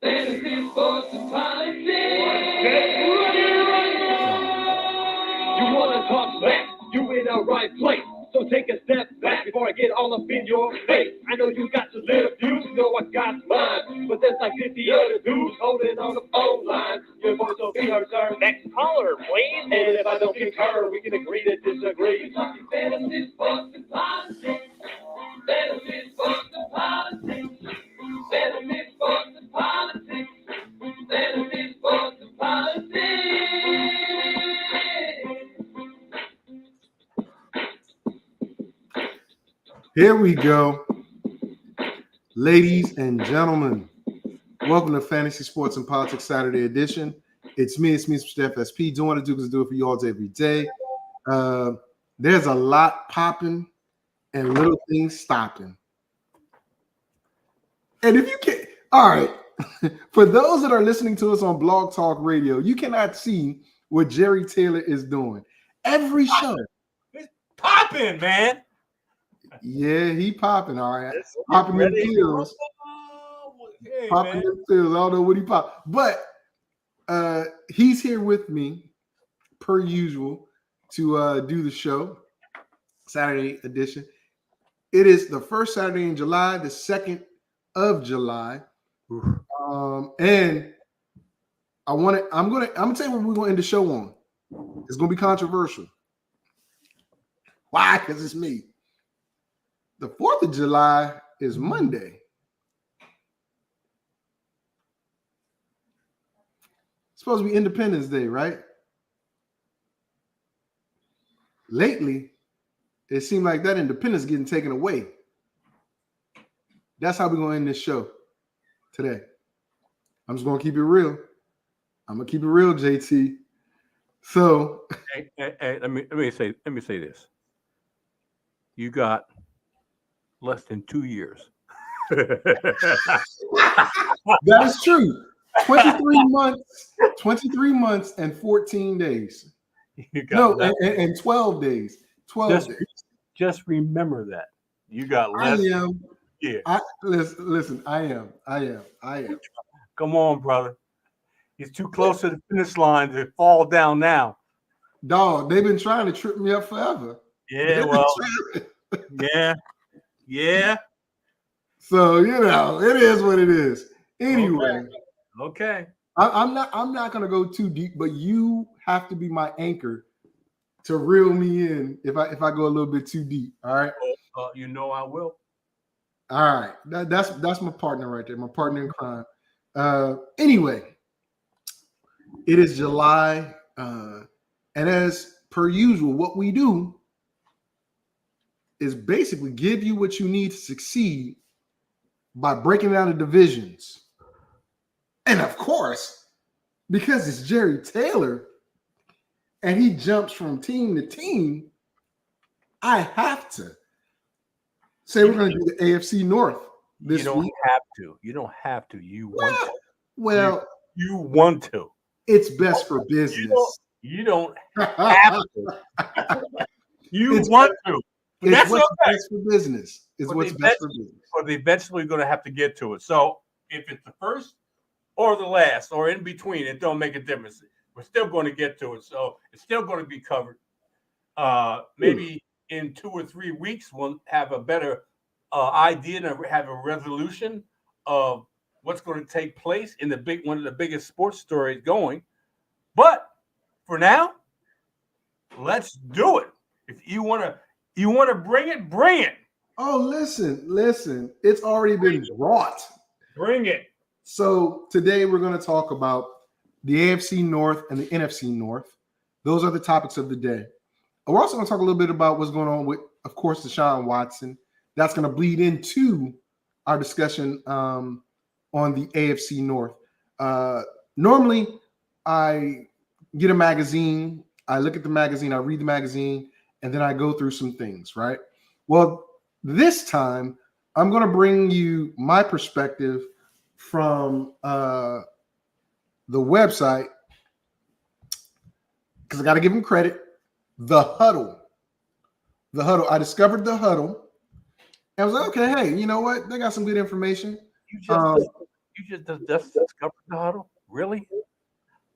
Fantasy, sports, and politics. You wanna talk back? You in the right place. So take a step back before I get all up in your face. I know you got your little views, you know I got mine. But there's like 50 other dudes holding on the phone line. Your voice will be heard, sir. Next caller, please. And if I don't concur, we can agree to disagree. Fantasy, sports, and politics. Fantasy, sports, and politics. Fantasy, sports, and politics. Fantasy, sports, and politics. Here we go. Ladies and gentlemen, welcome to Fantasy Sports and Politics Saturday edition. It's me, Mr. FSP, doing what I do because I do it for you all every day. There's a lot popping and little things stopping. And if you can't, all right, for those that are listening to us on Blog Talk Radio, you cannot see what Jerry Taylor is doing. Every show. It's popping, man. Yeah, he popping, all right. Popping them pills. Hey, Popping them pills. I don't know what he popped. But he's here with me, per usual, to do the show. Saturday edition. It is the first Saturday in July, the 2nd of July. And I'm gonna tell you what we're gonna end the show on. It's gonna be controversial. Why? Because it's me. The 4th of July is Monday. It's supposed to be Independence Day, right? Lately, it seemed like that independence getting taken away. That's how we're going to end this show today. I'm just going to keep it real. I'm going to keep it real, JT. So, hey, let me say this. You got less than 2 years. That is true. 23 months and 14 days. And 12 days. 12 days. Just remember that. You got less than years. Listen, I am. Come on, brother. He's too close to the finish line to fall down now. Dog, they've been trying to trip me up forever. Yeah, well, yeah. So, it is what it is. Anyway. Okay. I'm not gonna go too deep, but you have to be my anchor to reel me in if I go a little bit too deep. All right. You know I will. All right. That's my partner right there, my partner in crime. Anyway, it is July, and as per usual, what we do is basically give you what you need to succeed by breaking down the divisions. And of course, because it's Jerry Taylor and he jumps from team to team, I have to say we're going to do the AFC North this week. You don't have to. You want to. Well, you want to. It's best for business. You don't have to. You want to. It's That's what's okay. best for business. It's what's best for business. But eventually going to have to get to it. So if it's the first or the last or in between, it don't make a difference. We're still going to get to it. So it's still going to be covered. Maybe in 2 or 3 weeks, we'll have a better idea and have a resolution of what's going to take place in one of the biggest sports stories going. But for now, let's do it. If you want to bring it. Oh, listen. It's already been brought. Bring it. So today we're going to talk about the AFC North and the NFC North. Those are the topics of the day. We're also going to talk a little bit about what's going on with, of course, Deshaun Watson. That's going to bleed into our discussion on the AFC North. Normally, I get a magazine. I look at the magazine. I read the magazine. And then I go through some things, right? Well, this time, I'm going to bring you my perspective from the website, because I got to give them credit. The Huddle. I discovered The Huddle. And I was like, okay, hey, you know what? They got some good information. You You just discovered the huddle? Really?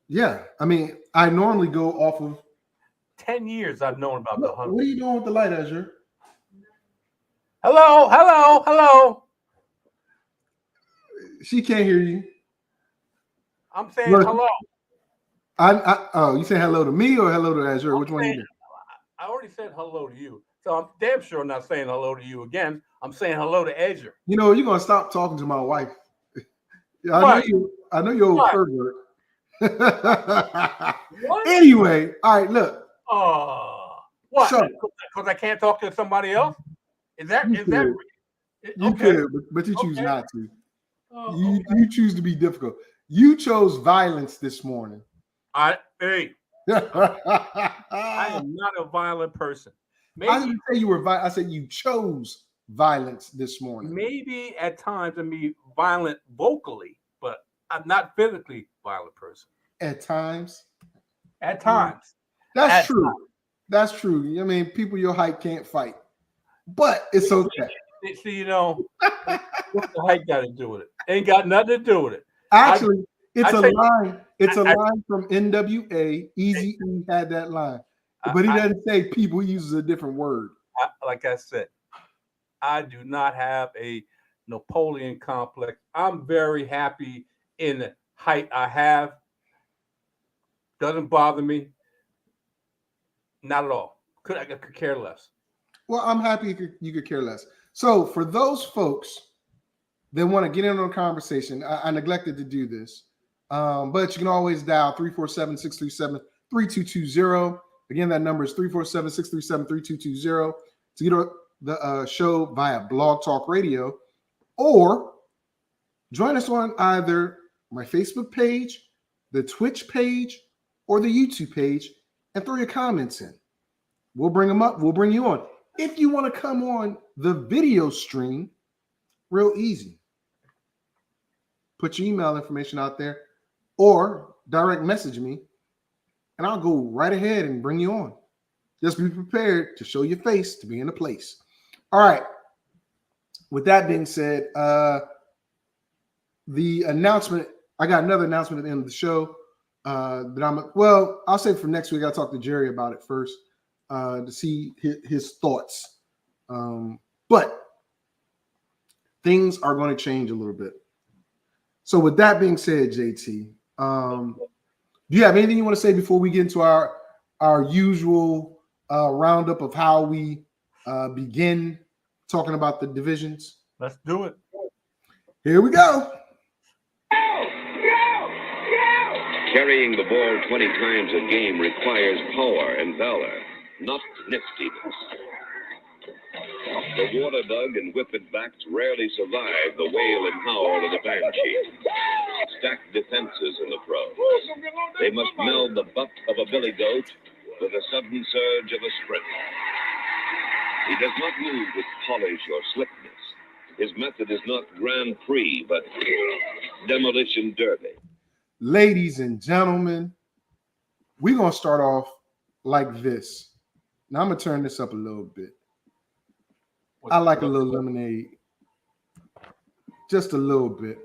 Yeah, I mean, I normally go off of. 10 years I've known about the huddle. What are you doing with the light, Azure? Hello. She can't hear you. I'm saying Look, hello. Oh, you say hello to me or hello to Azure? Which one you do? I already said hello to you. So I'm damn sure not saying hello to you again. I'm saying hello to Azure. You know, you're gonna stop talking to my wife. I know you're old pervert. Anyway, all right, look. What? So, because I can't talk to somebody else? Is that you could, but you choose not to. You choose to be difficult. You chose violence this morning. I am not a violent person. I didn't say you were violent. I said you chose violence this morning. Maybe at times I be violent vocally, but I'm not physically violent person. At times. That's true. That's true. I mean, people your height can't fight, but it's okay. See, you know, what's the height got to do with it? Ain't got nothing to do with it. Actually, it's a line. It's a line from NWA. Easy E had that line, but he doesn't say people. He uses a different word. Like I said, I do not have a Napoleon complex. I'm very happy in the height I have. Doesn't bother me. Not at all. I could care less. Well, I'm happy you could care less. So for those folks that want to get in on a conversation, I neglected to do this, but you can always dial 347-637-3220. Again, that number is 347-637-3220 to get the show via Blog Talk Radio, or join us on either my Facebook page, the Twitch page, or the YouTube page, and throw your comments in. We'll bring them up. We'll bring you on. If you want to come on the video stream, real easy. Put your email information out there or direct message me, and I'll go right ahead and bring you on. Just be prepared to show your face to be in the place. All right. With that being said, the announcement, I got another announcement at the end of the show I'll say for next week, I'll talk to Jerry about it first to see his thoughts. But things are going to change a little bit. So with that being said, JT, do you have anything you want to say before we get into our usual roundup of how we begin talking about the divisions? Let's do it. Here we go. Carrying the ball 20 times a game requires power and valor, not niftiness. The water bug and whippet backs rarely survive the wail and howl of the banshee. Stacked defenses in the pros. They must meld the butt of a billy goat with a sudden surge of a sprint. He does not move with polish or slickness. His method is not Grand Prix, but demolition derby. Ladies and gentlemen, we're going to start off like this. Now, I'm going to turn this up a little bit. I like a little lemonade. Just a little bit.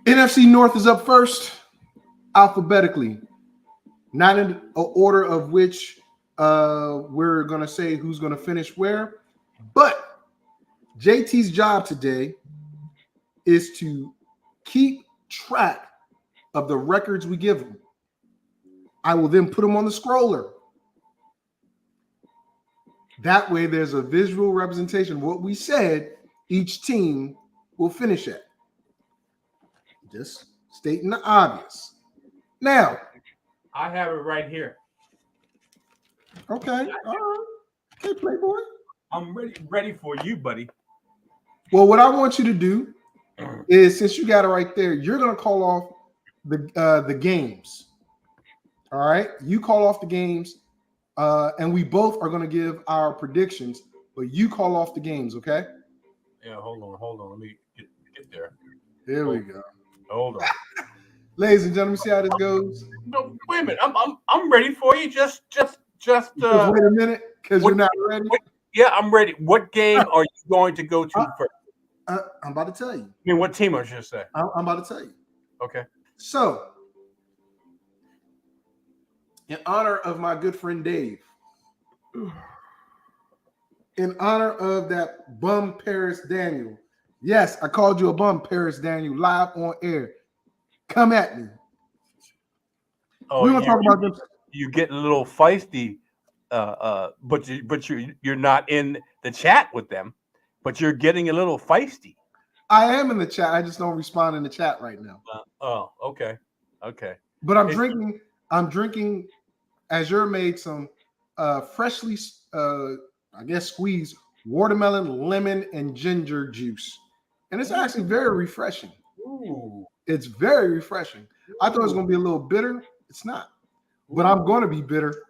NFC North is up first, alphabetically. Not in order of which we're going to say who's going to finish where. But JT's job today is to keep track of the records we give him. I will then put them on the scroller. That way there's a visual representation of what we said each team will finish at. Just stating the obvious. Now, I have it right here. Okay. All right. Okay, Playboy. I'm ready for you, buddy. Well, what I want you to do is, since you got it right there, you're going to call off the games. All right? You call off the games, and we both are going to give our predictions, but you call off the games, okay? Yeah, hold on. Let me get there. Here we go. Hold on. Ladies and gentlemen, see how this goes? No, wait a minute. I'm ready for you. Just wait a minute, because you're not ready. Yeah, I'm ready. What game are you going to go to first? I'm about to tell you. I mean, what team I should say? I'm about to tell you. Okay. So, in honor of my good friend Dave, in honor of that bum Paris Daniel, yes, I called you a bum, Paris Daniel, live on air. Come at me. Oh, We're gonna talk about this. You getting a little feisty, but you're not in the chat with them, but you're getting a little feisty. I am in the chat. I just don't respond in the chat right now. Okay. But I'm drinking. Azure made some freshly, I guess, squeezed watermelon, lemon, and ginger juice, and it's actually very refreshing. Ooh. It's very refreshing. I thought it was going to be a little bitter. It's not, but I'm going to be bitter.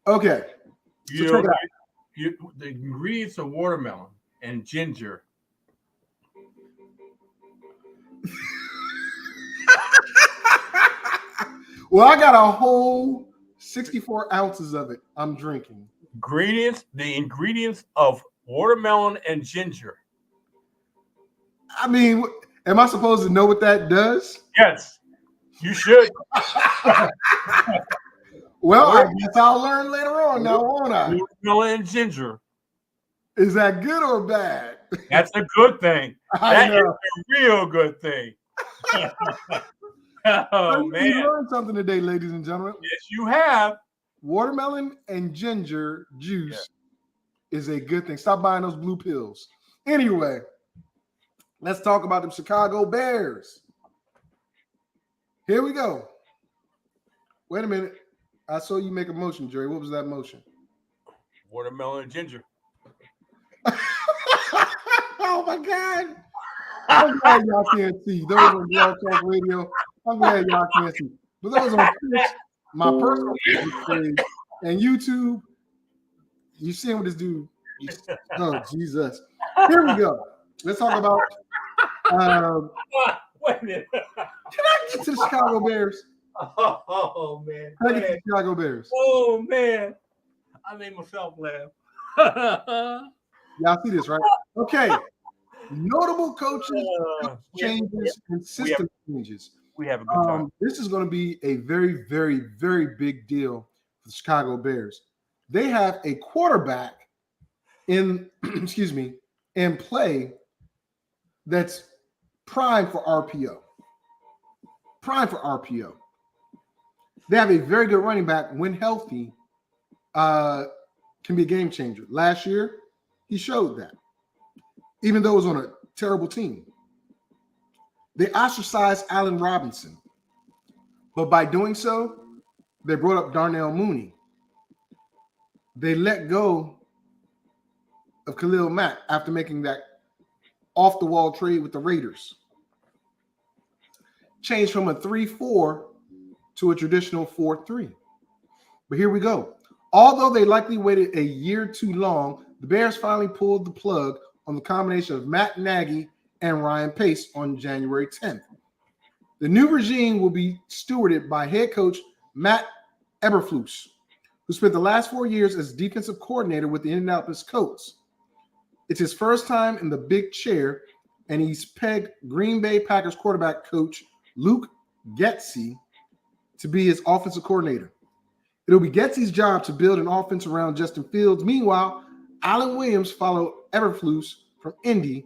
Okay. So The ingredients of watermelon and ginger. Well, I got a whole 64 ounces of it. I'm drinking. The ingredients of watermelon and ginger. I mean, am I supposed to know what that does? Yes, you should. Well, I guess I'll learn later on now, won't I? Watermelon and ginger. Is that good or bad? That's a good thing. I That is know. a real good thing. Oh, You man. learned something today, ladies and gentlemen. Yes, you have. Watermelon and ginger juice is a good thing. Stop buying those blue pills. Anyway, let's talk about the Chicago Bears. Here we go. Wait a minute. I saw you make a motion, Jerry. What was that motion? Watermelon and ginger. Oh, my God. I'm glad y'all can't see. Those on Blog Talk Radio, I'm glad y'all can't see. But those on Twitch, my personal Facebook page, and YouTube, you seeing what this dude? Oh, Jesus. Here we go. Let's talk about. Wait a minute. Can I get to the Chicago Bears? Oh, man. Can I get to the Chicago Bears? Oh, man. I made myself laugh. Y'all see this, right? Okay. Notable coaches, changes, and system changes. We have a good time. This is going to be a very, very, very big deal for the Chicago Bears. They have a quarterback in, in play that's prime for RPO. They have a very good running back when healthy, can be a game changer. Last year, he showed that. Even though it was on a terrible team. They ostracized Allen Robinson. But by doing so, they brought up Darnell Mooney. They let go of Khalil Mack after making that off-the-wall trade with the Raiders. Changed from a 3-4 to a traditional 4-3. But here we go. Although they likely waited a year too long, the Bears finally pulled the plug on the combination of Matt Nagy and Ryan Pace on January 10th. The new regime will be stewarded by head coach Matt Eberflus, who spent the last 4 years as defensive coordinator with the Indianapolis Colts. It's his first time in the big chair, and he's pegged Green Bay Packers quarterback coach Luke Getsy to be his offensive coordinator. It'll be Getsy's job to build an offense around Justin Fields. Meanwhile, Alan Williams followed Eberflus from Indy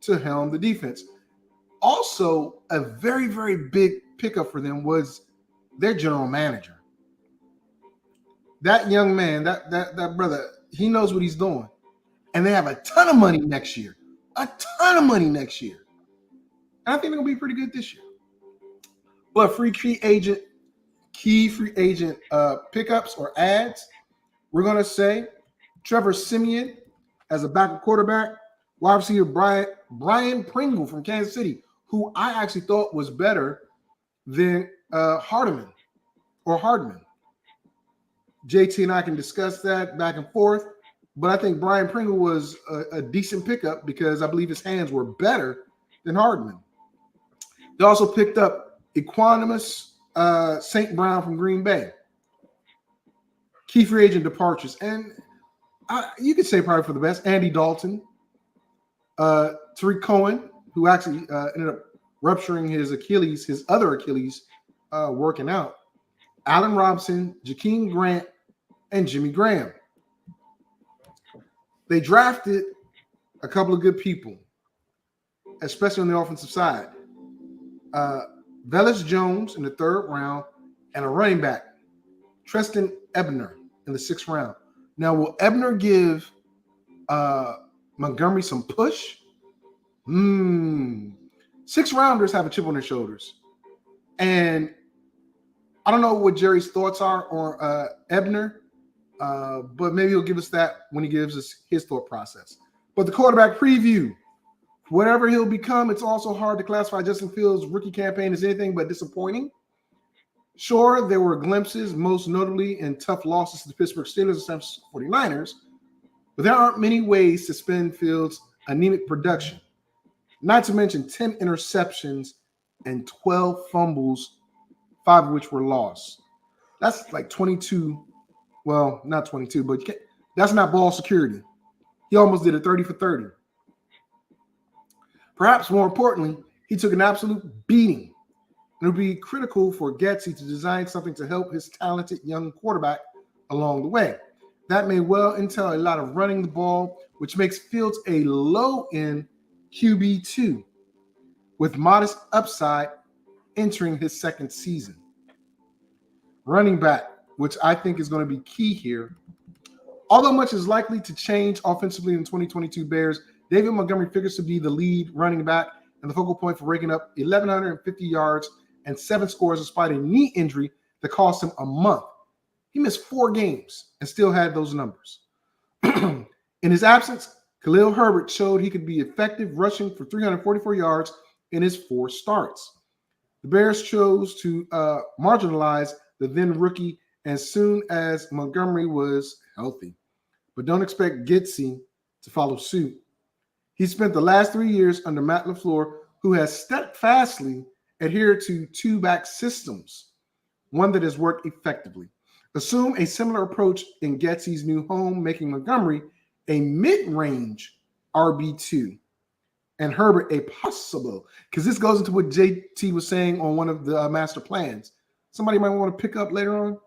to helm the defense. Also, a very, very big pickup for them was their general manager. That young man, that brother, he knows what he's doing. And they have a ton of money next year. And I think they're going to be pretty good this year. But key free agent pickups or ads, we're going to say Trevor Siemian as a backup quarterback, wide receiver Brian Pringle from Kansas City, who I actually thought was better than Hardman. JT and I can discuss that back and forth, but I think Brian Pringle was a decent pickup because I believe his hands were better than Hardman. They also picked up Equanimus St. Brown from Green Bay. Key free agent departures. And you could say probably for the best, Andy Dalton Tariq Cohen, who actually ended up rupturing his other Achilles, working out. Allen Robinson, Jakeem Grant, and Jimmy Graham. They drafted a couple of good people, especially on the offensive side. Velus Jones in the 3rd round, and a running back, Treston Ebner, in the 6th round. Now, will Ebner give Montgomery some push? 6 rounders have a chip on their shoulders. And I don't know what Jerry's thoughts are on Ebner, but maybe he'll give us that when he gives us his thought process. But the quarterback preview, whatever he'll become, it's also hard to classify Justin Fields' rookie campaign as anything but disappointing. Sure, there were glimpses, most notably in tough losses to the Pittsburgh Steelers and San Francisco 49ers, but there aren't many ways to spin Fields' anemic production, not to mention 10 interceptions and 12 fumbles, 5 of which were lost. That's like 22. Well, not 22, but that's not ball security. He almost did a 30 for 30. Perhaps more importantly, he took an absolute beating. It would be critical for Getsy to design something to help his talented young quarterback along the way. That may well entail a lot of running the ball, which makes Fields a low-end QB2 with modest upside entering his 2nd season. Running back, which I think is going to be key here. Although much is likely to change offensively in 2022 Bears, David Montgomery figures to be the lead running back and the focal point for raking up 1,150 yards and 7 scores despite a knee injury that cost him a month. He missed 4 games and still had those numbers. In his absence, Khalil Herbert showed he could be effective rushing for 344 yards in his 4 starts. The Bears chose to marginalize the then rookie as soon as Montgomery was healthy. But don't expect Getsy to follow suit. He spent the last 3 years under Matt LaFleur, who has steadfastly adhered to 2-back systems, one that has worked effectively. Assume a similar approach in Getsy's new home, making Montgomery a mid-range RB2 and Herbert a possible, because this goes into what JT was saying on one of the master plans. Somebody might want to pick up later on.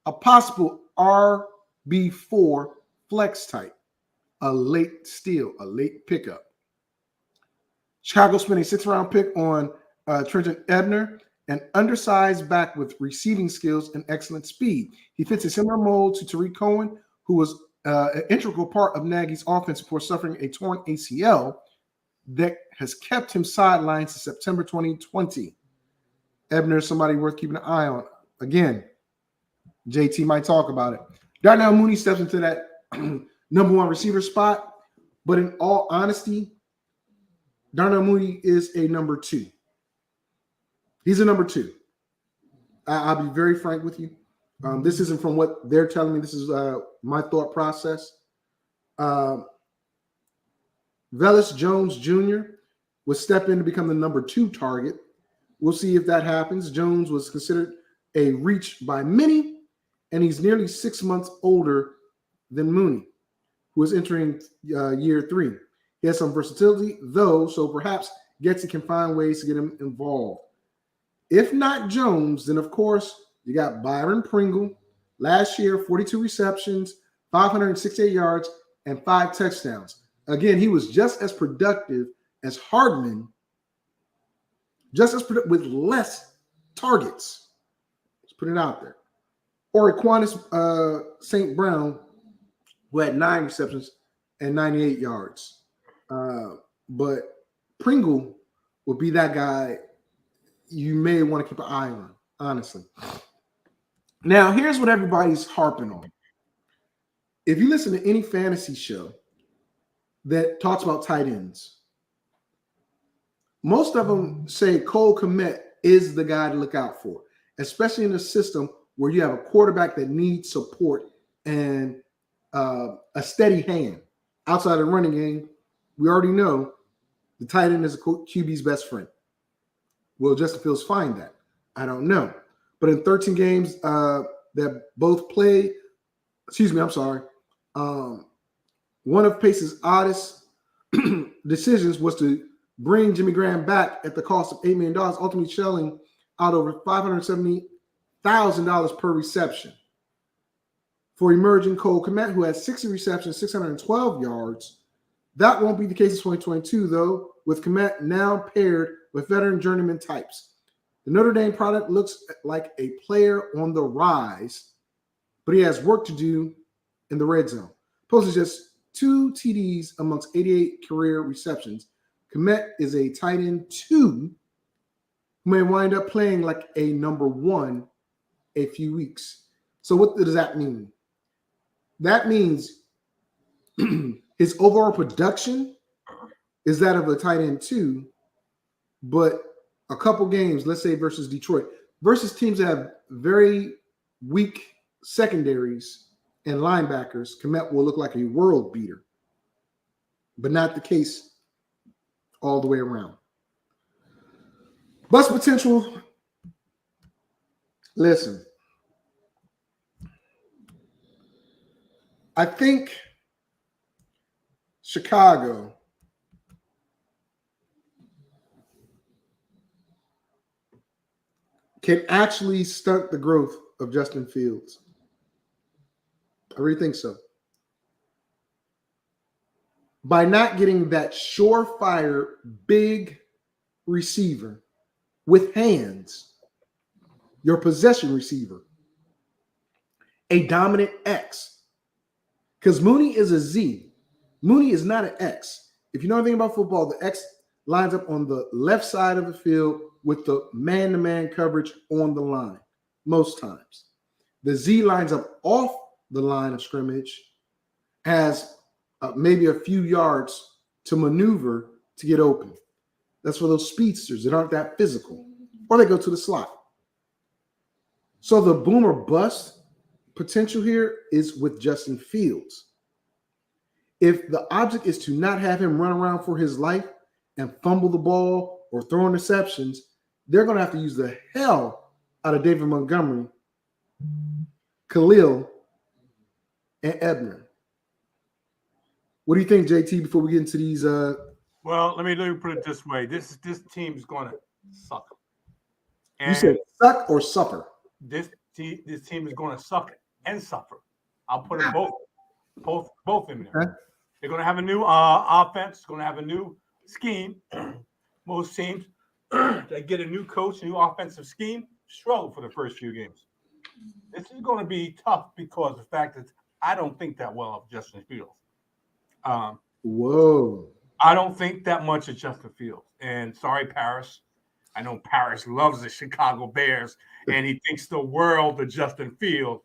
A possible RB4 flex type, a late steal, a late pickup. Chicago spent a 6th-round pick on Trenton Ebner, an undersized back with receiving skills and excellent speed. He fits a similar mold to Tariq Cohen, who was an integral part of Nagy's offense before suffering a torn ACL that has kept him sidelined since September 2020. Ebner is somebody worth keeping an eye on. Again, JT might talk about it. Darnell Mooney steps into that number 1 receiver spot, but in all honesty, Darnell Mooney is a number 2. He's a number 2. I'll be very frank with you. This isn't from what they're telling me. This is my thought process. Velus Jones Jr. will step in to become the number 2 target. We'll see if that happens. Jones was considered a reach by many, and he's nearly 6 months older than Mooney, who is entering year 3. He has some versatility, though, so perhaps Getsy can find ways to get him involved. If not Jones, then, of course, you got Byron Pringle. Last year, 42 receptions, 568 yards, and 5 touchdowns. Again, he was just as productive as Hardman, with less targets. Let's put it out there. Or Equanis St. Brown, who had 9 receptions and 98 yards. But Pringle would be that guy you may want to keep an eye on, honestly. Now, here's what everybody's harping on. If you listen to any fantasy show that talks about tight ends, most of them say Cole Kmet is the guy to look out for, especially in a system where you have a quarterback that needs support and a steady hand. Outside of the running game, we already know the tight end is a QB's best friend. Will Justin Fields find that? I don't know. But in 13 games that both played, one of Pace's oddest decisions was to bring Jimmy Graham back at the cost of $8 million, ultimately shelling out over $570,000 per reception. For emerging Cole Kmet, who had 60 receptions, 612 yards. That won't be the case in 2022, though, with Kmet now paired with veteran journeyman types. The Notre Dame product looks like a player on the rise, but he has work to do in the red zone. Posted just 2 TDs amongst 88 career receptions. Kmet is a tight end 2 who may wind up playing like a number 1 a few weeks. So what does that mean? That means his overall production is that of a tight end 2, but a couple games, let's say versus Detroit, versus teams that have very weak secondaries and linebackers, Kmet will look like a world beater, but not the case all the way around. Bust potential. Listen, I think Chicago can actually stunt the growth of Justin Fields. I really think so. By not getting that surefire big receiver with hands, your possession receiver, a dominant X. Because Mooney is a Z. Mooney is not an X. If you know anything about football, the X lines up on the left side of the field with the man-to-man coverage on the line most times. The Z lines up off the line of scrimmage, has maybe a few yards to maneuver to get open. That's for those speedsters that aren't that physical, or they go to the slot. So the boom or bust potential here is with Justin Fields. If the object is to not have him run around for his life and fumble the ball or throw interceptions, they're going to have to use the hell out of David Montgomery, Khalil, and Ebner. What do you think, JT, before we get into these? Well, let me put it this way. This team is going to suck. And you said suck or suffer? This team is going to suck and suffer. I'll put it both in there. Okay. They're going to have a new offense. Going to have a new scheme. Most teams that get a new coach, a new offensive scheme, struggle for the first few games. This is going to be tough because of the fact that I don't think that well of Justin Fields. Whoa. I don't think that much of Justin Fields. And sorry, Paris. I know Paris loves the Chicago Bears, and he thinks the world of Justin Fields.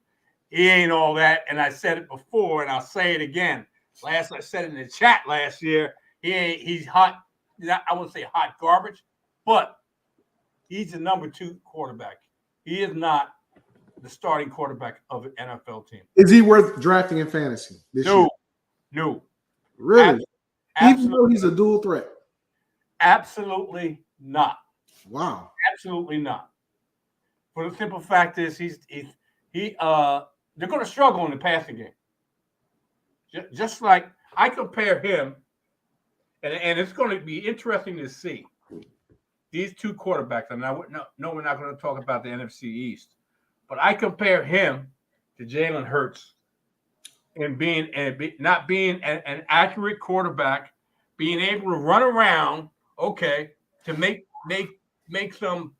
He ain't all that. And I said it before, and I'll say it again. I said it in the chat last year. He's hot. I wouldn't say hot garbage, but he's the number 2 quarterback. He is not the starting quarterback of an NFL team. Is he worth drafting in fantasy this year? No. Really? Absolutely. Even though he's a dual threat? Absolutely not. Wow. Absolutely not. For the simple fact is they're going to struggle in the passing game. Just like I compare him, and it's going to be interesting to see these 2 quarterbacks. And we're not going to talk about the NFC East, but I compare him to Jalen Hurts in not being an accurate quarterback, being able to run around, to make some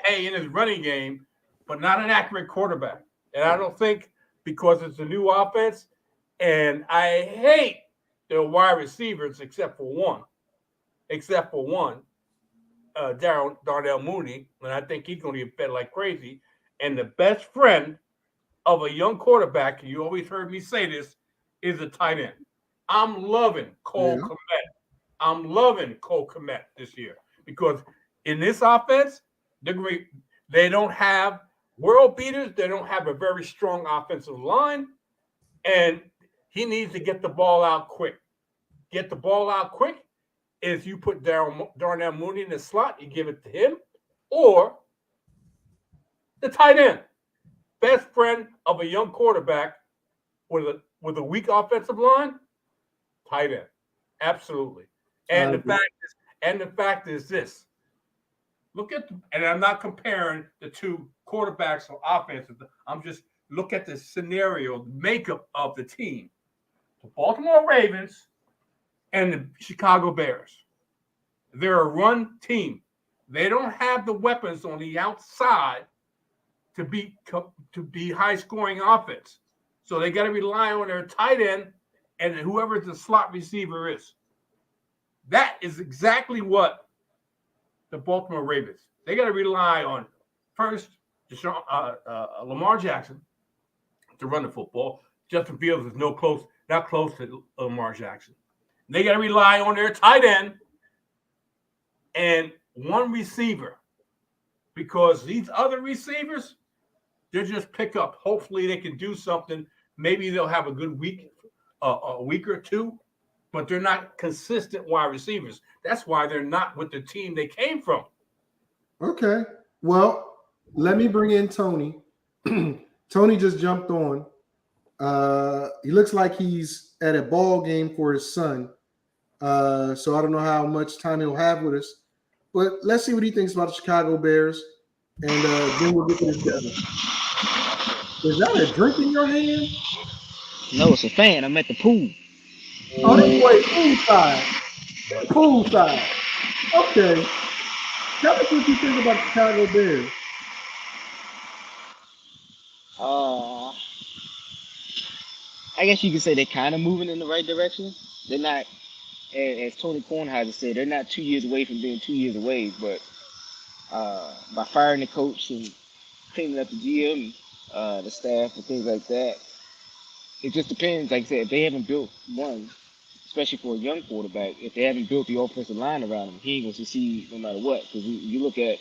hay in his running game, but not an accurate quarterback. And I don't think because it's a new offense, and I hate the wide receivers except for one, Darnell Mooney, and I think he's going to get fed like crazy. And the best friend of a young quarterback, and you always heard me say this, is a tight end. I'm loving Cole Kmet. I'm loving Cole Kmet this year because in this offense, they don't have world beaters. They don't have a very strong offensive line, and he needs to get the ball out quick. Get the ball out quick is you put Darnell Mooney in the slot, you give it to him, or the tight end. Best friend of a young quarterback with a weak offensive line, tight end. Absolutely. And the fact is this. Look at and I'm not comparing the two quarterbacks or offenses. I'm just look at the scenario, the makeup of the team. The Baltimore Ravens and the Chicago Bears. They're a run team. They don't have the weapons on the outside to be high scoring offense. So they got to rely on their tight end and whoever the slot receiver is. That is exactly what the Baltimore Ravens. They got to rely on first Lamar Jackson to run the football. Justin Fields is not close to Lamar Jackson. They got to rely on their tight end and one receiver because these other receivers, they're just pick up. Hopefully they can do something. Maybe they'll have a good week, a week or two, but they're not consistent wide receivers. That's why they're not with the team they came from. Okay. Well, let me bring in Tony. Tony just jumped on. He looks like he's at a ball game for his son. So I don't know how much time he'll have with us. But let's see what he thinks about the Chicago Bears. And then we'll get to this together. Is that a drink in your hand? No, it's a fan. I'm at the pool. Oh, they play poolside. Poolside. Okay. Tell us what you think about the Chicago Bears. I guess you could say they're kind of moving in the right direction. They're not, as Tony Kornheiser said, they're not 2 years away from being 2 years away. But by firing the coach and cleaning up the GM, the staff, and things like that, it just depends. Like I said, if they haven't built one, especially for a young quarterback, if they haven't built the offensive line around him, he ain't going to succeed no matter what. Because you look at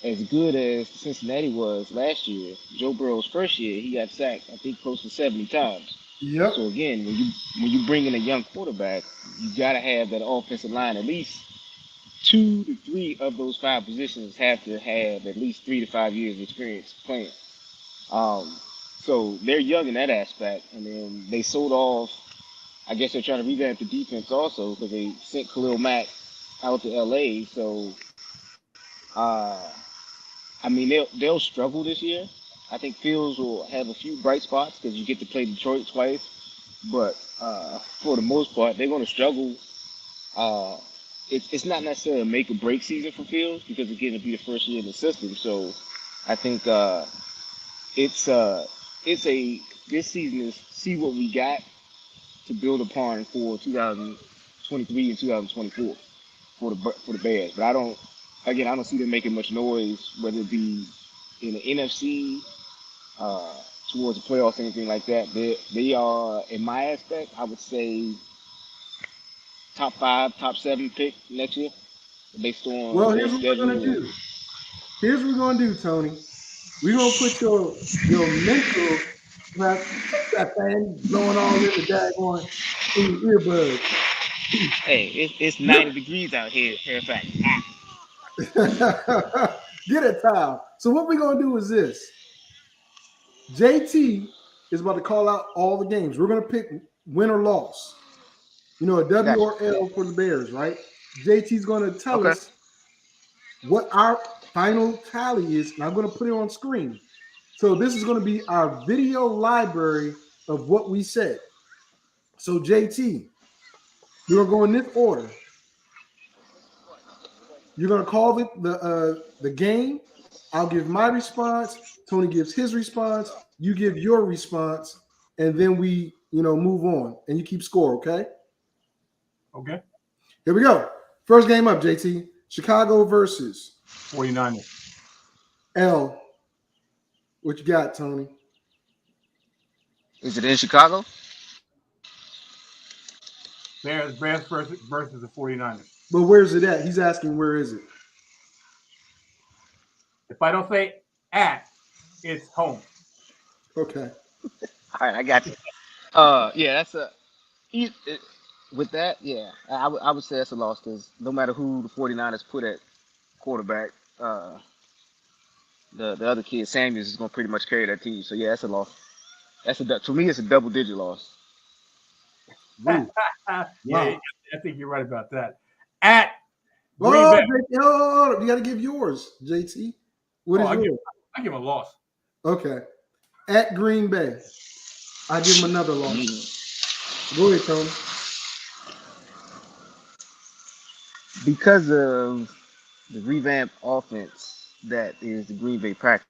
as good as Cincinnati was last year, Joe Burrow's first year, he got sacked, I think, close to 70 times. Yep. So again, when you bring in a young quarterback, you got to have that offensive line. At least 2 to 3 of those 5 positions have to have at least 3 to 5 years of experience playing. So they're young in that aspect, and then they sold off. I guess they're trying to revamp the defense also because they sent Khalil Mack out to LA. So, I mean, they'll struggle this year. I think Fields will have a few bright spots because you get to play Detroit twice. But for the most part, they're going to struggle. It's not necessarily a make or break season for Fields because again, it'll be the first year in the system. So I think this season is see what we got to build upon for 2023 and 2024 for the Bears. But I don't see them making much noise, whether it be in the NFC, towards the playoffs, anything like that. They are, in my aspect, I would say top 5, top 7 pick next year based on. Well, here's what we're gonna do. Here's what we're gonna do, Tony. We're gonna put your mental. Take that fan blowing all in the daggone in your earbuds. Hey, it's 90 degrees out here, Fairfax. Get a towel. So what we're gonna do is this. JT is about to call out all the games. We're gonna pick win or loss. You know, a W or L for the Bears, right? JT's gonna tell us what our final tally is, and I'm gonna put it on screen. So this is gonna be our video library of what we said. So JT, you're gonna go in this order. You're gonna call the game. I'll give my response. Tony gives his response. You give your response, and then we, move on. And you keep score, okay? Okay. Here we go. First game up, JT. Chicago versus 49ers. L. What you got, Tony? Is it in Chicago? Bears versus the 49ers. But where's it at? He's asking where is it? If I don't say at, it's home. Okay. All right, I got you. Yeah, with that, yeah, I would say that's a loss because no matter who the 49ers put at quarterback, the other kid, Samuels, is going to pretty much carry that team. So, yeah, that's a loss. To me, it's a double-digit loss. Ooh. Yeah, Wow. I think you're right about that. At Green Oh, Bay. you got to give yours, JT. What is yours? I give him a loss. Okay. At Green Bay, I give him another loss. Go ahead, Tony. Because of the revamped offense that is the Green Bay Packers.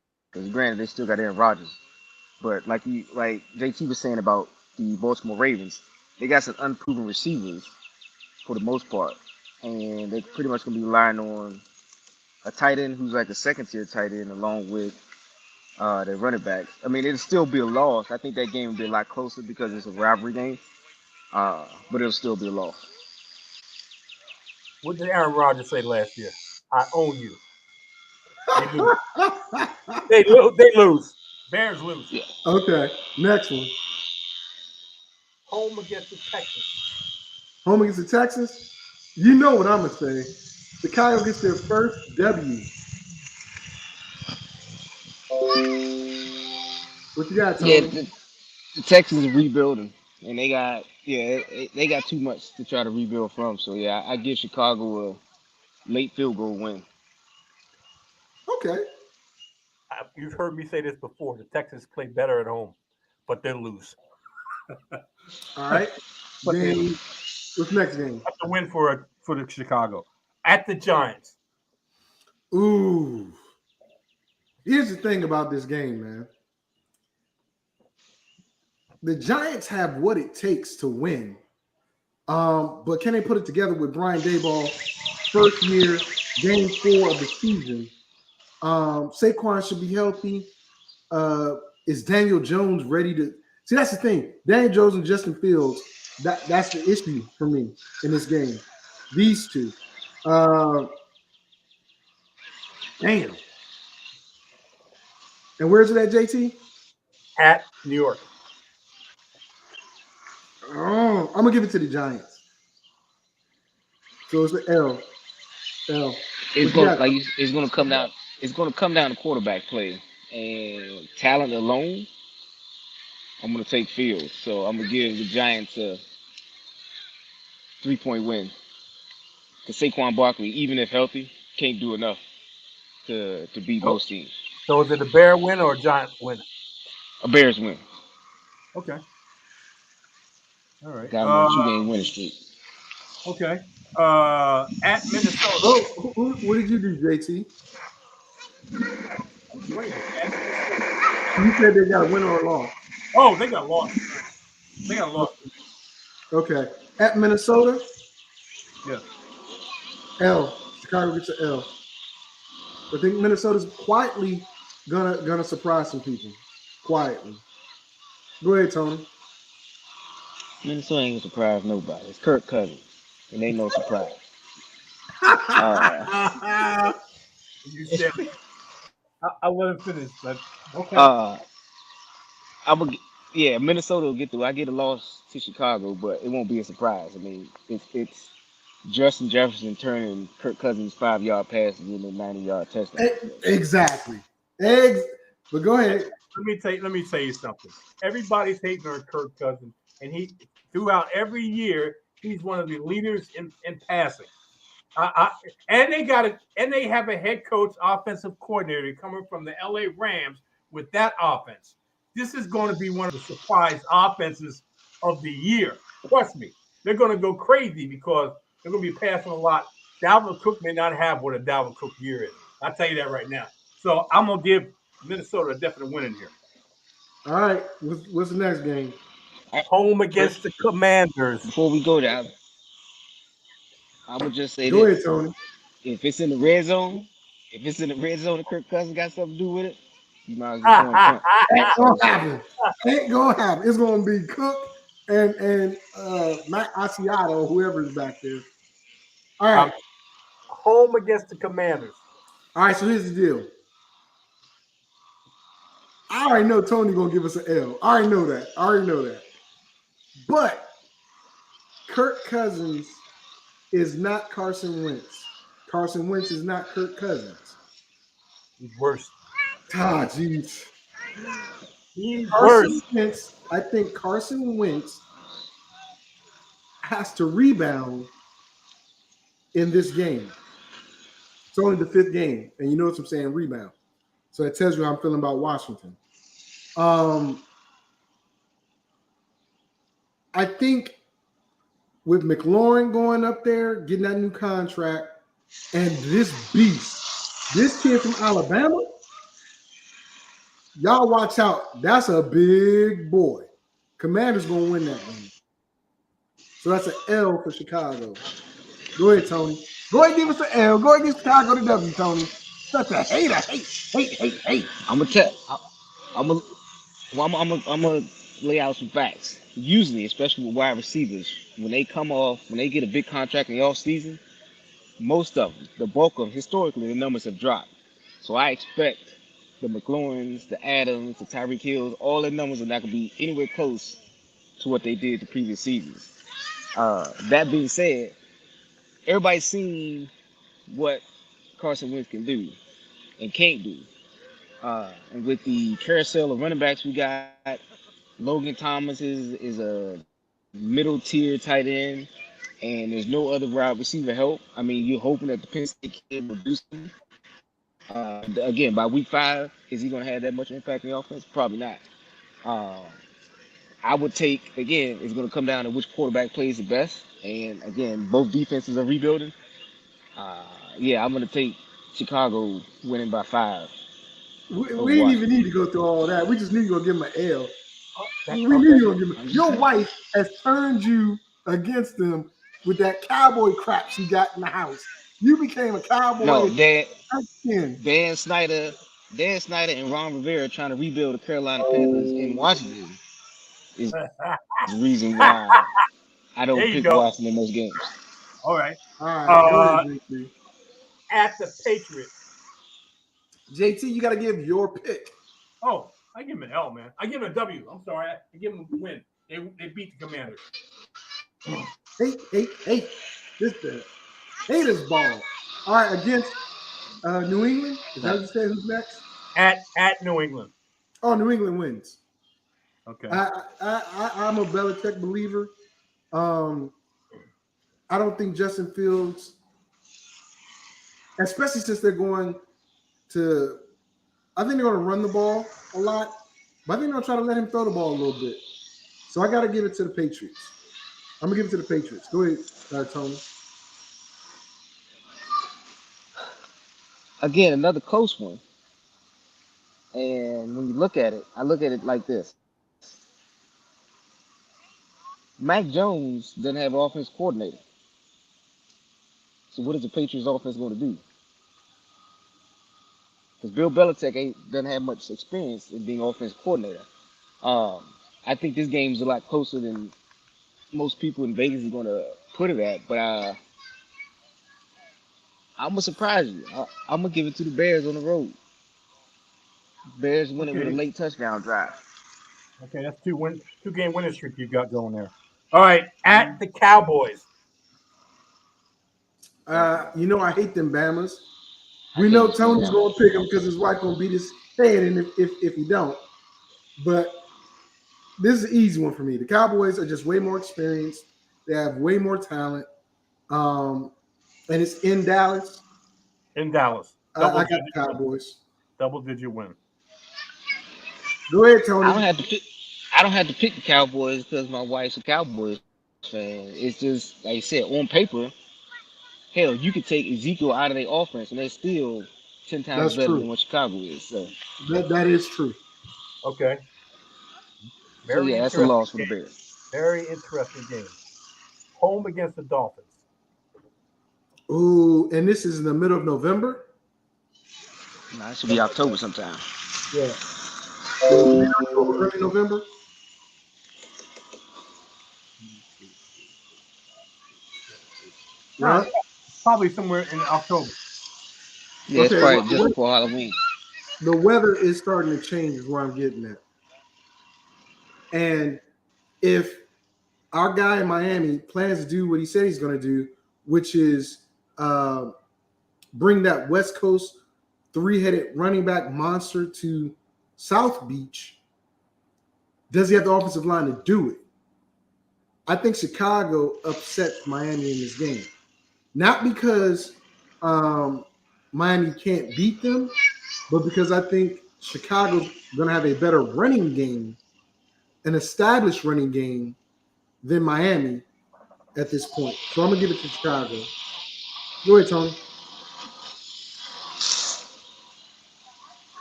Granted, they still got Aaron Rodgers, but like JT was saying about the Baltimore Ravens, they got some unproven receivers for the most part, and they're pretty much gonna be relying on a tight end who's like a second tier tight end along with their running backs. I mean, it'll still be a loss. I think that game will be a lot closer because it's a rivalry game, but it'll still be a loss. What did Aaron Rodgers say last year? I own you. They lose. They lose. Bears lose. Yeah. Okay. Next one. Home against the Texans. Home against the Texans. You know what I'm gonna say. Chicago gets their first W. What you got, Yeah, Tony? the Texans are rebuilding, and they got too much to try to rebuild from. So yeah, I give Chicago a late field goal win. Okay. You've heard me say this before. The Texans play better at home, but they lose. All right. But they lose. Game. What's next game? That's a win for the Chicago. At the Giants. Ooh. Here's the thing about this game, man. The Giants have what it takes to win. But can they put it together with Brian Daboll, first year, game 4 of the season? Saquon should be healthy. Is Daniel Jones ready to see? That's the thing. Daniel Jones and Justin Fields, that's the issue for me in this game. These two. Damn. And where's it at, JT? At New York. Oh, I'm gonna give it to the Giants. So it's an L. It's gonna come down. It's gonna come down to quarterback play and talent alone. I'm gonna take Fields, so I'm gonna give the Giants a 3-point win. Because Saquon Barkley, even if healthy, can't do enough to beat most teams. So is it a Bear win or a Giant win? A Bears win. Okay. All right. Got him on a 2-game winning streak. Okay. At Minnesota. Oh, what did you do, JT? You said they got a win or a loss. Oh, they got lost. They got lost. Okay. At Minnesota? Yeah. L. Chicago gets an L. I think Minnesota's quietly gonna surprise some people. Quietly. Go ahead, Tony. Minnesota ain't gonna surprise nobody. It's Kirk Cousins. And ain't no surprise. You said I let him finish, but okay. Minnesota will get through. I get a loss to Chicago, but it won't be a surprise. I mean, it's Justin Jefferson turning Kirk Cousins 5-yard passes into 90-yard touchdown. Exactly. But go ahead. Let me tell you something. Everybody's hating on Kirk Cousins, and he throughout every year he's one of the leaders in passing. And they have a head coach, offensive coordinator coming from the LA Rams with that offense. This is going to be one of the surprise offenses of the year. Trust me, they're going to go crazy because they're going to be passing a lot. Dalvin Cook may not have what a Dalvin Cook year is. I'll tell you that right now. So I'm going to give Minnesota a definite win in here. All right. What's the next game? Home against the Commanders. Before we go there, I would just say Go ahead, Tony. If it's in the red zone and Kirk Cousins got something to do with it, you might as well go and punt. Ain't gonna happen. Ain't gonna happen. It's gonna be Cook and Matt Asiato, whoever's back there. All right. Home against the Commanders. All right, so here's the deal. I already know Tony gonna give us an L. I already know that. But Kirk Cousins is not Carson Wentz. Carson Wentz is not Kirk Cousins. He's worse. Ah, jeez. He's worse. Wentz, I think Carson Wentz has to rebound in this game. It's only the 5th game, and you notice I'm saying rebound. So it tells you how I'm feeling about Washington. I think with McLaurin going up there, getting that new contract, and this beast, this kid from Alabama, y'all watch out. That's a big boy. Commanders going to win that game. So that's an L for Chicago. Go ahead, Tony. Go ahead and give us an L. Go ahead and give Chicago the W, Tony. Such a hater. Hate. I'm gonna lay out some facts. Usually, especially with wide receivers, when they get a big contract in the off season, most of them, the bulk of them, historically, the numbers have dropped. So I expect the McLaurins, the Adams, the Tyreek Hills, all their numbers are not gonna be anywhere close to what they did the previous seasons. That being said, everybody's seen what Carson Wentz can do and can't do. And with the carousel of running backs we got, Logan Thomas is a middle tier tight end, and there's no other wide receiver help. I mean, you're hoping that the Penn State kid will do something. Again, by week 5, is he going to have that much impact in the offense? Probably not. I would take, again, it's going to come down to which quarterback plays the best. And again, both defenses are rebuilding. Yeah, I'm going to take Chicago winning by 5. We didn't even need to go through all that. We just knew you were going to give him an L. We knew you were going to give him. Your wife has turned you against them with that cowboy crap she got in the house. You became a cowboy. No, Dan Snyder and Ron Rivera trying to rebuild the Carolina Panthers in Washington is the reason why I don't pick Washington in those games. All right. Go ahead, JT. At the Patriots. JT, you got to give your pick. Oh, I give him an L, man. I give him a W. I'm sorry. I give him a win. They beat the Commanders. Hey. This the haters ball. All right, against New England. Is that what you said? Who's next? At New England. Oh, New England wins. Okay. I'm a Belichick believer. I don't think Justin Fields, especially since they're going to, I think they're going to run the ball a lot, but I think they're going to try to let him throw the ball a little bit. So I got to give it to the Patriots. I'm going to give it to the Patriots. Go ahead, Tony. Again, another close one. And when you look at it, I look at it like this. Mac Jones doesn't have an offense coordinator. So what is the Patriots offense going to do? Because Bill Belichick doesn't have much experience in being offense coordinator. I think this game is a lot closer than most people in Vegas are going to put it at. But I'm going to surprise you. I'm going to give it to the Bears on the road. Bears winning with a late touchdown drive. Okay, that's two-game winning streak you got going there. All right, at the Cowboys. You know I hate them Bamas. We know Tony's going to pick him because his wife going to beat his head in if he don't. But this is an easy one for me. The Cowboys are just way more experienced. They have way more talent. And it's in Dallas. In Dallas. I got the Cowboys. Double-digit win. Go ahead, Tony. I don't have to pick the Cowboys because my wife's a Cowboys fan. It's just, like I said, on paper, hell, you could take Ezekiel out of their offense and they're still 10 times better than what Chicago is. So that is true. Okay. That's a loss for the Bears. Very interesting game. Home against the Dolphins. Ooh, and this is in the middle of November? No, it should be October sometime. Yeah. Early November? Right? Probably somewhere in October. Yeah, it's probably just before Halloween. The weather is starting to change is where I'm getting at. And if our guy in Miami plans to do what he said he's going to do, which is bring that West Coast three-headed running back monster to South Beach, does he have the offensive line to do it? I think Chicago upsets Miami in this game. Not because Miami can't beat them, but because I think Chicago's going to have a better running game, an established running game than Miami at this point. So I'm going to give it to Chicago. Go ahead, Tony.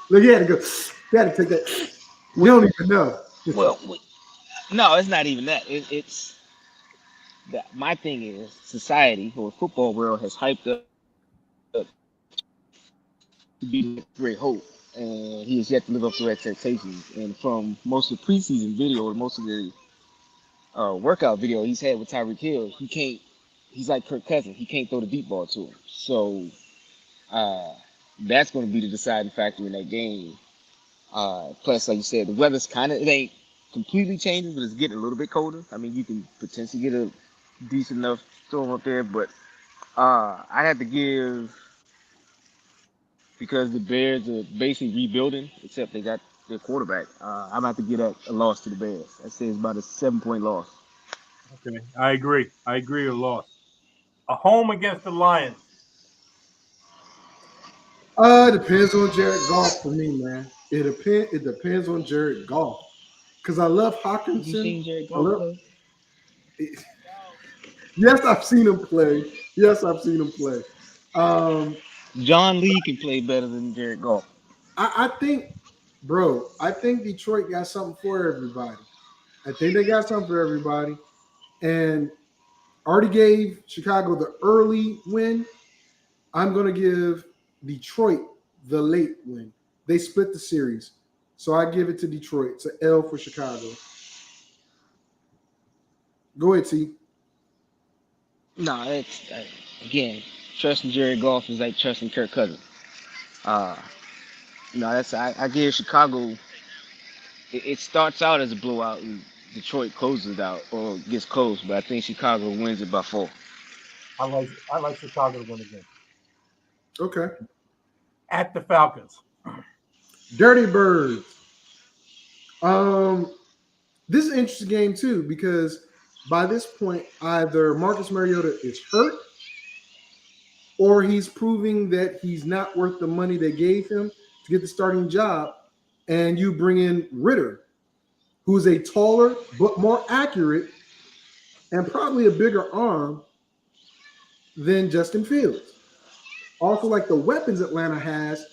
Look, he had to go. He had to take that. We don't even know. Well, no, it's not even that. It's that my thing is society or football world has hyped up to be great hope, and he has yet to live up to expectations. And from most of the preseason video or most of the workout video he's had with Tyreek Hill, he can't. He's like Kirk Cousins. He can't throw the deep ball to him. So that's going to be the deciding factor in that game. Plus, like you said, the weather's it ain't completely changing, but it's getting a little bit colder. I mean, you can potentially get a decent enough storm up there, but I had to give, because the Bears are basically rebuilding, except they got their quarterback. I'm about to get a loss to the Bears. I say it's about a 7-point loss. Okay, I agree. I agree with loss. A home against the Lions. Depends on Jared Goff for me, man. It depends on Jared Goff. Because I love Hawkinson. Have you seen Jared Goff play? Yes, I've seen him play. John Lee can play better than Jared Goff. I think Detroit got something for everybody. I think they got something for everybody. And already gave Chicago the early win. I'm going to give Detroit the late win. They split the series. So I give it to Detroit. It's an L for Chicago. Go ahead, T. No, it's again, trusting Jared Goff is like trusting Kirk Cousins. I give Chicago. It starts out as a blowout, and Detroit closes it out or gets close, but I think Chicago wins it by 4. I like Chicago to win the game. Okay. At the Falcons. Dirty Birds. This is an interesting game too, because by this point, either Marcus Mariota is hurt or he's proving that he's not worth the money they gave him to get the starting job, and you bring in Ritter, who's a taller but more accurate and probably a bigger arm than Justin Fields. Also, like the weapons Atlanta has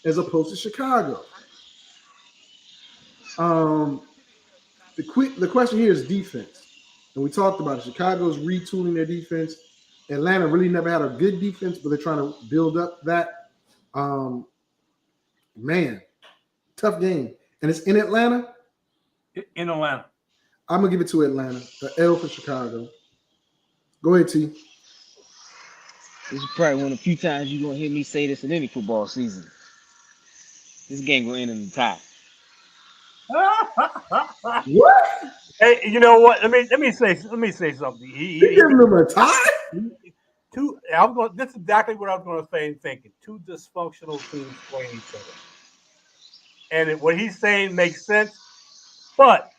as opposed to Chicago. The question here is defense. And we talked about it. Chicago's retooling their defense. Atlanta really never had a good defense, but they're trying to build up that. Man, tough game. And it's in Atlanta? In Atlanta. I'm going to give it to Atlanta. The L for Chicago. Go ahead, T. This is probably one of the few times you're going to hear me say this in any football season. This game going to end in a tie. What? Hey, you know what? Let me say something. He giving them a tie? This is exactly what I was going to say and thinking. 2 dysfunctional teams playing each other. And what he's saying makes sense. But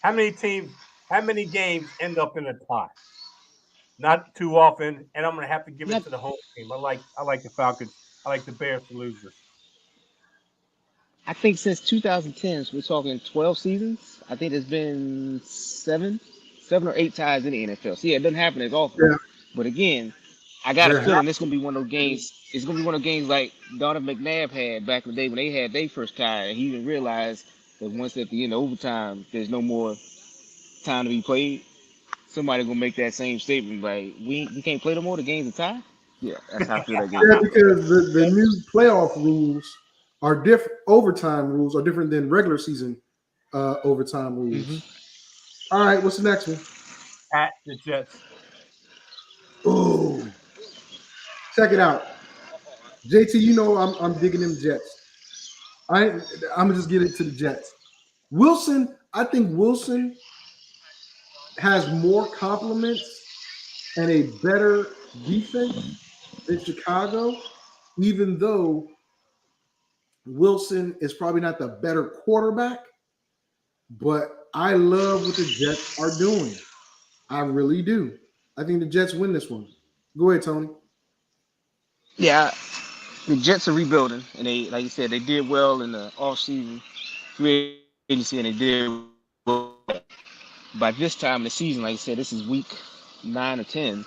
how many games end up in a tie? Not too often. And I'm going to have to give it to the home team. I like the Falcons. I like the Bears to lose this. I think since 2010, so we're talking 12 seasons. I think there's been 7 or 8 ties in the NFL. So yeah, it doesn't happen as often. Yeah. But again, I got a feeling it's gonna be one of those games. It's gonna be one of those games like Donovan McNabb had back in the day when they had their first tie, and he didn't realize that once at the end of overtime, there's no more time to be played. Somebody gonna make that same statement like, we can't play no more. The game's a tie. Yeah, that's how I feel that game. Yeah, because the new playoff rules are different. Overtime rules are different than regular season overtime rules. Mm-hmm. All right, what's the next one? At the Jets. Oh, check it out, JT. You know I'm digging them Jets. I'm gonna just get it to the Jets. Wilson, I think Wilson has more compliments and a better defense than Chicago, even though Wilson is probably not the better quarterback, but I love what the Jets are doing. I really do. I think the Jets win this one. Go ahead, Tony. Yeah, the Jets are rebuilding, and they, like you said, they did well in the offseason free agency, and they did well. By this time in the season, like I said, this is week 9 or 10,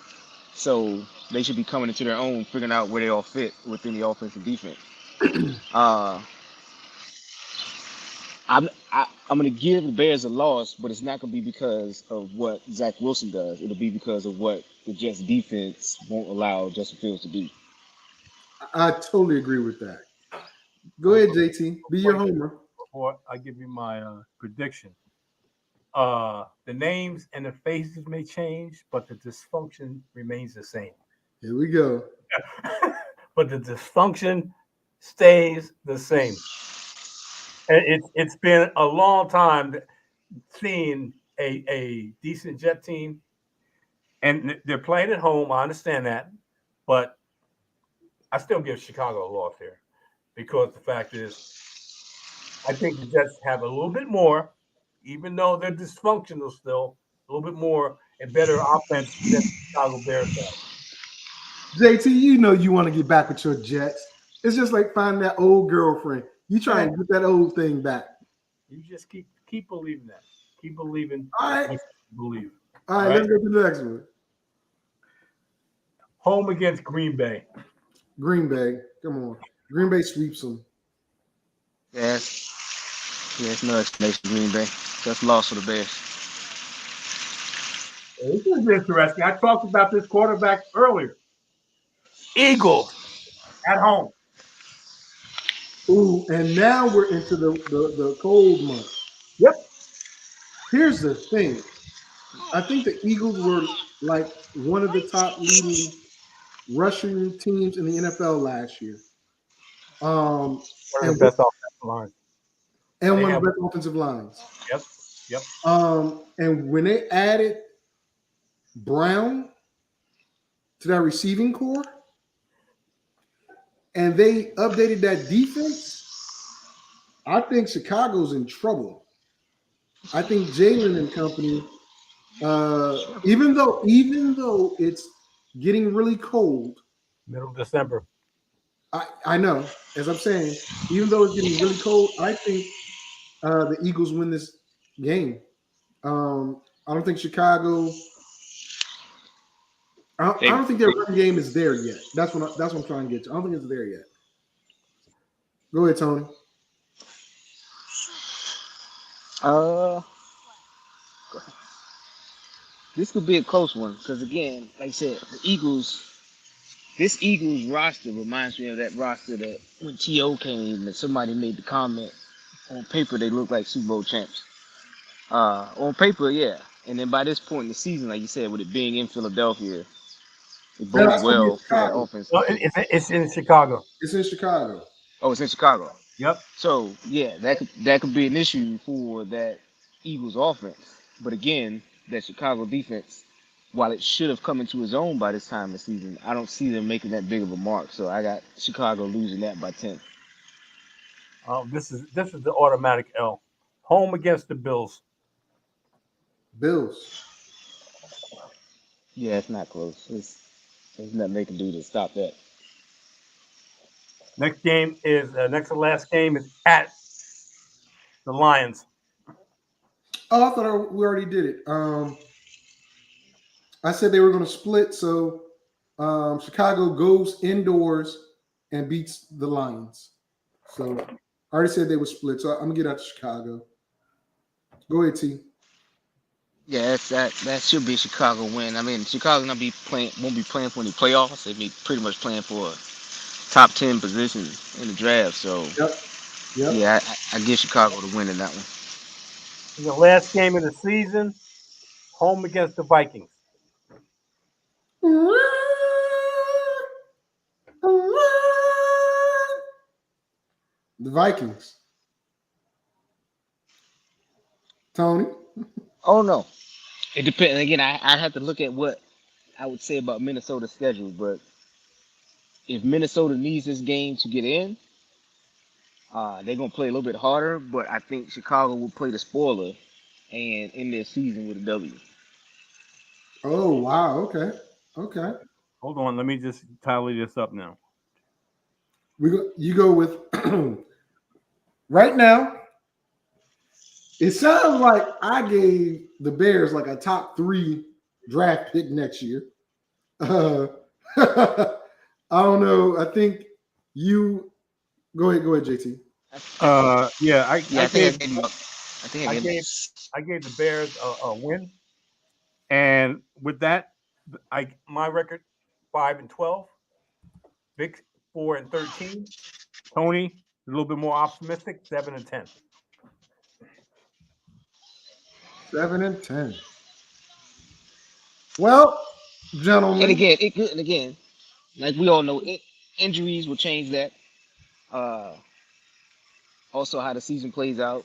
so they should be coming into their own, figuring out where they all fit within the offense and defense. Uh, I'm gonna give the Bears a loss, but it's not gonna be because of what Zach Wilson does. It'll be because of what the Jets defense won't allow Justin Fields to do. I totally agree with that. Go ahead, JT. Be your homer. Before I give you my prediction, the names and the faces may change, but the dysfunction remains the same. Here we go. But the dysfunction stays the same. And it's been a long time seeing a decent Jet team, and they're playing at home. I understand that, but I still give Chicago a loss here because the fact is, I think the Jets have a little bit more, even though they're dysfunctional still, a little bit more and better offense than Chicago Bears have. JT, you know you want to get back with your Jets. It's just like finding that old girlfriend. You try and get that old thing back. You just keep believing that. Keep believing. All right. What you believe. All right, let's go to the next one. Home against Green Bay. Green Bay. Come on. Green Bay sweeps them. Yes, no explanation. Green Bay just lost for the Bears. This is interesting. I talked about this quarterback earlier. Eagles at home. Ooh, and now we're into the cold month. Yep. Here's the thing. I think the Eagles were like one of the top leading rushing teams in the NFL last year. One of And the best offensive lines. one of the best offensive lines. Yep. And when they added Brown to that receiving core, and they updated that defense, I think Chicago's in trouble. I think Jalen and company, even though it's getting really cold, Middle of December. I know, as I'm saying, even though it's getting really cold, I think the Eagles win this game. I don't think Chicago. I don't think their run game is there yet. That's what I'm trying to get to. I don't think it's there yet. Go ahead, Tony. This could be a close one because again, like I said, this Eagles roster reminds me of that roster that when T.O. came and somebody made the comment, on paper they look like Super Bowl champs. On paper, yeah. And then by this point in the season, like you said, with it being in Philadelphia, it bodes well for that offense. No, it's in Chicago. It's in Chicago. Oh, it's in Chicago. Yep. So yeah, that could be an issue for that Eagles offense. But again, that Chicago defense, while it should have come into its own by this time of the season, I don't see them making that big of a mark. So I got Chicago losing that by 10. This is the automatic L. Home against the Bills. Bills. Yeah, it's not close. There's nothing they can do to stop that. Next to last game is at the Lions. Oh, I thought we already did it. I said they were going to split, so Chicago goes indoors and beats the Lions. So I already said they would split, so I'm gonna get out to Chicago. Go ahead, T. Yeah, that should be a Chicago win. I mean, Chicago won't be playing for any playoffs. They'll be pretty much playing for a top 10 position in the draft. So Yep. Yeah, I give Chicago the win in that one. In the last game of the season, home against the Vikings. The Vikings. Tony. Oh no, it depends. Again, I'd have to look at what I would say about Minnesota's schedule. But if Minnesota needs this game to get in, they're gonna play a little bit harder. But I think Chicago will play the spoiler and end their season with a W. Oh wow. Okay. Okay. Hold on, let me just tally this up now. You go with right now. It sounds like I gave the Bears like a top 3 draft pick next year. I don't know. I think you go ahead, JT. I gave the Bears a win, and with that, my record 5-12, Vic 4-13, Tony a little bit more optimistic, 7-10. 7-10. Well, gentlemen, And again, like we all know, injuries will change that. Also, how the season plays out.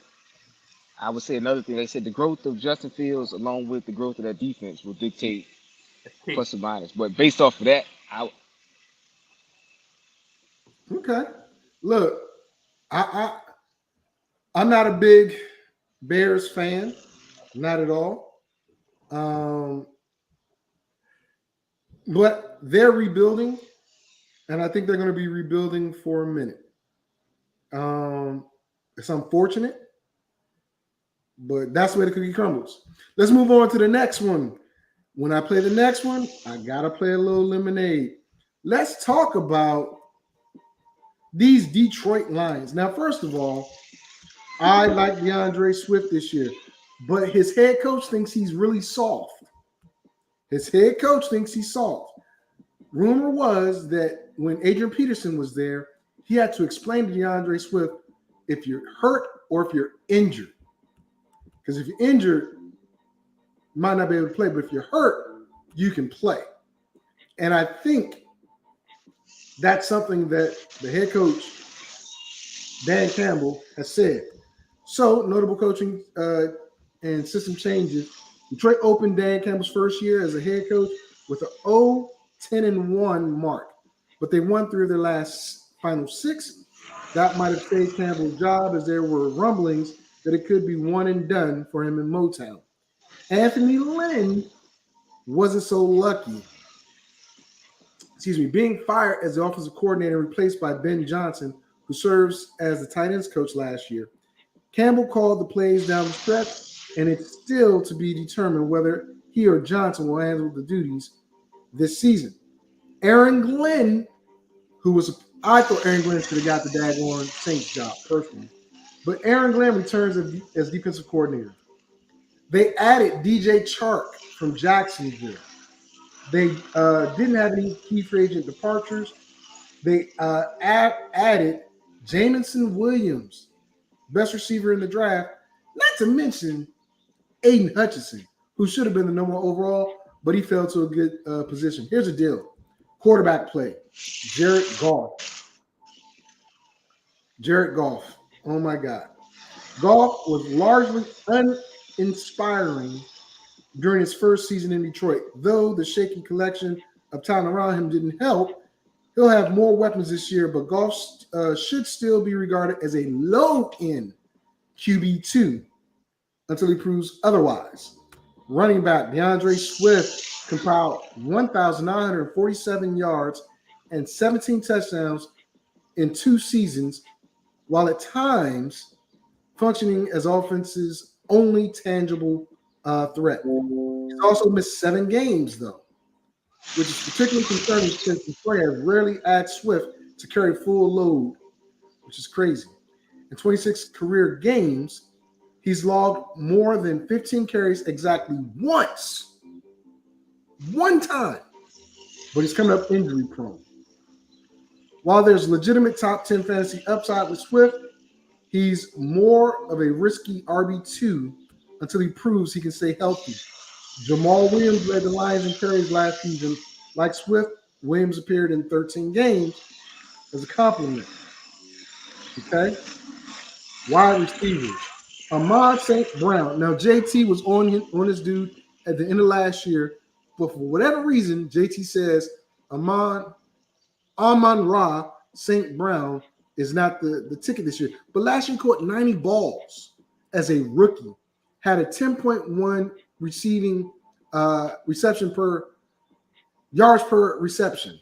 I would say another thing. They said the growth of Justin Fields, along with the growth of that defense, will dictate plus or minus. But based off of that, okay. Look, I'm not a big Bears fan, not at all. But they're rebuilding, and I think they're going to be rebuilding for a minute. It's unfortunate, but that's the way the cookie crumbles. Let's move on to the next one. When I play the next one, I got to play a little lemonade. Let's talk about these Detroit Lions. Now, first of all, I like DeAndre Swift this year, but his head coach thinks he's really soft. Rumor was that when Adrian Peterson was there, he had to explain to DeAndre Swift if you're hurt or if you're injured. Because if you're injured, you might not be able to play, but if you're hurt, you can play. And I think that's something that the head coach, Dan Campbell, has said. So, notable coaching and system changes. Detroit opened Dan Campbell's first year as a head coach with an 0-10-1 mark, but they won 3 of their last final 6. That might have saved Campbell's job, as there were rumblings that it could be one and done for him in Motown. Anthony Lynn wasn't so lucky. Being fired as the offensive coordinator and replaced by Ben Johnson, who serves as the tight ends coach last year. Campbell called the plays down the stretch, and it's still to be determined whether he or Johnson will handle the duties this season. Aaron Glenn, I thought Aaron Glenn should have got the daggone Saints job personally, but Aaron Glenn returns as defensive coordinator. They added DJ Chark from Jacksonville. They didn't have any key free agent departures. They added Jamison Williams, best receiver in the draft, not to mention Aiden Hutchinson, who should have been the number 1 overall, but he fell to a good position. Here's the deal. Quarterback play, Jared Goff. Oh, my God. Goff was largely uninspiring during his first season in Detroit. Though the shaky collection of talent around him didn't help, he'll have more weapons this year, but Goff should still be regarded as a low-end QB2 until he proves otherwise. Running back DeAndre Swift compiled 1,947 yards and 17 touchdowns in 2 seasons, while at times functioning as offense's only tangible threat. He's also missed 7 games, though, which is particularly concerning since Detroit has rarely asked Swift to carry full load, which is crazy. In 26 career games, he's logged more than 15 carries exactly once. One time. But he's coming up injury prone. While there's legitimate top 10 fantasy upside with Swift, he's more of a risky RB2 until he proves he can stay healthy. Jamal Williams led the Lions in carries last season. Like Swift, Williams appeared in 13 games as a compliment. Okay? Wide receivers. Ahmad St. Brown. Now, JT was on this dude at the end of last year, but for whatever reason, JT says Amon-Ra St. Brown is not the ticket this year. But last year, he caught 90 balls as a rookie. had a 10.1 receiving reception per yards per reception.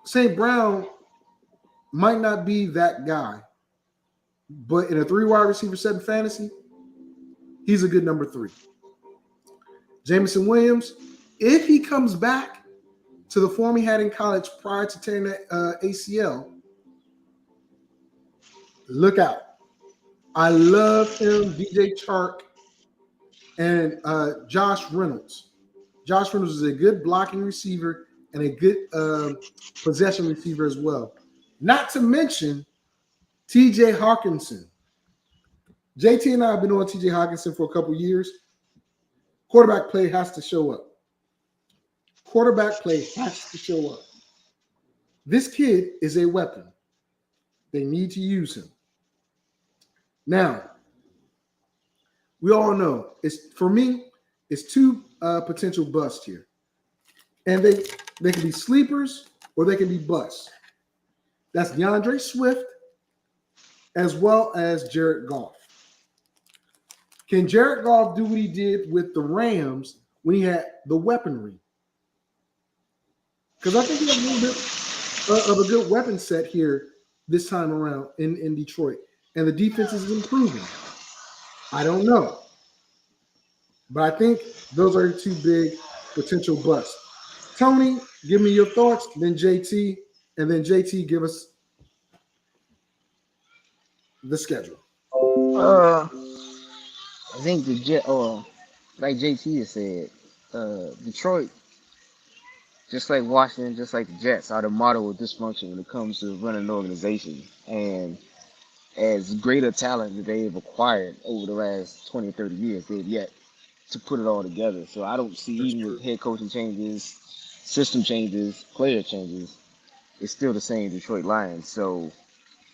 St. Brown might not be that guy, but in a 3 wide receiver set in fantasy, he's a good number 3. Jameson Williams, if he comes back to the form he had in college prior to tearing that ACL, look out. I love him, DJ Chark, and Josh Reynolds. Josh Reynolds is a good blocking receiver and a good possession receiver as well. Not to mention TJ Hawkinson. JT and I have been on TJ Hawkinson for a couple years. Quarterback play has to show up. Quarterback play has to show up. This kid is a weapon. They need to use him. Now, we all know for me, it's 2 potential busts here. And they can be sleepers or they can be busts. That's DeAndre Swift as well as Jared Goff. Can Jared Goff do what he did with the Rams when he had the weaponry? Because I think he has a little bit of a good weapon set here this time around in Detroit. And the defense is improving. I don't know. But I think those are 2 big potential busts. Tony, give me your thoughts, then JT, and then JT, give us the schedule. I think like JT has said, Detroit, just like Washington, just like the Jets, are the model of dysfunction when it comes to running an organization. And as great a talent that they've acquired over the last 20 or 30 years, they've yet to put it all together. So I don't see, even with head coaching changes, system changes, player changes, it's still the same Detroit Lions. So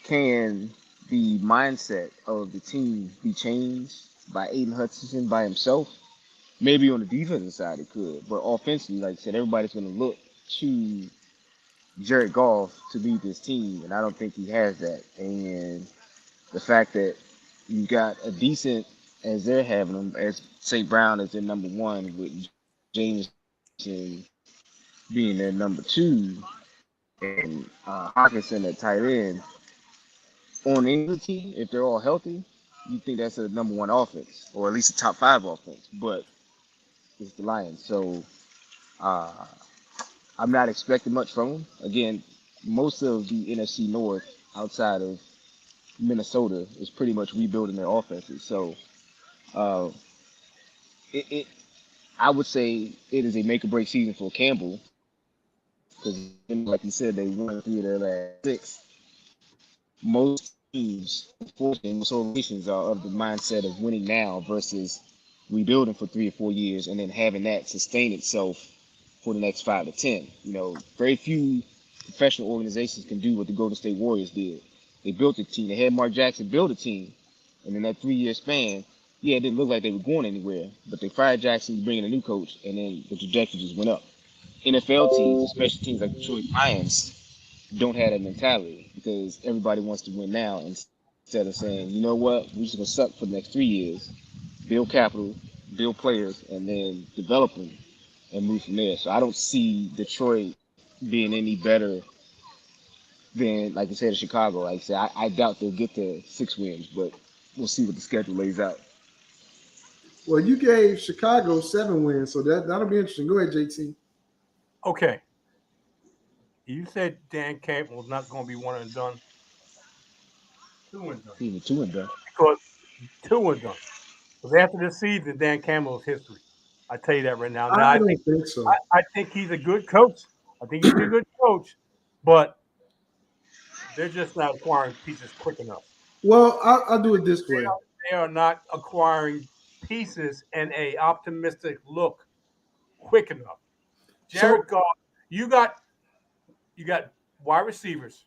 can the mindset of the team be changed by Aiden Hutchinson by himself? Maybe on the defensive side it could, but offensively, like I said, everybody's going to look to Jared Goff to lead this team, and I don't think he has that. And the fact that you got a decent, as they're having them, as St. Brown is their number 1, with Jameson being their number 2, and Hawkinson at tight end, on any team, if they're all healthy, you think that's a number 1 offense, or at least a top 5 offense, but it's the Lions. So I'm not expecting much from them. Again, most of the NFC North outside of Minnesota is pretty much rebuilding their offenses. So I would say it is a make or break season for Campbell, because like you said, they won 3 of their last 6. Most teams, unfortunately, most organizations are of the mindset of winning now versus rebuilding for 3 or 4 years and then having that sustain itself for the next 5 to 10. You know, very few professional organizations can do what the Golden State Warriors did. They built a team. They had Mark Jackson build a team, and in that 3-year span, yeah, it didn't look like they were going anywhere, but they fired Jackson to bring in a new coach, and then the trajectory just went up. NFL teams, especially teams like Detroit Lions, don't have that mentality because everybody wants to win now instead of saying, you know what, we're just going to suck for the next 3 years, build capital, build players, and then develop them and move from there. So I don't see Detroit being any better than, like I said, Chicago. Like I said, I doubt they'll get to 6 wins, but we'll see what the schedule lays out. Well, you gave Chicago 7 wins, so that'll be interesting. Go ahead, JT. Okay. You said Dan Campbell's not going to be 1 and done. 2 and done. Even 2 and done. Because 2 and done. Because after this season, Dan Campbell's history. I tell you that right now. I don't think so. I think he's a good coach. I think he's a good coach, but they're just not acquiring pieces quick enough. Well, I'll do it this way. They are not acquiring pieces and a optimistic look quick enough. Jared Goff, you got wide receivers.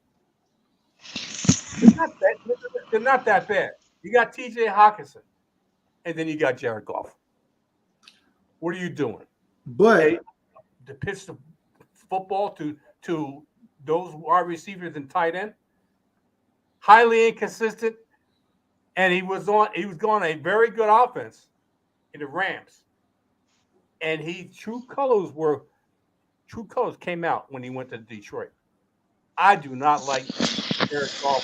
They're not that bad. You got TJ Hawkinson, and then you got Jared Goff. What are you doing? But to pitch the football to those wide receivers and tight end, highly inconsistent. and he was going a very good offense in the Rams, and true colors came out when he went to Detroit. I do not like Jared Goff.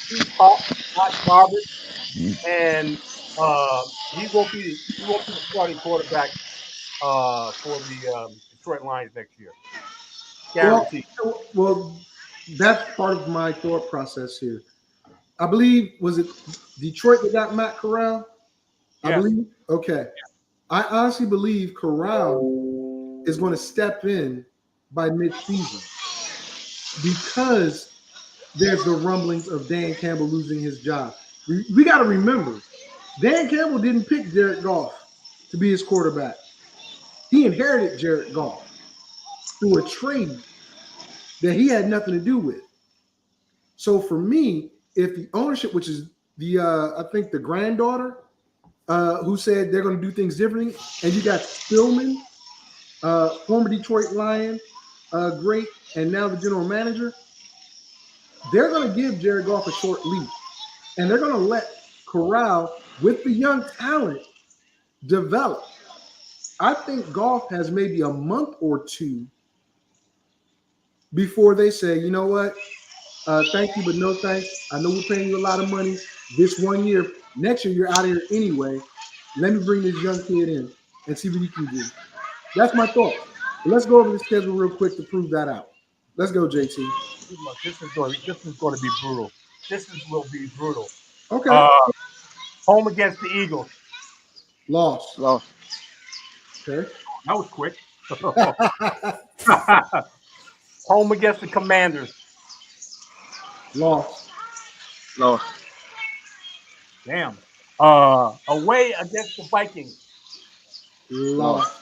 He's hot garbage, and he won't be the starting quarterback for the Detroit Lions next year. Guaranteed. Well, that's part of my thought process here. I believe, was it Detroit that got Matt Corral? I Yes. believe. Okay. I honestly believe Corral is going to step in by mid-season because there's the rumblings of Dan Campbell losing his job. We got to remember, Dan Campbell didn't pick Jared Goff to be his quarterback. He inherited Jared Goff through a trade that he had nothing to do with. So for me, if the ownership, which is I think the granddaughter, who said they're going to do things differently, and you got Spillman, former Detroit Lion, great, and now the general manager, they're going to give Jared Goff a short leash, and they're going to let Corral, with the young talent, develop. I think Goff has maybe a month or two before they say, you know what, thank you, but no thanks. I know we're paying you a lot of money this 1 year. Next year, you're out of here anyway. Let me bring this young kid in and see what he can do. That's my thought. But let's go over the schedule real quick to prove that out. Let's go, JT. This is going to be brutal. Will be brutal. Okay. Home against the Eagles. Loss. Okay. That was quick. Home against the Commanders. Loss. Damn. Away against the Vikings. Loss.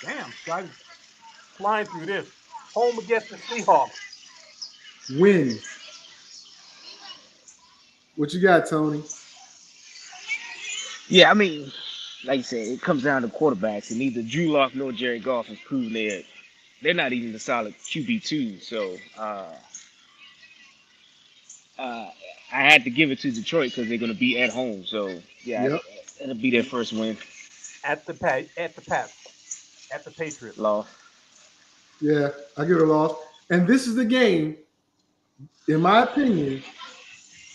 Damn, guys, flying through this. Home against the Seahawks. Win. What you got, Tony? Yeah, I mean, like you said, it comes down to quarterbacks, and neither Drew Lock nor Jared Goff has proven they're not even a solid QB2. So I had to give it to Detroit because they're going to be at home. So yeah, it'll be their first win. At the Patriots. Loss. Yeah, I give it a loss. And this is the game, in my opinion,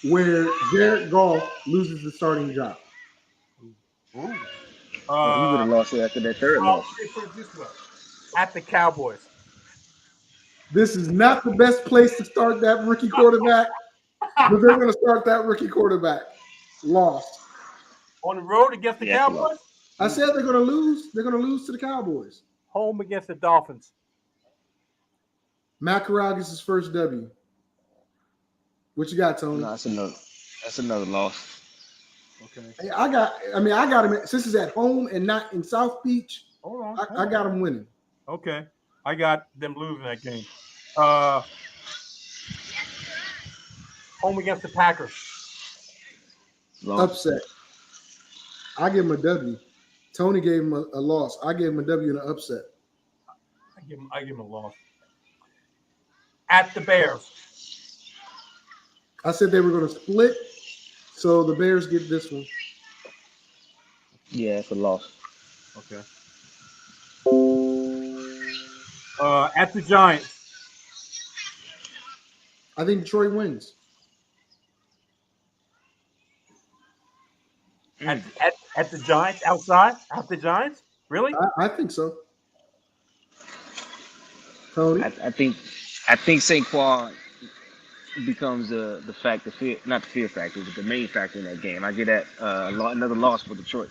where Jared Goff loses the starting job. He would have lost it after that third loss. Put it this way. At the Cowboys. This is not the best place to start that rookie quarterback, but they're going to start that rookie quarterback. Lost. On the road against the Cowboys? I said they're going to lose. They're going to lose to the Cowboys. Home against the Dolphins. Matt Corral gets his first W. What you got, Tony? No, that's another loss. Okay. Hey, I got him. Since it's at home and not in South Beach, Hold on. I got him winning. Okay. I got them losing that game. Home against the Packers. Loss. Upset. I give him a W. Tony gave him a loss. I gave him a W and an upset. I give him a loss. At the Bears. I said they were going to split, so the Bears get this one. Yeah, it's a loss. Okay. At the Giants. I think Detroit wins. At the Giants outside? At the Giants? Really? I think so. Tony? I think Saquon becomes the fear, not the fear factor, but the main factor in that game. I get that another loss for Detroit.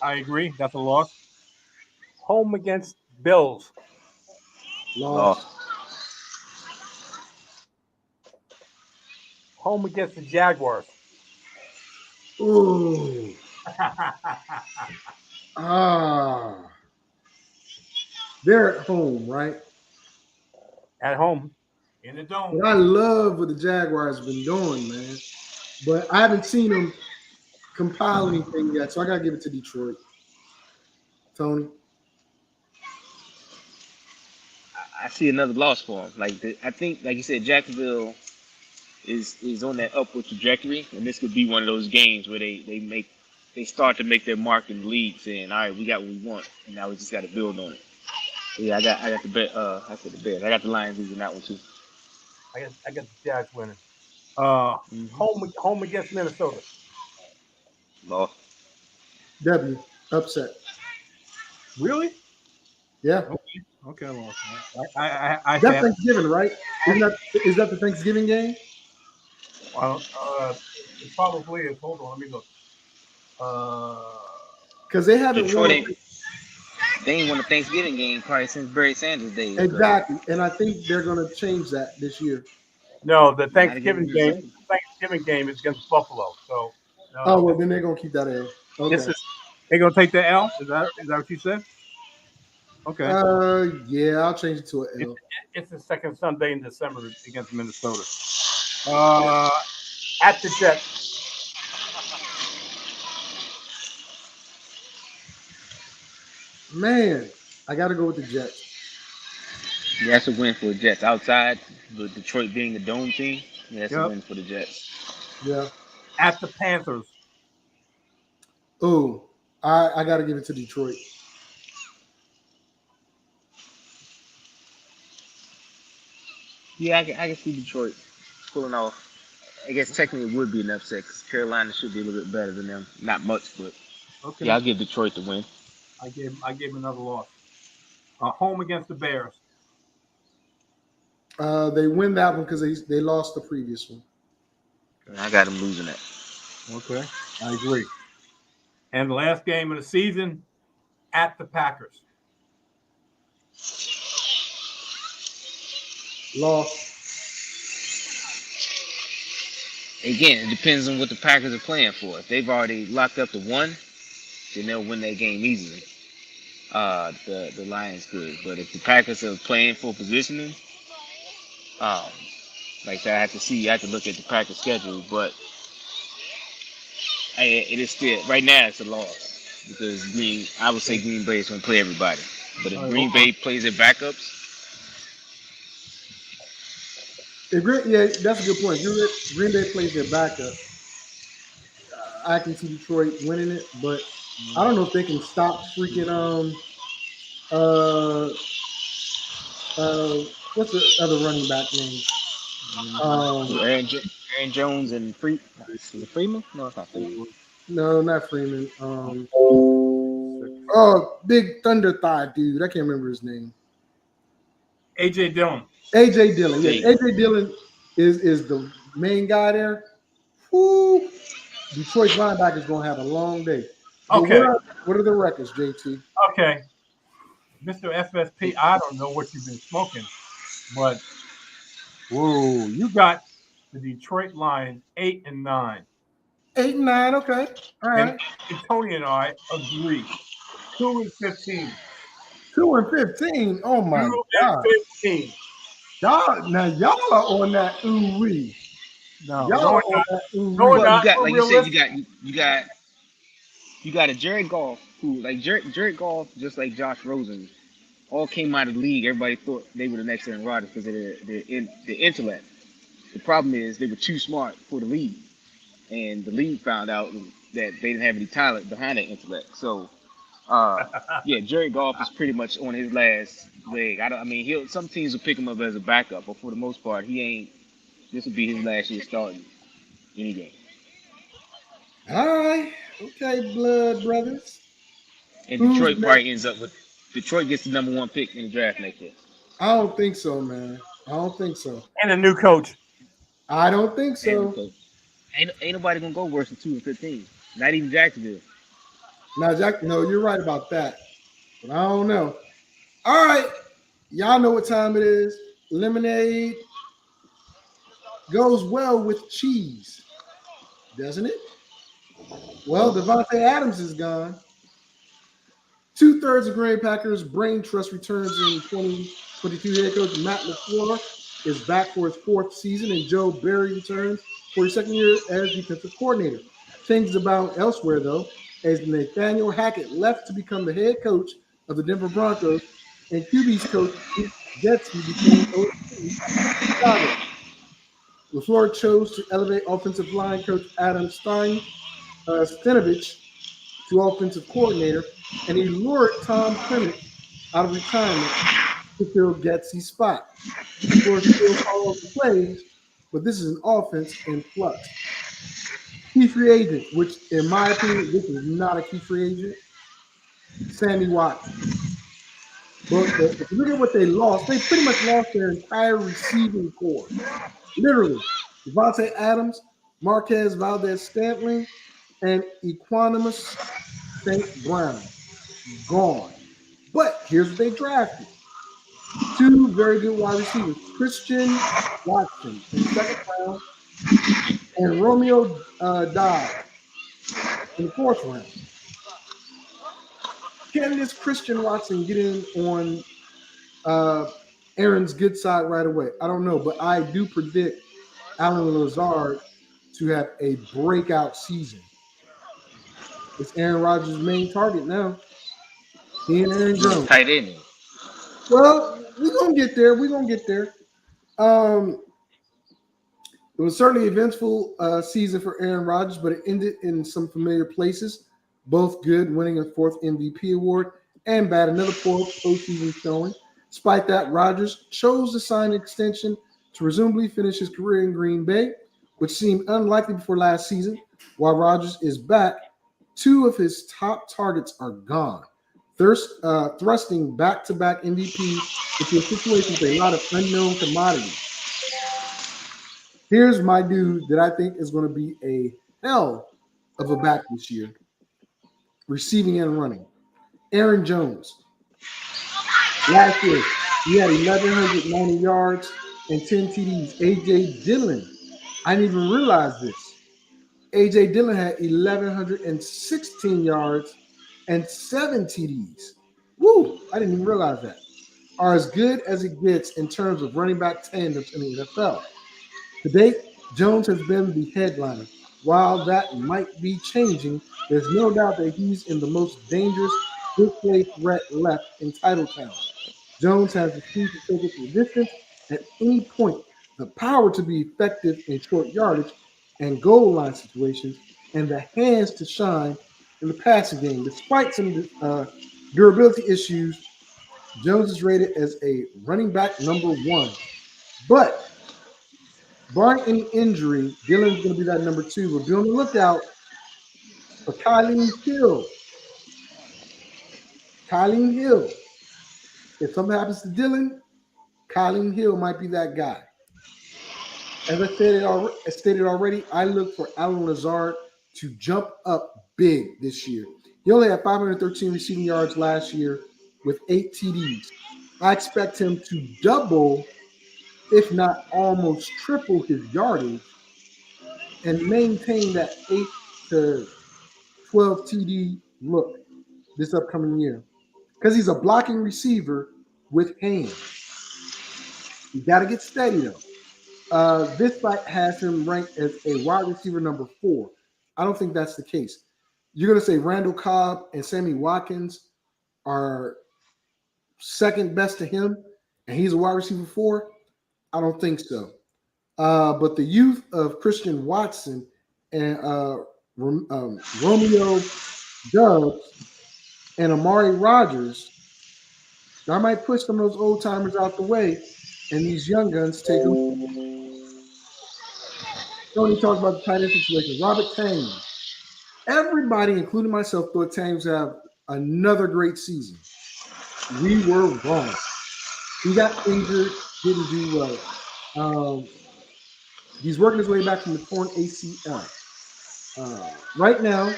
I agree. That's a loss. Home against Bills. Loss. Home against the Jaguars. Ooh. They're at home, right? At home. In the dome. But I love what the Jaguars have been doing, man. But I haven't seen them compile anything yet, so I got to give it to Detroit. Tony? I see another loss for him. I think, like you said, Jacksonville is on that upward trajectory, and this could be one of those games where they start to make their mark in the league, saying, "All right, we got what we want, and now we just got to build on it." So yeah, I got the bet. I said the Bears. I got the Lions losing that one too. I got the Jags winning. Mm-hmm. Home against Minnesota. Loss. W. Upset. Really? Yeah. Okay, well, I That's have. Thanksgiving, right? Is that the Thanksgiving game? Well, it probably is. Hold on, let me look. Because they haven't Detroit won. ain't, they ain't won a Thanksgiving game probably since Barry Sanders days. Exactly, and I think they're going to change that this year. No, the Not against Thanksgiving game is against Buffalo. So, Oh well, then they're going to keep that in. Okay. They're gonna take the L. Is that what you said? Okay. Yeah, I'll change it to an L. It's the second Sunday in December against Minnesota. At the Jets. Man, I got to go with the Jets. Yeah, that's a win for the Jets. Outside, the Detroit being a dome team, yeah, that's a win for the Jets. Yeah. At the Panthers. Oh, I got to give it to Detroit. Yeah, I can see Detroit pulling off. I guess technically it would be an upset because Carolina should be a little bit better than them. Not much, but Okay. yeah, I'll give Detroit the win. I gave another loss. Home against the Bears. They win that one because they lost the previous one. I got them losing that. Okay, I agree. And the last game of the season, at the Packers. Lost. Again, it depends on what the Packers are playing for. If they've already locked up the one, then they'll win that game easily. The Lions could, but if the Packers are playing for positioning, like that, I have to look at the Packers schedule, but it is still right now it's a loss because I would say Green Bay is going to play everybody, but if Green Bay plays their backups, Yeah, that's a good point. Green Bay plays their backup. I can see Detroit winning it, but I don't know if they can stop freaking what's the other running back name? Aaron Jones and is it Freeman? No, it's not Freeman. No, not Freeman. Big Thunder Thigh dude. I can't remember his name. AJ Dillon. AJ Dillon. Yeah, AJ Dillon is the main guy there. Whoo! Detroit's linebacker is going to have a long day. Okay. What are the records, JT? Okay. Mr. FSP, I don't know what you've been smoking, but whoa, you got the Detroit Lions 8-9. 8-9, okay. All right. And Tony and I agree. 2-15. 2-15. Oh my God. 2-15. Y'all are on that ooh-wee. No, y'all are on that ooh-wee. no, Well, you got, like you said, you got a Jared Goff who, like Jared Goff, just like Josh Rosen, all came out of the league. Everybody thought they were the next Aaron Rodgers because of their intellect. The problem is they were too smart for the league, and the league found out that they didn't have any talent behind that intellect. So, yeah, Jared Goff is pretty much on his last leg. Some teams will pick him up as a backup, but for the most part, he ain't. This will be his last year starting any game. All right. Okay, blood brothers. And Detroit probably ends up with Detroit gets the number 1 pick in the draft next year. I don't think so, man. I don't think so. And a new coach. I don't think so. Ain't nobody gonna go worse than 2-15. Not even Jacksonville. No, you're right about that. But I don't know. All right. Y'all know what time it is. Lemonade goes well with cheese, doesn't it? Well, Devontae Adams is gone. 2/3 of Green Bay Packers brain trust returns in 2022. Head coach Matt LaFleur is back for his 4th season, and Joe Barry returns for his 2nd year as defensive coordinator. Things about elsewhere, though, as Nathaniel Hackett left to become the head coach of the Denver Broncos, and QB's coach Jetsy became OC in Chicago. LaFleur chose to elevate offensive line coach Adam Stenovich to offensive coordinator, and he lured Tom Clement out of retirement to fill Getsy's spot. LaFleur still calls the plays, but this is an offense in flux. Key free agent, which in my opinion, this is not a key free agent, Sammy Watkins. But if you look at what they lost, they pretty much lost their entire receiving core. Literally, Devontae Adams, Marquez Valdez-Scantling, and Equanimus St. Brown gone. But here's what they drafted. 2 very good wide receivers, Christian Watson in the 2nd round and Romeo Dobbs in the 4th round. Can this Christian Watson get in on Aaron's good side right away? I don't know, but I do predict Allen Lazard to have a breakout season. It's Aaron Rodgers' main target now. He and Aaron Jones. Tight end. Well, we're going to get there. It was certainly an eventful season for Aaron Rodgers, but it ended in some familiar places. Both good, winning a 4th MVP award, and bad, another poor postseason showing. Despite that, Rodgers chose to sign an extension to presumably finish his career in Green Bay, which seemed unlikely before last season. While Rodgers is back, 2 of his top targets are gone, thrusting back-to-back MVP into a situation with a lot of unknown commodities. Here's my dude that I think is going to be a hell of a back this year, receiving and running. Aaron Jones. Last year, he had 1,190 yards and 10 TDs. A.J. Dillon. I didn't even realize this. A.J. Dillon had 1,116 yards and 7 TDs. Woo! I didn't even realize that. Are as good as it gets in terms of running back tandems in the NFL. To date, Jones has been the headliner. While that might be changing, there's no doubt that he's in the most dangerous big play threat left in Titletown. Jones has the speed to take it the distance at any point, the power to be effective in short yardage and goal line situations, and the hands to shine in the passing game. Despite some durability issues, Jones is rated as a running back number 1. But barring any injury, Dillon's going to be that number 2. We'll be on the lookout for Kylie Hill. Kylie Hill. If something happens to Dillon, Kylie Hill might be that guy. As I stated already, I look for Allen Lazard to jump up big this year. He only had 513 receiving yards last year with 8 TDs. I expect him to double, if not almost triple his yardage and maintain that 8 to 12 TD look this upcoming year. Because he's a blocking receiver with hands. You got to get steady, though. This fight has him ranked as a wide receiver number 4. I don't think that's the case. You're going to say Randall Cobb and Sammy Watkins are second best to him, and he's a wide receiver 4? I don't think so. But the youth of Christian Watson and Romeo Doubs and Amari Rodgers, I might push some of those old timers out the way, and these young guns take them. Tony talked about the tight end situation. Robert Tang. Everybody, including myself, thought Tang would have another great season. We were wrong. He got injured, didn't do well. He's working his way back from the torn ACL. Right now,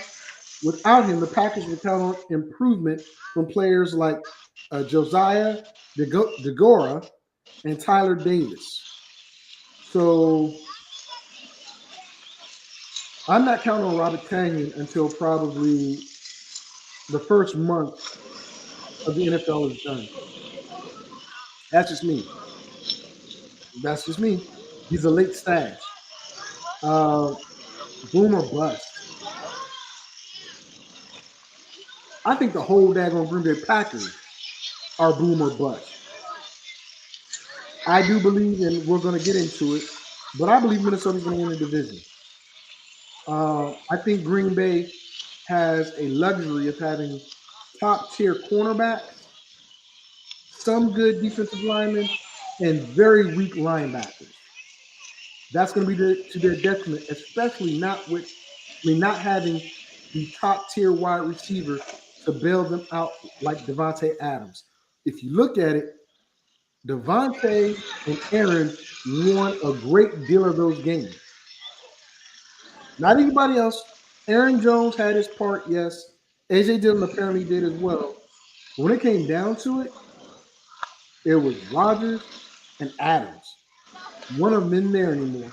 without him, the Packers will count on improvement from players like Josiah DeGora and Tyler Davis. So I'm not counting on Robert Tanyan until probably the first month of the NFL is done. That's just me. He's a late stash. Boom or bust. I think the whole daggone Green Bay Packers are boom or bust. I do believe, and we're going to get into it, but I believe Minnesota's going to win the division. I think Green Bay has a luxury of having top tier cornerbacks, some good defensive linemen, and very weak linebackers. That's going to be to their detriment, especially not having the top tier wide receiver to bail them out like Devontae Adams. If you look at it, Devontae and Aaron won a great deal of those games. Not anybody else. Aaron Jones had his part, yes. AJ Dillon apparently did as well. But when it came down to it, it was Rodgers and Adams. One of them isn't there anymore.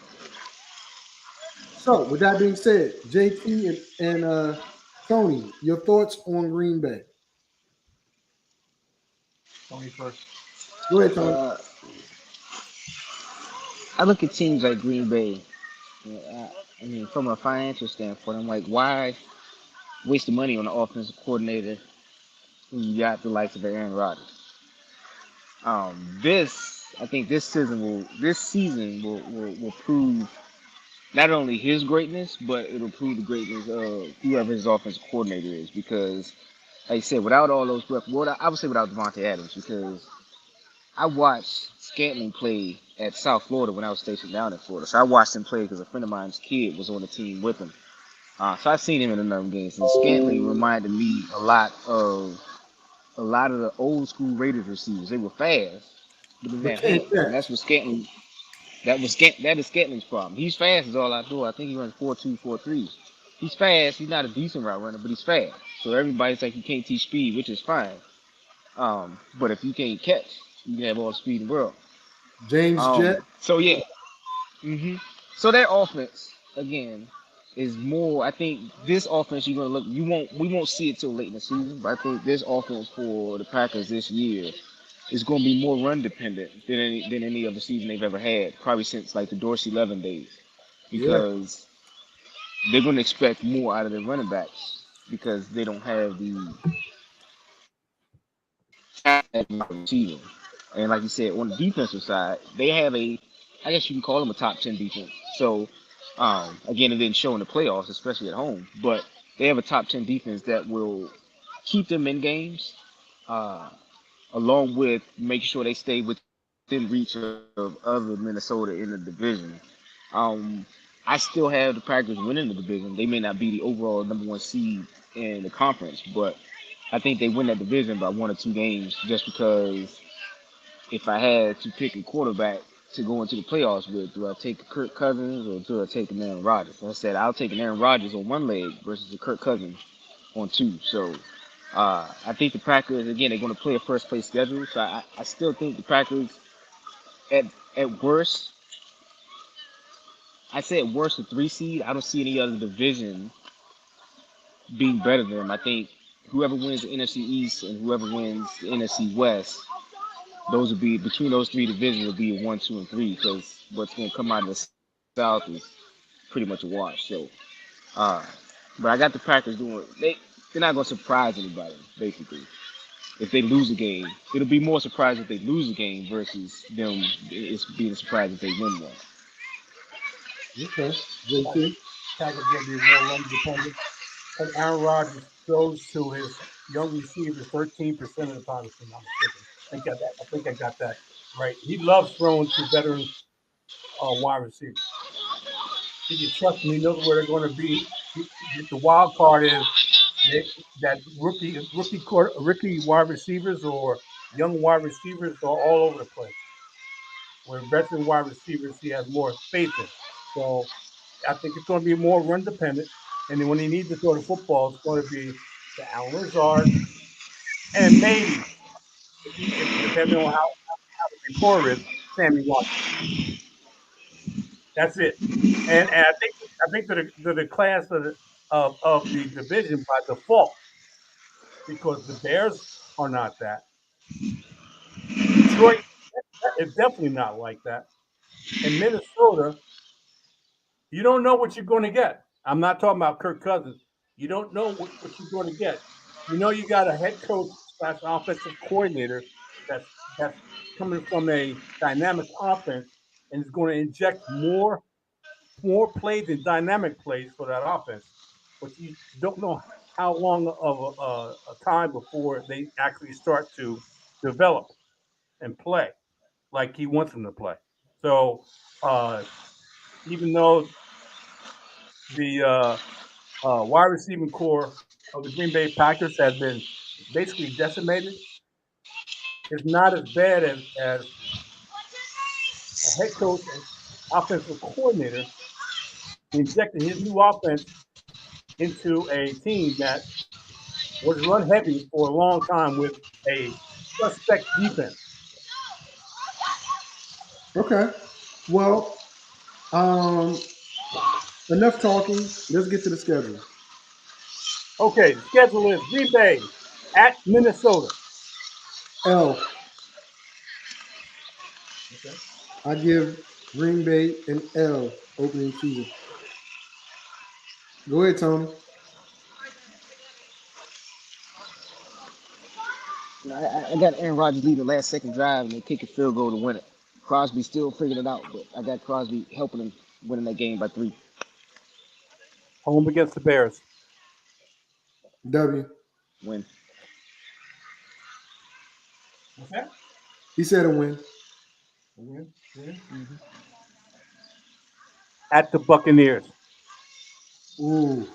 So, with that being said, JT and Tony, your thoughts on Green Bay? Tony first. Go ahead, Tony. I look at teams like Green Bay. I mean, from a financial standpoint, I'm like, why waste the money on an offensive coordinator when you got the likes of Aaron Rodgers? I think this season will prove not only his greatness, but it'll prove the greatness of whoever his offensive coordinator is. Because, like I said, without all those, well, I would say without Devontae Adams, because I watched Scantling play at South Florida when I was stationed down in Florida. So I watched him play because a friend of mine's kid was on the team with him. So I've seen him in a number of games. And Scantling reminded me a lot of the old school Raiders receivers. They were fast, but they But didn't have can't hands, and catch. that is Scantling's problem. He's fast is all I do. I think he runs 4.2, 4.3. He's fast. He's not a decent route runner, but he's fast. So everybody's like you can't teach speed, which is fine. But if you can't catch, you can have all the speed in the world. James Jett. So yeah. So that offense again is more. I think this offense you're gonna look. We won't see it till late in the season, but I think this offense for the Packers this year is going to be more run dependent than any other season they've ever had, probably since like the Dorsey Levin days, Yeah. because they're going to expect more out of their running backs because they don't have the receiver. And like you said, on the defensive side, they have I guess you can call them a top 10 defense. So again, it didn't show in the playoffs, especially at home, but they have a top 10 defense that will keep them in games. Along with making sure they stay within reach of other Minnesota in the division. Um, I still have the Packers winning the division. They may not be the overall number one seed in the conference, but I think they win that division by 1 or 2 games just because if I had to pick a quarterback to go into the playoffs with, do I take Kirk Cousins or do I take an Aaron Rodgers? I said I'll take an Aaron Rodgers on one leg versus a Kirk Cousins on two. So I think the Packers, again, they're going to play a first place schedule. So I still think the Packers, at worst, I say at worst a 3 seed. I don't see any other division being better than them. I think whoever wins the NFC East and whoever wins the NFC West, those will be, between those three divisions, will be a 1, 2, and 3 because what's going to come out of the South is pretty much a wash. So, but I got the Packers they're not going to surprise anybody, basically. If they lose a game, it'll be more surprised if they lose a game versus them it's being surprised if they win one. Okay. JT. Packers going to be more run dependent. And Aaron Rodgers throws to his young receivers 13% of the time, if I'm not mistaken. I think I got that right. He loves throwing to veteran wide receivers. He can trust him. He knows where they're going to be. The wild card is that rookie wide receivers or young wide receivers are all over the place. Where veteran wide receivers, he has more faith in. So I think it's going to be more run dependent. And then when he needs to throw the football, it's going to be to Allen Lazard and maybe, if depending on how the rapport is, Sammy Watkins. That's it. And I think that the class of the division by default, because the Bears are not that. Detroit is definitely not like that. And Minnesota, you don't know what you're going to get. I'm not talking about Kirk Cousins. You don't know what you're going to get. You know you got a head coach slash offensive coordinator that's coming from a dynamic offense, and is going to inject more plays and dynamic plays for that offense. But you don't know how long of a time before they actually start to develop and play like he wants them to play. So even though the wide receiving core of the Green Bay Packers has been basically decimated, it's not as bad as a head coach and offensive coordinator injecting his new offense into a team that was run heavy for a long time with a suspect defense. Okay. Well, enough talking. Let's get to the schedule. Okay, the schedule is Green Bay at Minnesota. L. Okay. I give Green Bay an L opening season. Go ahead, Tony. I got Aaron Rodgers leading the last second drive and they kick a field goal to win it. Crosby still figuring it out, but I got Crosby helping him winning that game by 3. Home against the Bears. W. Win. What's that? He said a win. Win. At the Buccaneers. Ooh.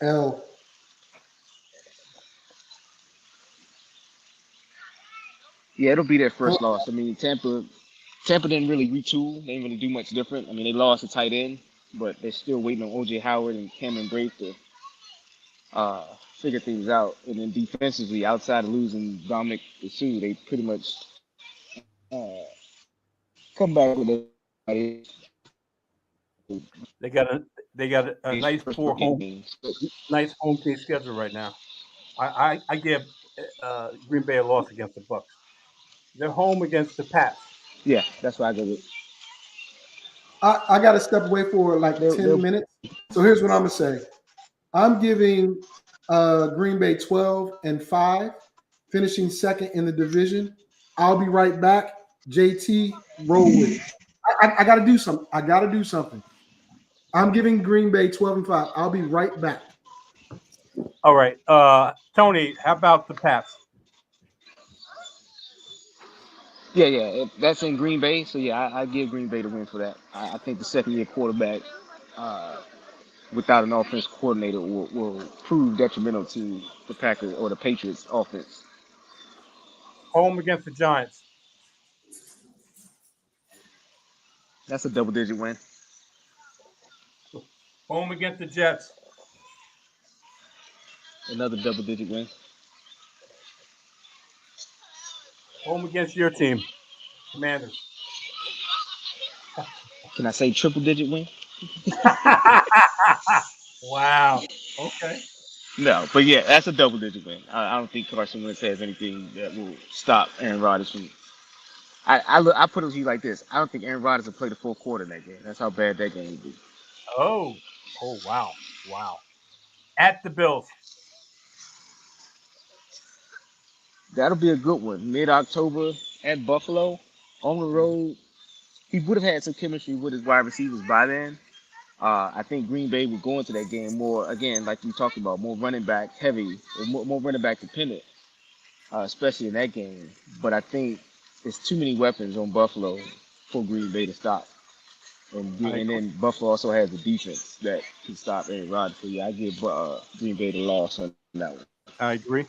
L. Yeah, it'll be their first loss. I mean, Tampa didn't really retool. They didn't really do much different. I mean, they lost a tight end, but they're still waiting on OJ Howard and Cameron Brate to figure things out. And then defensively, outside of losing Dominic Sue, they pretty much uh, come back with a They got a nice nice home team schedule right now. I give Green Bay a loss against the Bucks. They're home against the Pats. Yeah, that's why I go with. I got to step away for like 10 minutes. So here's what I'm going to say. I'm giving Green Bay 12-5, finishing second in the division. I'll be right back. JT, roll with it. I got to do something. I'm giving Green Bay 12-5. I'll be right back. All right. Tony, how about the Pats? Yeah. That's in Green Bay, so yeah, I give Green Bay the win for that. I think the second-year quarterback, without an offense coordinator, will prove detrimental to the Packers or the Patriots offense. Home against the Giants. That's a double-digit win. Home against the Jets. Another double-digit win. Home against your team, Commanders. Can I say triple-digit win? Wow. Okay. No, but yeah, that's a double-digit win. I don't think Carson Wentz has anything that will stop Aaron Rodgers from. I put it to you like this: I don't think Aaron Rodgers will play the full quarter in that game. That's how bad that game would be. Oh, wow. At the Bills. That'll be a good one. Mid-October at Buffalo on the road. He would have had some chemistry with his wide receivers by then. I think Green Bay would go into that game more, again, like you talked about, more running back heavy, or more running back dependent, especially in that game. But I think there's too many weapons on Buffalo for Green Bay to stop. And then Buffalo also has a defense that can stop Aaron Rodgers. So yeah, I give Green Bay the loss on that one. I agree.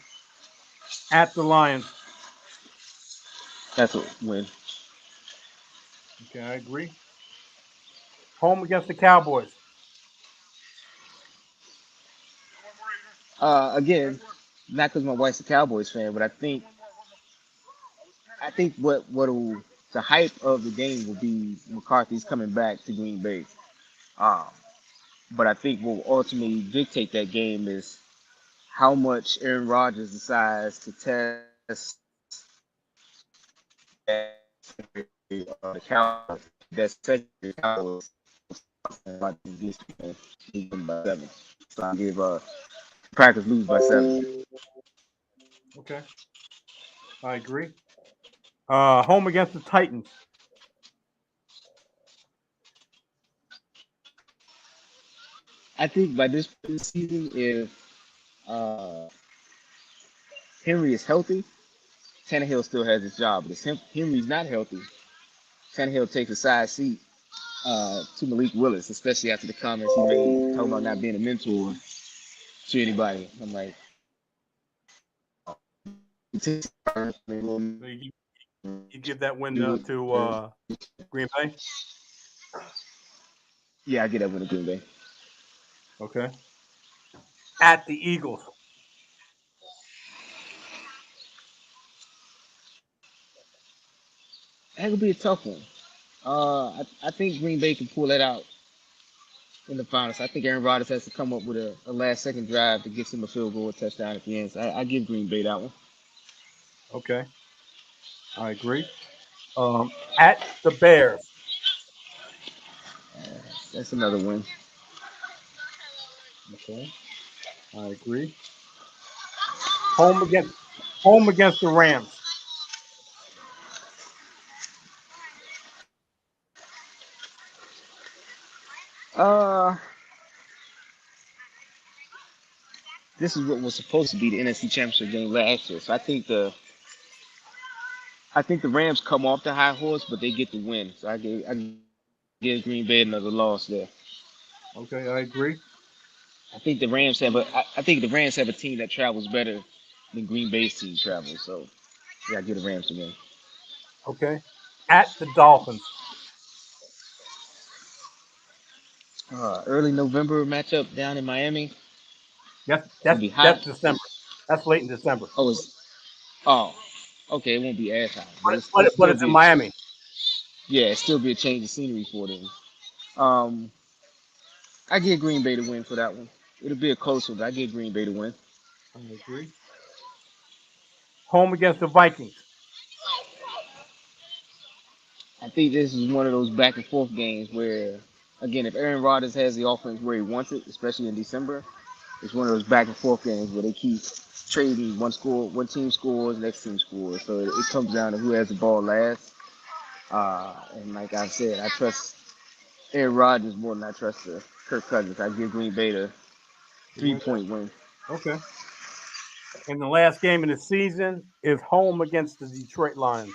At the Lions. That's a win. Okay, I agree. Home against the Cowboys. Again, not because my wife's a Cowboys fan, but I think what'll the hype of the game will be McCarthy's coming back to Green Bay. Um, but I think what will ultimately dictate that game is how much Aaron Rodgers decides to test the Cowboys. That second Cowboys by 7. So I give Packers lose by 7. Okay. I agree. Home against the Titans. I think by this point in the season, if Henry is healthy, Tannehill still has his job. But if Henry's not healthy, Tannehill takes a side seat to Malik Willis, especially after the comments he made talking about not being a mentor to anybody. I'm like, You give that win to Green Bay? yeah, I get that win to Green Bay. Okay. At the Eagles. That could be a tough one. I think Green Bay can pull that out in the finals. I think Aaron Rodgers has to come up with a last-second drive to get him a field goal or touchdown at the end. So I give Green Bay that one. Okay. I agree. At the Bears. That's another win. Okay. I agree. Home against the Rams. This is what was supposed to be the NFC Championship game last year. So I think the Rams come off the high horse, but they get the win. So I give Green Bay another loss there. Okay, I agree. I think the Rams have a team that travels better than Green Bay's team travels. So yeah, I give the Rams the win. Okay. At the Dolphins. Early November matchup down in Miami. That's It'll be hot. December. That's late in December. Okay, it won't be as hot. But it's in Miami. Yeah, it'll still be a change of scenery for them. I give Green Bay the win for that one. It'll be a close one, but I give Green Bay the win. I agree. Home against the Vikings. I think this is one of those back and forth games where, again, if Aaron Rodgers has the offense where he wants it, especially in December, it's one of those back and forth games where they keep trading one team scores, next team scores. So it comes down to who has the ball last. And like I said, I trust Aaron Rodgers more than I trust Kirk Cousins. I give Green Bay the 3-point win. Okay. And the last game of the season is home against the Detroit Lions.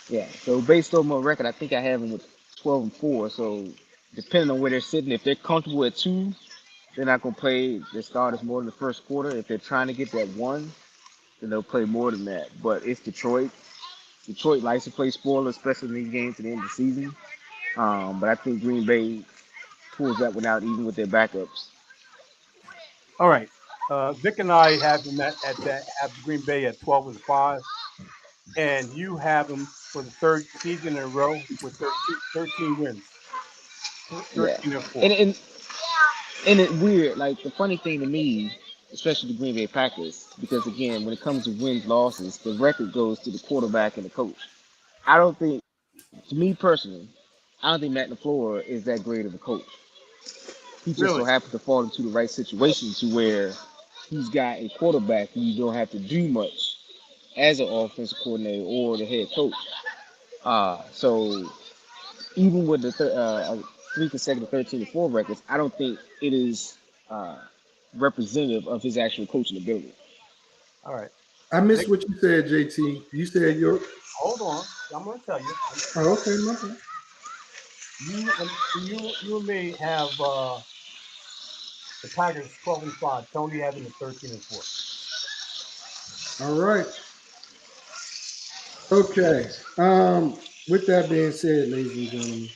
Yeah. So based on my record, I think I have them with 12-4. So depending on where they're sitting, if they're comfortable at 2, they're not gonna play their starters more than the first quarter. If they're trying to get that 1, then they'll play more than that. But it's Detroit. Detroit likes to play spoiler, especially in these games at the end of the season. But I think Green Bay pulls that one out even with their backups. All right. Vic and I have them have Green Bay at 12-5, and you have them for the third season in a row with 13 wins. 13-4. And it's weird. Like the funny thing to me, especially the Green Bay Packers, because again, when it comes to wins losses, the record goes to the quarterback and the coach. I don't think, to me personally, I don't think Matt LaFleur is that great of a coach. He just so happens to fall into the right situation to where he's got a quarterback who you don't have to do much as an offensive coordinator or the head coach. So even with the 3 consecutive 13-4 records, I don't think it is representative of his actual coaching ability. All right. I missed what you said, JT. You said your. Hold on. I'm going to tell you. Oh, okay, nothing. You and me have the Tigers 12-5. Tony having the 13-4. All right. Okay. With that being said, ladies and gentlemen,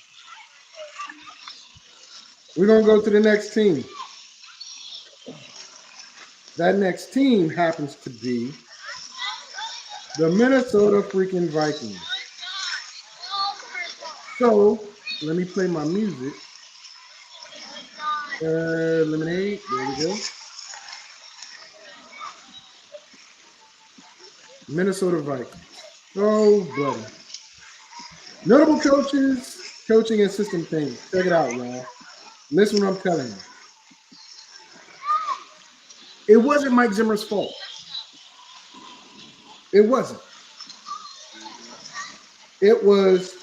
we're gonna go to the next team. That next team happens to be the Minnesota freaking Vikings. So let me play my music. Lemonade. There we go. Minnesota Vikings. Oh, buddy. Notable coaches, coaching and system changes. Check it out, y'all. Listen to what I'm telling you. It wasn't Mike Zimmer's fault. It wasn't. It was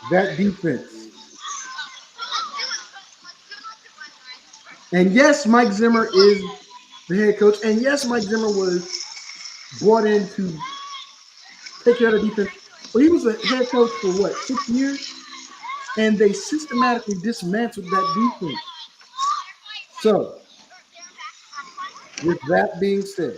that defense. And yes, Mike Zimmer is the head coach. And yes, Mike Zimmer was brought in to take care of the defense. But he was a head coach for what, 6 years? And they systematically dismantled that defense. So, with that being said,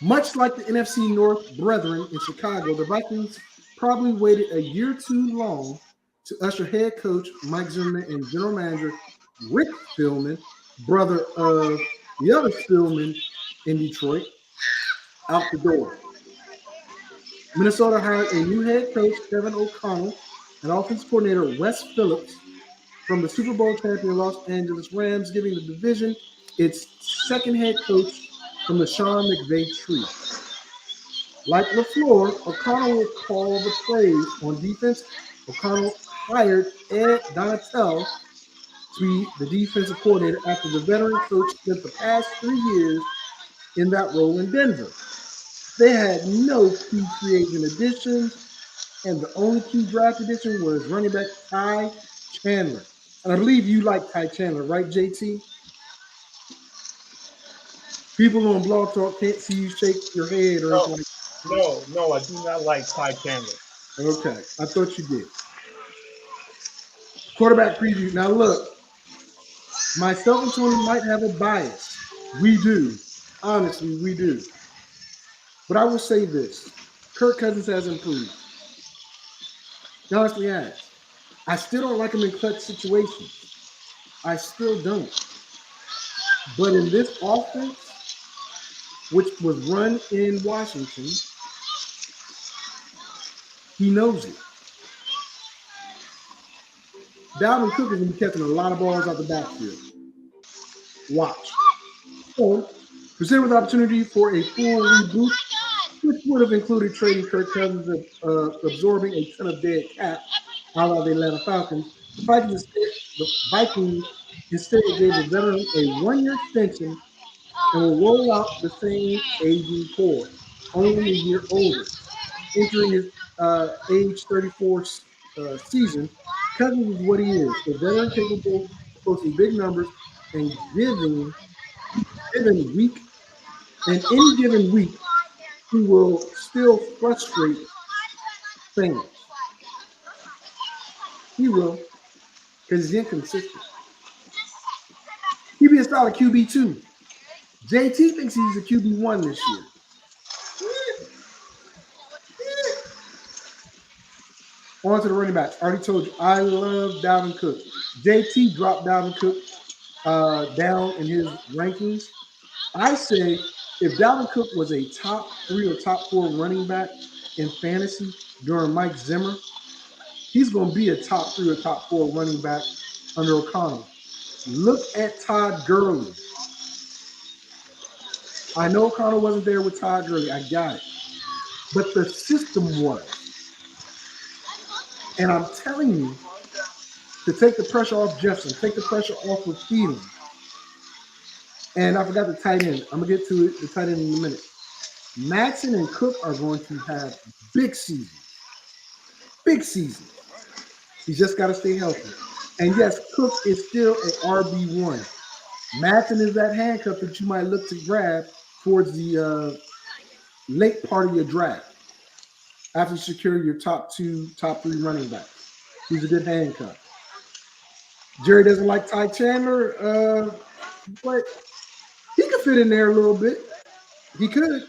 much like the NFC North brethren in Chicago, the Vikings probably waited a year too long to usher head coach Mike Zimmerman and general manager Rick Spielman, brother of the other Spielman in Detroit, out the door. Minnesota hired a new head coach, Kevin O'Connell, and offensive coordinator Wes Phillips from the Super Bowl champion Los Angeles Rams, giving the division its second head coach from the Sean McVay tree. Like LaFleur, O'Connell will call the plays on defense. O'Connell hired Ed Donatel to be the defensive coordinator after the veteran coach spent the past 3 years in that role in Denver. They had no key free agent additions, and the only key draft addition was running back Ty Chandler. And I believe you like Ty Chandler, right, JT? People on Blog Talk can't see you shake your head or anything. No, I do not like Ty Chandler. Okay, I thought you did. Quarterback preview. Now look, myself and Tony might have a bias. We do. Honestly, we do. But I will say this. Kirk Cousins has improved. He honestly has. I still don't like him in clutch situations. I still don't. But in this offense, which was run in Washington, he knows it. Dalvin Cook is going to be catching a lot of balls out the backfield. Watch. So, presented with the opportunity for a full reboot, which would have included trading Kirk Cousins and absorbing a ton of dead cap out of the Atlanta Falcons. The Vikings instead gave the veteran a 1-year extension and will roll out the same aging core, only a year older. Entering his age 34 season, Cousins is what he is, a veteran capable of posting big numbers and giving week. And any given week, he will still frustrate fans. He will, because he's inconsistent. He'll be a solid QB too. JT thinks he's a QB1 this year. On to the running backs. I already told you, I love Dalvin Cook. JT dropped Dalvin Cook down in his rankings. I say if Dalvin Cook was a top 3 or top 4 running back in fantasy during Mike Zimmer, he's going to be a top 3 or top 4 running back under O'Connell. Look at Todd Gurley. I know O'Connell wasn't there with Todd Gurley. I got it. But the system was. And I'm telling you to take the pressure off Jefferson, take the pressure off with Thielen. And I forgot the tight end. I'm going to get to it, the tight end in a minute. Matson and Cook are going to have big seasons. Big seasons. He's just got to stay healthy. And yes, Cook is still an RB1. Matson is that handcuff that you might look to grab towards the late part of your draft after you secure your top 2, top 3 running backs. He's a good handcuff. Jerry doesn't like Ty Chandler, but he could fit in there a little bit. He could.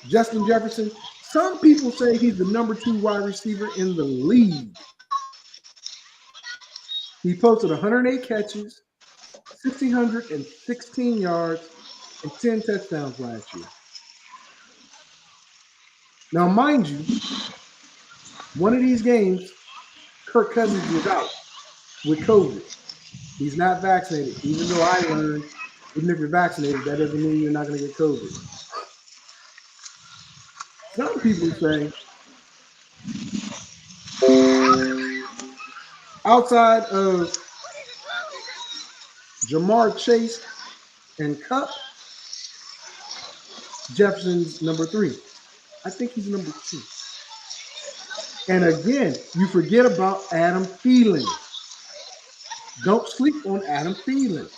Justin Jefferson. Some people say he's the number 2 wide receiver in the league. He posted 108 catches, 1,616 yards, and 10 touchdowns last year. Now, mind you, one of these games, Kirk Cousins was out with COVID. He's not vaccinated. Even though I learned, even if you're vaccinated, that doesn't mean you're not going to get COVID. Some people say, outside of Jamar Chase And Cup, Jefferson's number 3. I think he's number 2. And again, you forget about Adam Thielen. Don't sleep on Adam Thielen.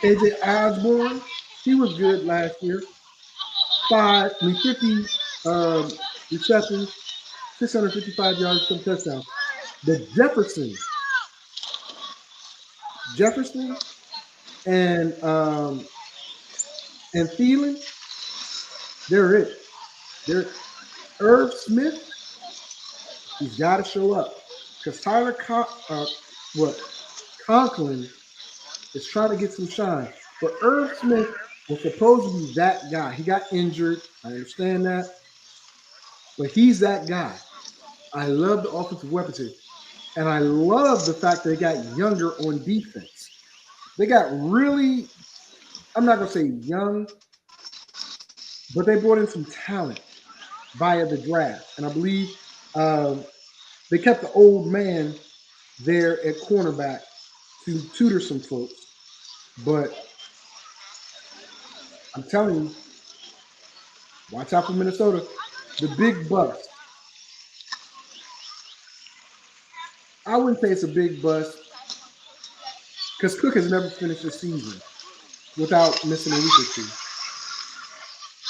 KJ Osborne, he was good last year. 50 receptions, 655 yards, some touchdowns. The Jefferson and Thielen, they're it. They're Irv Smith, he's got to show up because Conklin is trying to get some shine. But Irv Smith was supposed to be that guy. He got injured. I understand that. But he's that guy. I love the offensive weapons here. And I love the fact that they got younger on defense. They got really, I'm not going to say young, but they brought in some talent via the draft. And I believe they kept the old man there at cornerback to tutor some folks. But I'm telling you, watch out for Minnesota. The big bust. I wouldn't say it's a big bust because Cook has never finished the season without missing a week or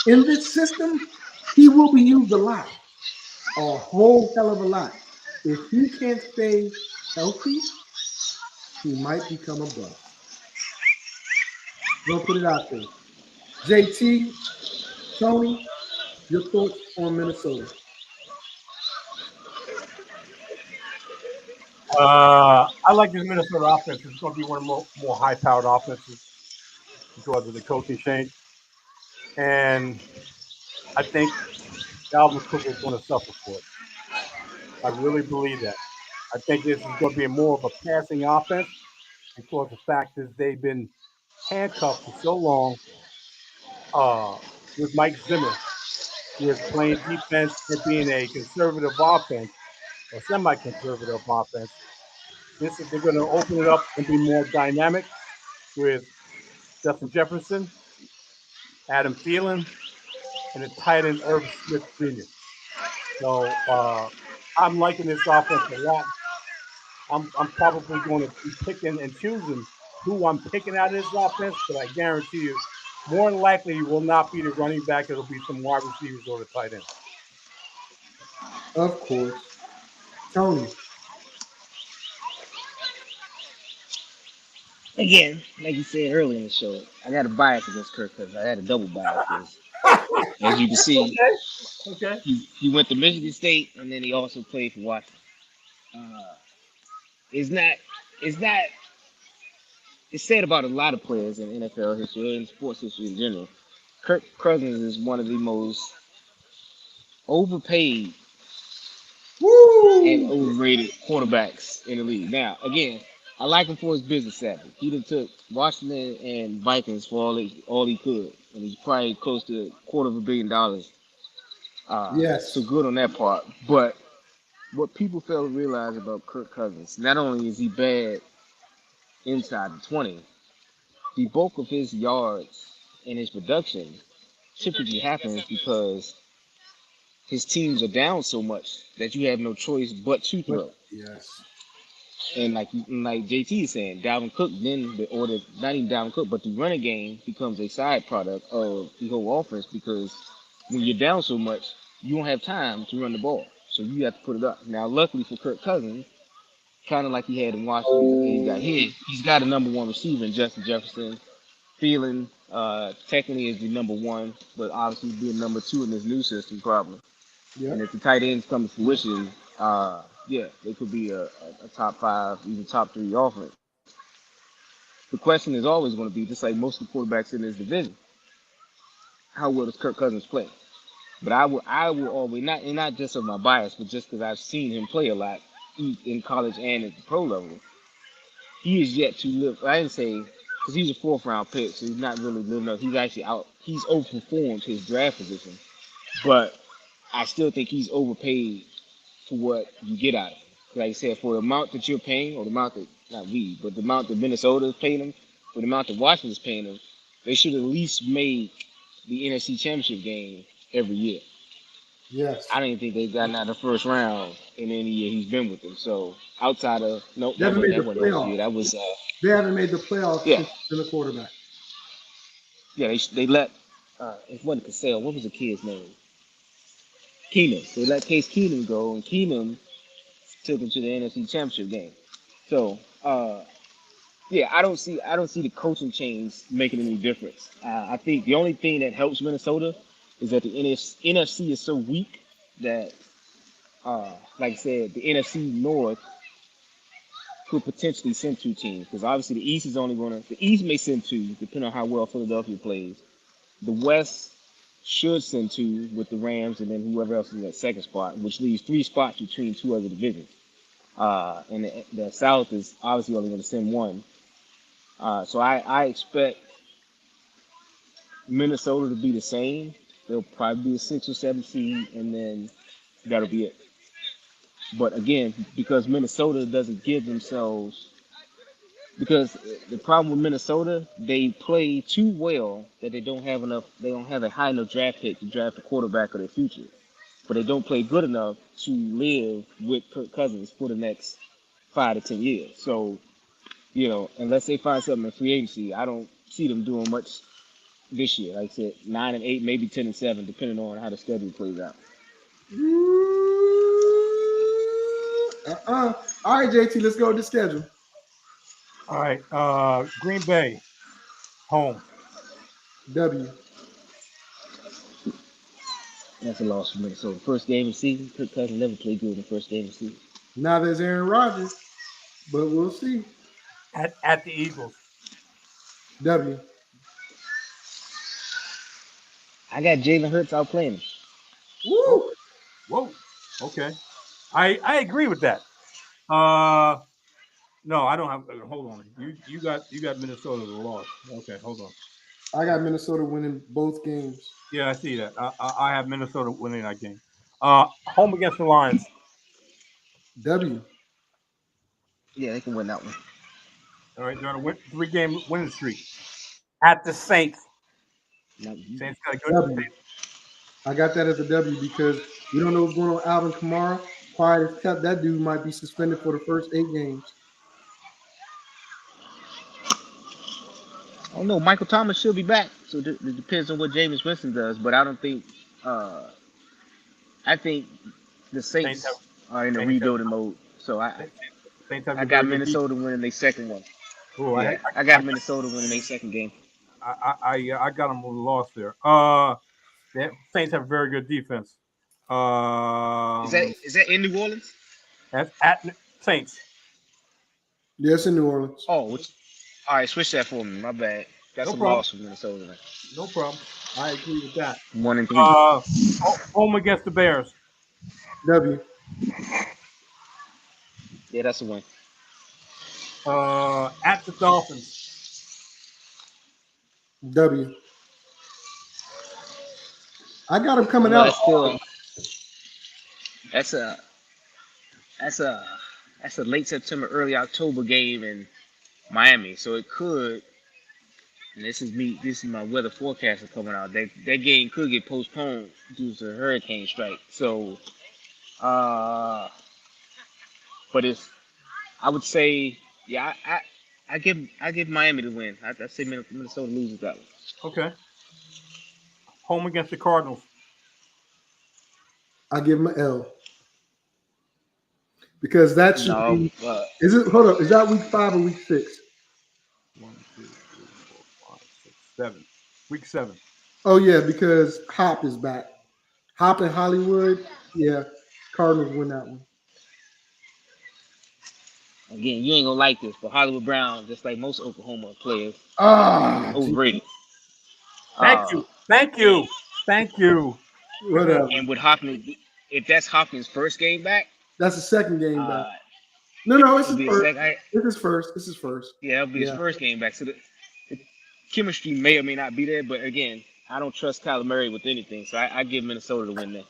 2. In this system, he will be used a lot, a whole hell of a lot. If he can't stay healthy, he might become a bust. Don't put it out there. JT, Tony, your thoughts on Minnesota? I like this Minnesota offense. It's going to be one of the more high-powered offenses because of the coaching change. And I think Dalvin Cook is going to suffer for it. I really believe that. I think this is going to be more of a passing offense because the fact is they've been handcuffed for so long with Mike Zimmer, with playing defense and being a conservative offense or semi-conservative offense. They're going to open it up and be more dynamic with Justin Jefferson, Adam Thielen, and the tight end Irv Smith Jr. So I'm liking this offense a lot. I'm probably going to be picking and choosing who I'm picking out of this offense, but I guarantee you, more than likely, it will not be the running back. It'll be some wide receivers or the tight end. Of course. Tony. Again, like you said earlier in the show, I got a bias against Kirk Cousins. I had a double bias because, as you can see, Okay. he went to Michigan State and then he also played for Washington. It's said about a lot of players in NFL history and sports history in general. Kirk Cousins is one of the most overpaid and overrated quarterbacks in the league. Now, again, I like him for his business savvy. He done took Washington and Vikings for all he could, and he's probably close to $250 million. Yes. So good on that part. But what people fail to realize about Kirk Cousins, not only is he bad inside the 20, the bulk of his yards and his production typically happens because his teams are down so much that you have no choice but to throw. Yes. And like JT is saying, Dalvin Cook not even Dalvin Cook, but the running game becomes a side product of the whole offense because when you're down so much, you don't have time to run the ball. So you have to put it up. Now, luckily for Kirk Cousins, kind of like he had in Washington, he got hit. He's got a number 1 receiver in Justin Jefferson. Thielen technically is the number 1, but obviously being number 2 in this new system probably. Yep. And if the tight ends come to fruition, they could be a top 5, even top 3 offense. The question is always going to be, just like most of the quarterbacks in this division, how well does Kirk Cousins play? But I will always, not just of my bias, but just because I've seen him play a lot in college and at the pro level, he is yet to live. I didn't say, because he's a 4th round pick, so he's not really living up. He's actually out. He's overperformed his draft position, but I still think he's overpaid for what you get out of him. Like I said, for the amount that you're paying or the amount that not we, but the amount that Minnesota is paying them, for the amount that Washington is paying them, they should at least make the NFC Championship game every year. Yes. I don't even think they've gotten out of the first round in any year he's been with them. So outside of nope, They that haven't made the wasn't last year. playoffs. That was They haven't made the playoffs yeah, since he's been a quarterback. yeah. They let it wasn't Cassell. What was the kid's name? Keenum. They let Case Keenum go, and Keenum took him to the NFC Championship game. So yeah, I don't see the coaching change making any difference. I think the only thing that helps Minnesota is that the NFC is so weak that, like I said, the NFC North could potentially send two teams because obviously the East may send two depending on how well Philadelphia plays. The West should send two with the Rams and then whoever else is in that second spot, which leaves 3 spots between 2 other divisions. And the South is obviously only going to send 1. So I expect Minnesota to be the same. They'll probably be a 6 or 7 seed, and then that'll be it. But again, because Minnesota doesn't give themselves, because the problem with Minnesota, they play too well that they don't have a high enough draft pick to draft a quarterback of their future. But they don't play good enough to live with Kirk Cousins for the next 5 to 10 years. So, unless they find something in free agency, I don't see them doing much this year. Like I said, 9-8, maybe 10-7, depending on how the schedule plays out. All right, JT, let's go to the schedule. All right. Green Bay, home. W. That's a loss for Minnesota. First game of the season, Kirk Cousins never played good in the first game of the season. Now there's Aaron Rodgers, but we'll see. At the Eagles. W. I got Jalen Hurts out playing him. Woo! Whoa. Okay. I agree with that. No, I don't have. Hold on. You got Minnesota the loss. Okay, hold on. I got Minnesota winning both games. Yeah, I see that. I have Minnesota winning that game. Home against the Lions. W. Yeah, they can win that one. All right, they're on a 3-game winning streak. At the Saints. Saints got a good. W. I got that as a W because we don't know what's going on with Alvin Kamara. Quiet as kept, that dude might be suspended for the first 8 games. I don't know. Michael Thomas should be back, so it depends on what Jameis Winston does. But I don't think. I think the Saints are in a rebuilding mode. So I got Minnesota winning their second one. Ooh, yeah, I got Minnesota winning their second game. I got them with a loss there. The Saints have a very good defense. Is that in New Orleans? That's at Saints. Yes, in New Orleans. Oh, all right. Switch that for me. My bad. That's a loss for Minnesota. Man. No problem. I agree with that. 1-3. Home against the Bears. W. Yeah, that's a win. At the Dolphins. W. I got him coming out. That's a late September, early October game in Miami. So it could, and this is my weather forecaster coming out. That game could get postponed due to a hurricane strike. So but I would say, yeah, I give Miami the win. I say Minnesota loses that one. Okay. Home against the Cardinals. I give him an L. Because that should be. Is it? Hold up. Is that week 5 or week 6? 1, 2, 3, 4, 5, 6, 7. Week 7. Oh yeah, because Hop is back. Hop in Hollywood. Yeah, Cardinals win that one. Again, you ain't gonna like this, but Hollywood Brown, just like most Oklahoma players, overrated. Thank you. Whatever. And with Hopkins, if that's Hopkins' first game back, that's the second game back. No, it's his first. This is first. Yeah, it'll be his first game back. So the chemistry may or may not be there, but again, I don't trust Kyler Murray with anything, so I give Minnesota the win there.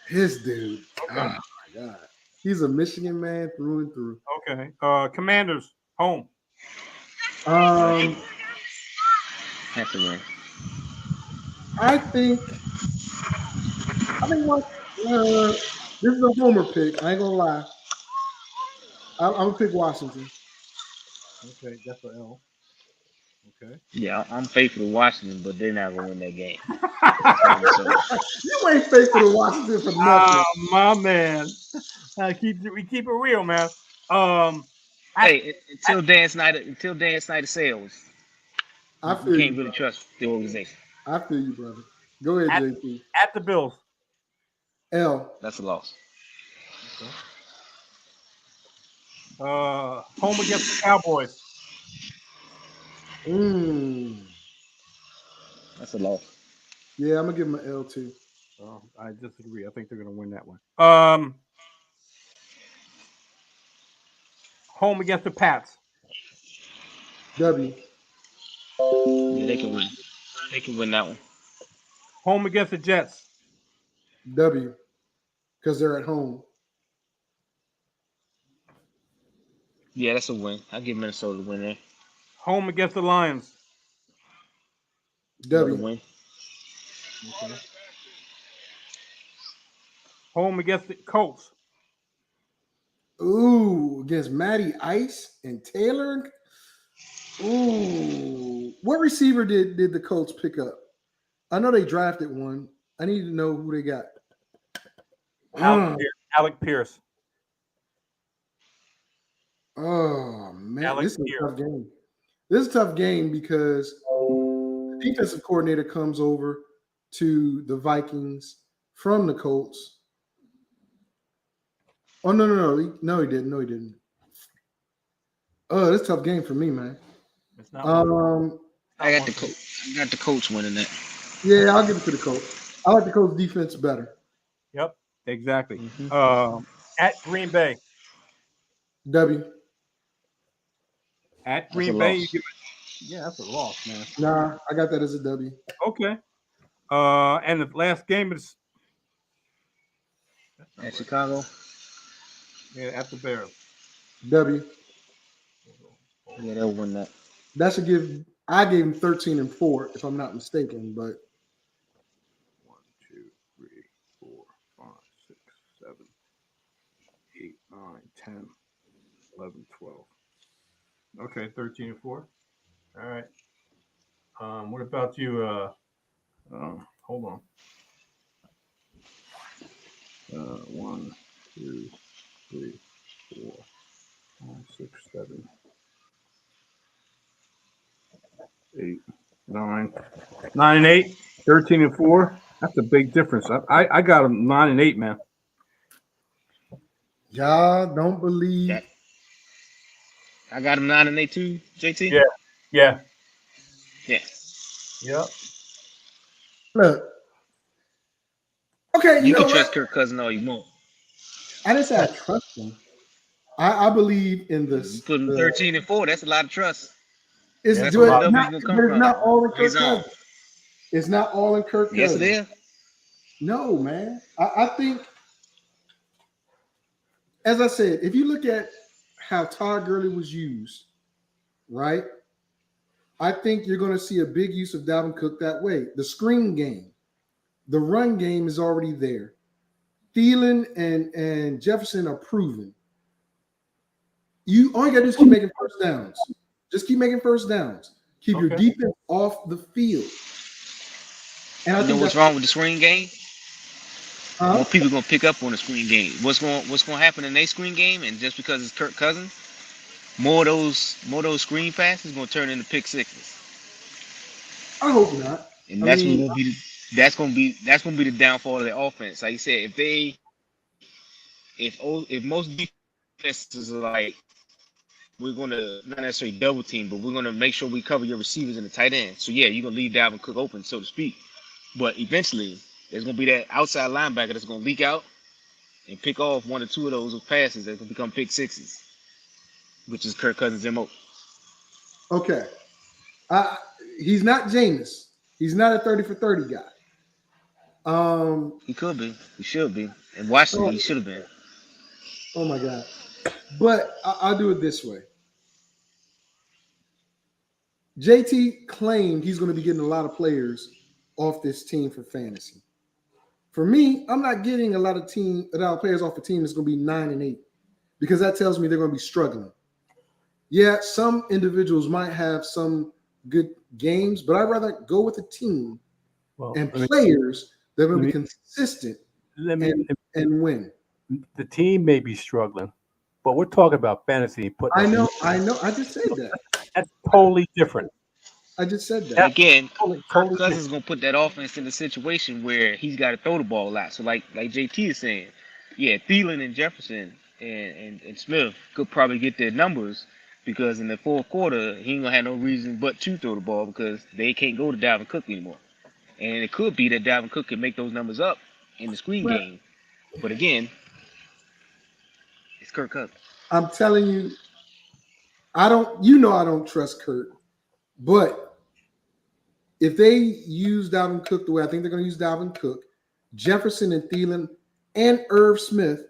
His dude. Oh my God. He's a Michigan man through and through. Okay. Commanders. Home. Have to win. I think what this is a homer pick. I ain't gonna lie. I'm gonna pick Washington. Okay, that's an L. Okay. Yeah, I'm faithful to Washington, but they're not gonna win that game. You ain't faithful to Washington for nothing. My man. We keep it real, man. Hey, until Dan Snyder sells, I you feel can't you, really bro. trust the organization. I feel you, brother. Go ahead, JP. At the Bills. L. That's a loss. Home against the Cowboys. That's a loss. Yeah, I'm gonna give him an L too. I disagree. I think they're gonna win that one. Home against the Pats. W. Yeah, they can win. They can win that one. Home against the Jets. W. Because they're at home. Yeah, that's a win. I give Minnesota the win there. Home against the Lions. W. Another win. Okay. Home against the Colts. Ooh, against Matty Ice and Taylor. Ooh, what receiver did the Colts pick up? I know they drafted one. I need to know who they got. Alec Pierce. Oh man, Alec this is Pierce. a tough game. This is a tough game because the defensive coordinator comes over to the Vikings from the Colts. Oh no, he didn't. Oh, that's a tough game for me, man. It's not I got the Colts. I got the Colts winning that. Yeah, I'll give it to the Colts. I like the Colts defense better. Yep, exactly. At Green Bay. W. At That's Green a Bay. loss. Yeah, that's a loss, man. Nah, I got that as a W. Okay. And the last game is At Chicago. Yeah, at the Bears. W. Yeah, they'll win that. That should give. I gave him 13-4, if I'm not mistaken. But 1, 2, 3, 4, 5, 6, 7, 8, 9, 10, 11, 12. Okay, 13-4. All right. What about you? Hold on. 1, 2, 3, 4, 5, 6, 7, 8, 9, 9 and 8, 13-4. That's a big difference. I got them 9 and 8, man. y'all don't believe. Yeah. I got them 9 and 8 too, JT. Yeah. Yeah. Look. Okay, You know can trust what? Kirk Cousins all you want. I didn't say I trust him. I believe in this. You put them 13-4. That's a lot of trust. It's That's good. where the W's gonna come from. Not all in Kirk He's on. Cousins. It's not all in Kirk Cousins. Yes, it is. No, man. I think, as I said, if you look at how Todd Gurley was used, right? I think you're going to see a big use of Dalvin Cook that way. The screen game, the run game is already there. Thielen and Jefferson are proven. All you got to do is keep making first downs. Just keep making first downs. Keep your defense off the field. And I think what's wrong with the screen game? More people gonna pick up on the screen game. What's gonna happen in their screen game? And just because it's Kirk Cousins, more of those screen passes gonna turn into pick sixes. I hope not. And that's gonna be the downfall of the offense. Like you said, if most defenses are like, we're gonna not necessarily double team, but we're gonna make sure we cover your receivers and the tight end. So yeah, you're gonna leave Dalvin Cook open, so to speak. But eventually, there's gonna be that outside linebacker that's gonna leak out and pick off 1 or 2 of those passes that can become pick sixes, which is Kirk Cousins' MO. Okay. He's not Jameis. He's not a 30 for 30 guy. He could be. He should be. In Washington, he should have been. Oh my God. But I'll do it this way. JT claimed he's going to be getting a lot of players off this team for fantasy. For me, I'm not getting a lot of players off the team that's going to be 9-8 because that tells me they're going to be struggling. Yeah, some individuals might have some good games, but I'd rather go with a team and players that are going to be consistent and win. The team may be struggling, but we're talking about fantasy. I know. I just said that. That's totally different. I just said that. Again, Totally Kirk Cousins is gonna put that offense in a situation where he's got to throw the ball a lot. So like JT is saying, yeah, Thielen and Jefferson and Smith could probably get their numbers because in the fourth quarter he ain't gonna have no reason but to throw the ball because they can't go to Dalvin Cook anymore. And it could be that Dalvin Cook can make those numbers up in the screen game. But again, it's Kirk Cousins. I'm telling you, I don't trust Kurt, but if they use Dalvin Cook the way I think they're going to use Dalvin Cook, Jefferson and Thielen and Irv Smith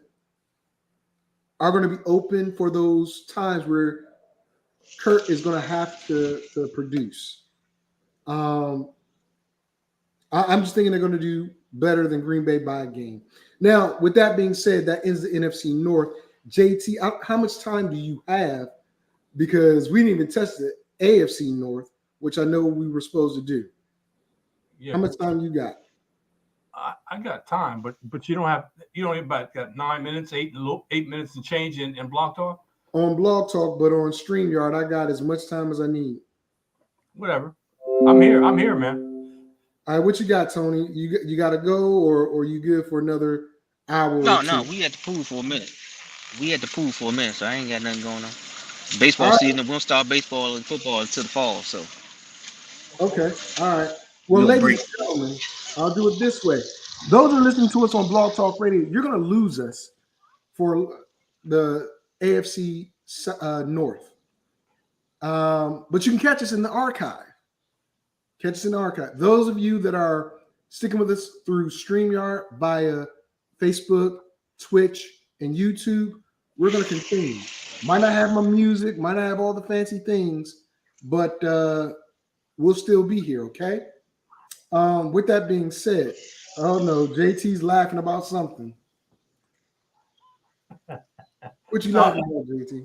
are going to be open for those times where Kurt is going to have to produce. I'm just thinking they're going to do better than Green Bay by a game. Now, with that being said, that ends the NFC North. JT, how much time do you have? Because we didn't even test the AFC North, which I know we were supposed to do. Yeah. How much time you got? I got time, but you only about got 9 minutes, 8 minutes to change in Blog Talk? On Blog Talk, but on StreamYard, I got as much time as I need. Whatever. I'm here, man. All right, what you got, Tony? You got to go, or you good for another hour? No, we at the pool for a minute. So I ain't got nothing going on. Baseball season, we don't start baseball and football until the fall, so. Okay, all right. Well, ladies and gentlemen, I'll do it this way. Those who are listening to us on Blog Talk Radio, you're going to lose us for the AFC North. But you can catch us in the archive. Those of you that are sticking with us through StreamYard via Facebook, Twitch, and YouTube, we're going to continue. Might not have my music, might not have all the fancy things, but we'll still be here, okay? With that being said, oh no, JT's laughing about something. What you laughing about, JT?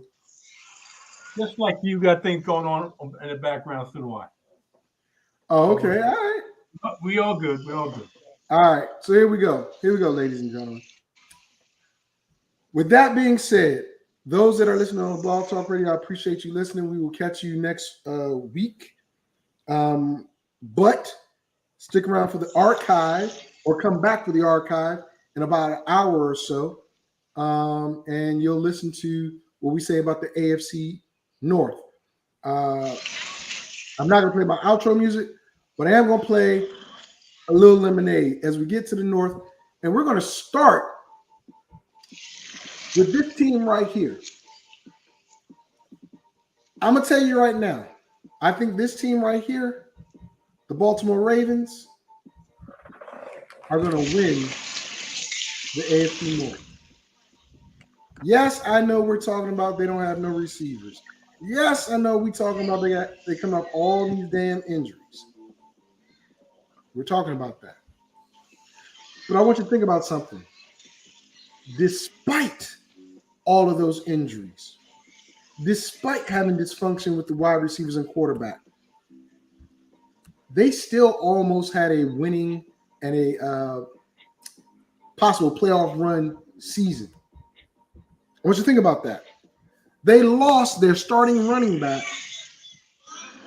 Just like you got things going on in the background, so do I. Oh, okay, all right. We all good. All right, so here we go, ladies and gentlemen. With that being said, those that are listening on Blog Talk Radio, I appreciate you listening. We will catch you next week. But stick around for the archive or come back for the archive in about an hour or so. And you'll listen to what we say about the AFC North. I'm not going to play my outro music, but I am going to play a little lemonade as we get to the North. And we're going to start with this team right here. I'm going to tell you right now, I think this team right here, the Baltimore Ravens, are going to win the AFC North. Yes, I know we're talking about they don't have no receivers. Yes, I know we're talking about they come up all these damn injuries. We're talking about that. But I want you to think about something. Despite all of those injuries, despite having dysfunction with the wide receivers and quarterback, they still almost had a winning and a possible playoff run season. I want you to think about that. They lost their starting running back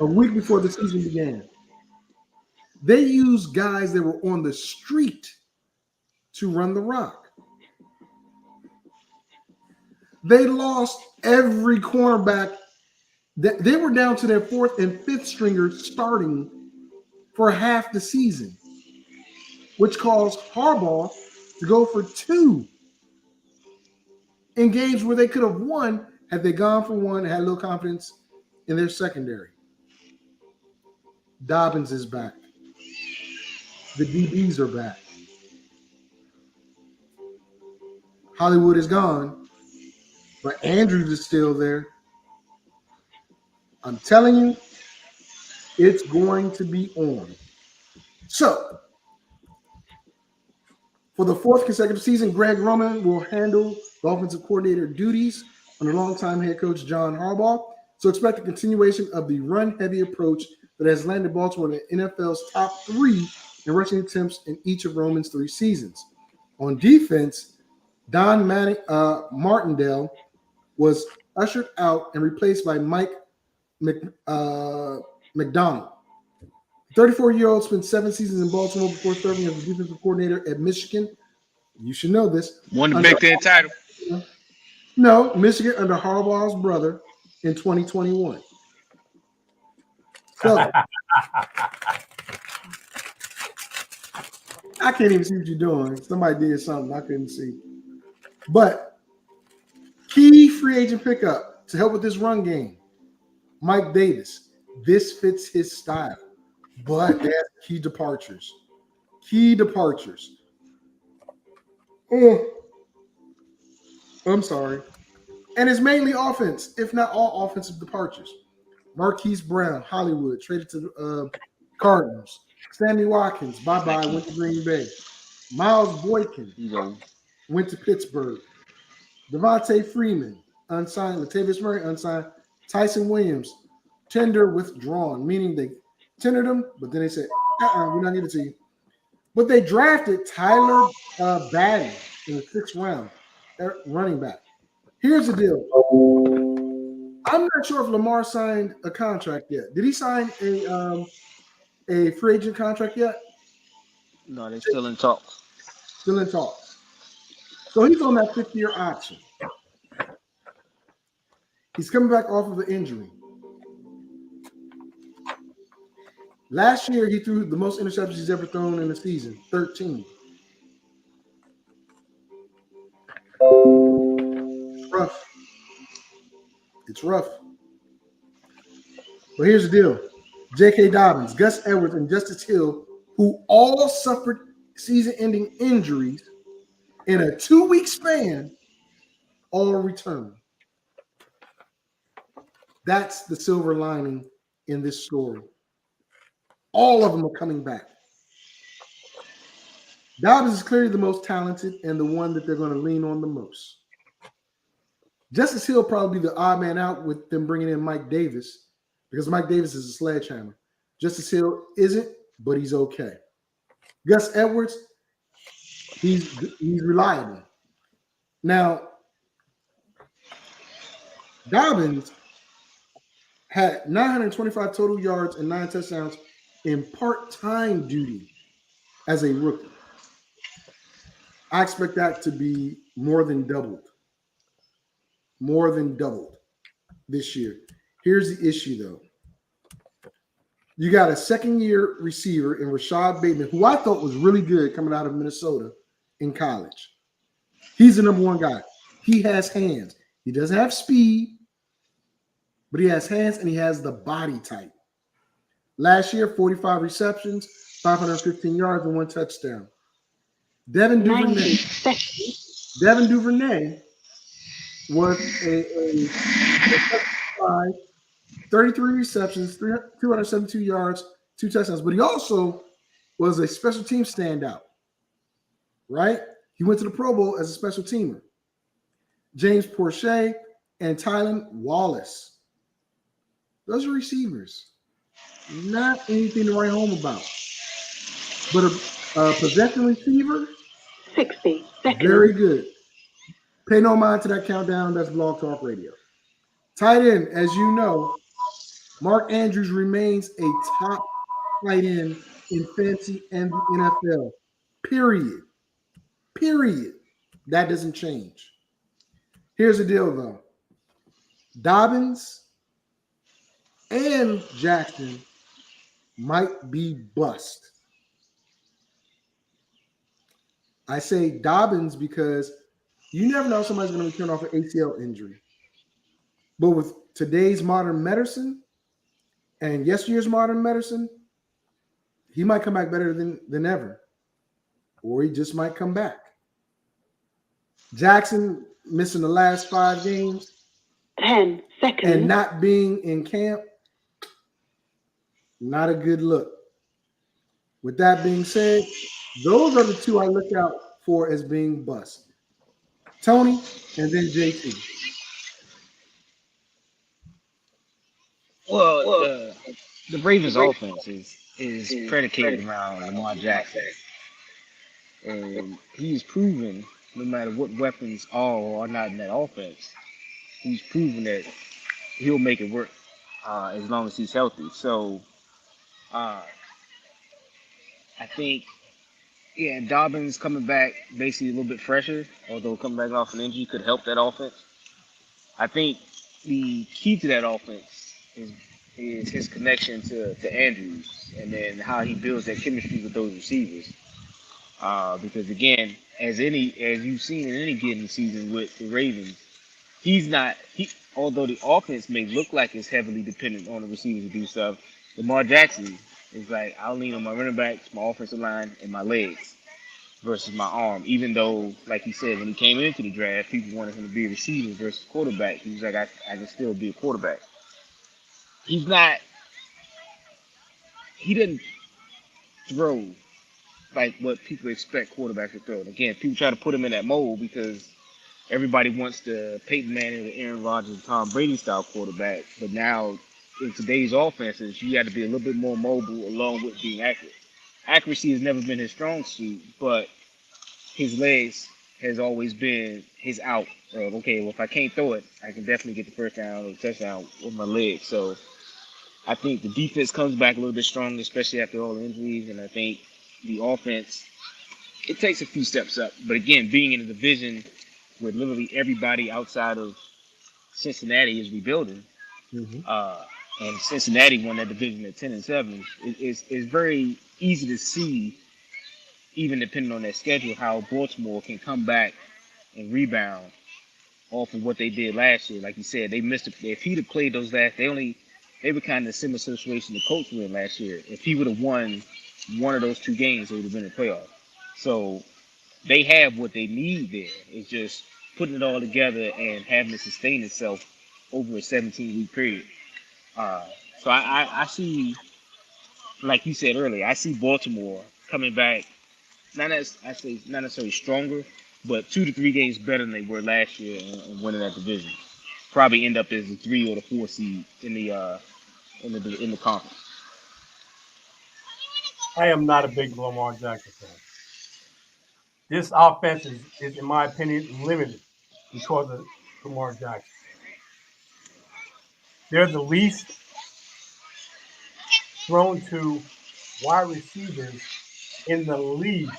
a week before the season began. They used guys that were on the street to run the rock. They lost every cornerback. They were down to their fourth and fifth stringers starting for half the season, which caused Harbaugh to go for 2 in games where they could have won had they gone for 1 and had a little confidence in their secondary. Dobbins is back. The DBs are back. Hollywood is gone, but Andrews is still there. I'm telling you, It's going to be on. So, for the fourth consecutive season, Greg Roman will handle the offensive coordinator duties under longtime head coach John Harbaugh. So expect a continuation of the run-heavy approach that has landed Baltimore in the NFL's top 3 in rushing attempts in each of Roman's 3 seasons. On defense, Don Martindale was ushered out and replaced by Mike McDonald. 34-year-old spent 7 seasons in Baltimore before serving as the defensive coordinator at Michigan. You should know this. Won the Big Ten title. No, Michigan under Harbaugh's brother in 2021. So I can't even see what you're doing. Somebody did something I couldn't see. But key free agent pickup to help with this run game, Mike Davis. This fits his style, but there's key departures. I'm sorry. And it's mainly offense, if not all offensive departures. Marquise Brown, Hollywood, traded to the Cardinals. Sammy Watkins, bye-bye, went to Green Bay. Miles Boykin went to Pittsburgh. Devontae Freeman, unsigned. Latavius Murray, unsigned. Tyson Williams, tender withdrawn, meaning they tendered him, but then they said, we're not needed to you. But they drafted Tyler Badie in the 6th round, running back. Here's the deal. I'm not sure if Lamar signed a contract yet. Did he sign a free agent contract yet? No, they're still in talks. Still in talks. So he's on that 5th-year option. He's coming back off of an injury. Last year, he threw the most interceptions he's ever thrown in a season, 13. It's rough. But here's the deal. J.K. Dobbins, Gus Edwards, and Justice Hill, who all suffered season-ending injuries in a 2-week span, all return. That's the silver lining in this story. All of them are coming back. Dobbins is clearly the most talented and the one that they're going to lean on the most. Justice Hill probably be the odd man out with them bringing in Mike Davis because Mike Davis is a sledgehammer. Justice Hill isn't, but he's okay. Gus Edwards, he's reliable. Now, Dobbins had 925 total yards and 9 touchdowns in part-time duty as a rookie. I expect that to be more than doubled this year. Here's the issue, though. You got a second-year receiver in Rashad Bateman, who I thought was really good coming out of Minnesota in college. He's the number 1 guy. He has hands. He doesn't have speed, but he has hands and he has the body type. Last year, 45 receptions, 515 yards, and 1 touchdown. Devin Duvernay was a 33 receptions, 272 yards, 2 touchdowns. But he also was a special team standout, right? He went to the Pro Bowl as a special teamer. James Porche and Tylan Wallace. Those are receivers. Not anything to write home about. But a possession receiver, 60 seconds. Very good. Pay no mind to that countdown. That's Blog Talk Radio. Tight end, as you know, Mark Andrews remains a top tight end in fantasy and the NFL. Period. That doesn't change. Here's the deal, though. Dobbins and Jackson might be bust. I say Dobbins because you never know if somebody's going to return off an ACL injury. But with today's modern medicine and yesterday's modern medicine, he might come back better than ever. Or he just might come back. Jackson missing the last 5 games. 10 seconds. And not being in camp. Not a good look. With that being said, those are the two I look out for as being bust. Tony and then JT. Well, the Ravens' offense is predicated around Lamar Jackson, and he's proven no matter what weapons are or are not in that offense, he's proven that he'll make it work as long as he's healthy. So uh, I think, yeah, Dobbins coming back basically a little bit fresher, although coming back off an injury could help that offense. I think the key to that offense is his connection to Andrews, and then how he builds that chemistry with those receivers. Because again, as you've seen in any given season with the Ravens, he's not he. Although the offense may look like it's heavily dependent on the receivers to do stuff, Lamar Jackson is like, I'll lean on my running backs, my offensive line, and my legs versus my arm. Even though, like he said, when he came into the draft, people wanted him to be a receiver versus quarterback. He was like, I can still be a quarterback. He's not. He didn't throw like what people expect quarterbacks to throw. And again, people try to put him in that mold because everybody wants the Peyton Manning, the Aaron Rodgers, Tom Brady style quarterback. But now in today's offenses, you got to be a little bit more mobile along with being accurate. Accuracy has never been his strong suit, but his legs has always been his out of, okay, well, if I can't throw it, I can definitely get the first down or touchdown with my legs. So I think the defense comes back a little bit stronger, especially after all the injuries. And I think the offense, it takes a few steps up. But again, being in a division where literally everybody outside of Cincinnati is rebuilding, and Cincinnati won that division at 10-7, it's very easy to see, even depending on their schedule, how Baltimore can come back and rebound off of what they did last year. Like you said, they missed it. If he'd have played those last, they were kind of in a similar situation the Colts were in last year. If he would have won one of those two games, they would have been in the playoffs. So they have what they need there. It's just putting it all together and having it sustain itself over a 17-week period. So I see, like you said earlier, I see Baltimore coming back, not necessarily stronger, but 2 to 3 games better than they were last year and winning that division. Probably end up as the 3 or the 4 seed in the conference. I am not a big Lamar Jackson fan. This offense is, in my opinion, limited because of Lamar Jackson. They're the least thrown to wide receivers in the league,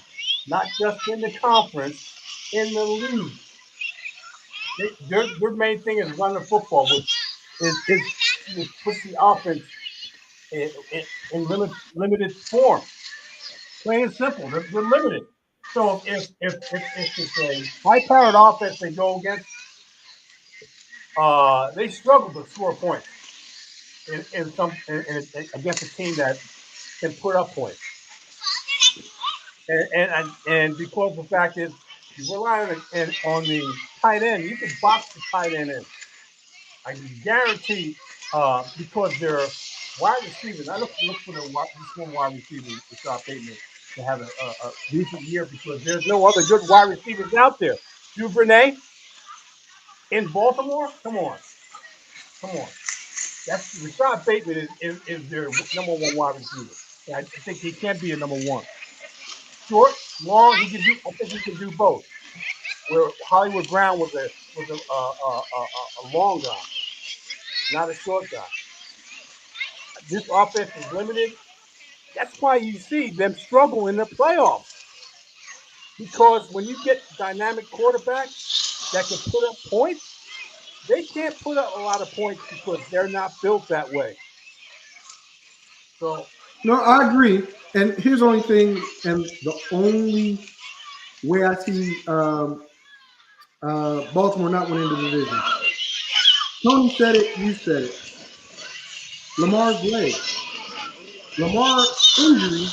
not just in the conference, in the league. Their main thing is running the football, which puts the offense in limited form. Plain and simple, they're limited. So if it's a high-powered offense they go against, they struggle to score points against a team that can put up points. And because the fact is, you rely on the tight end, you can box the tight end in. I can guarantee, because they're wide receivers. I look for this one wide receiver, Deshaun Watson, to have a decent year because there's no other good wide receivers out there. Duvernay in Baltimore, come on. That's Rashad Bateman is their number one wide receiver. I think he can be a number one. Short, long, I think he can do both. Where Hollywood Brown was a long guy, not a short guy. This offense is limited. That's why you see them struggle in the playoffs. Because when you get dynamic quarterbacks that can put up points, they can't put up a lot of points because they're not built that way. So, no, I agree. And here's the only thing, and the only way I see Baltimore not winning the division. Tony said it, you said it. Lamar's legs. Lamar's injury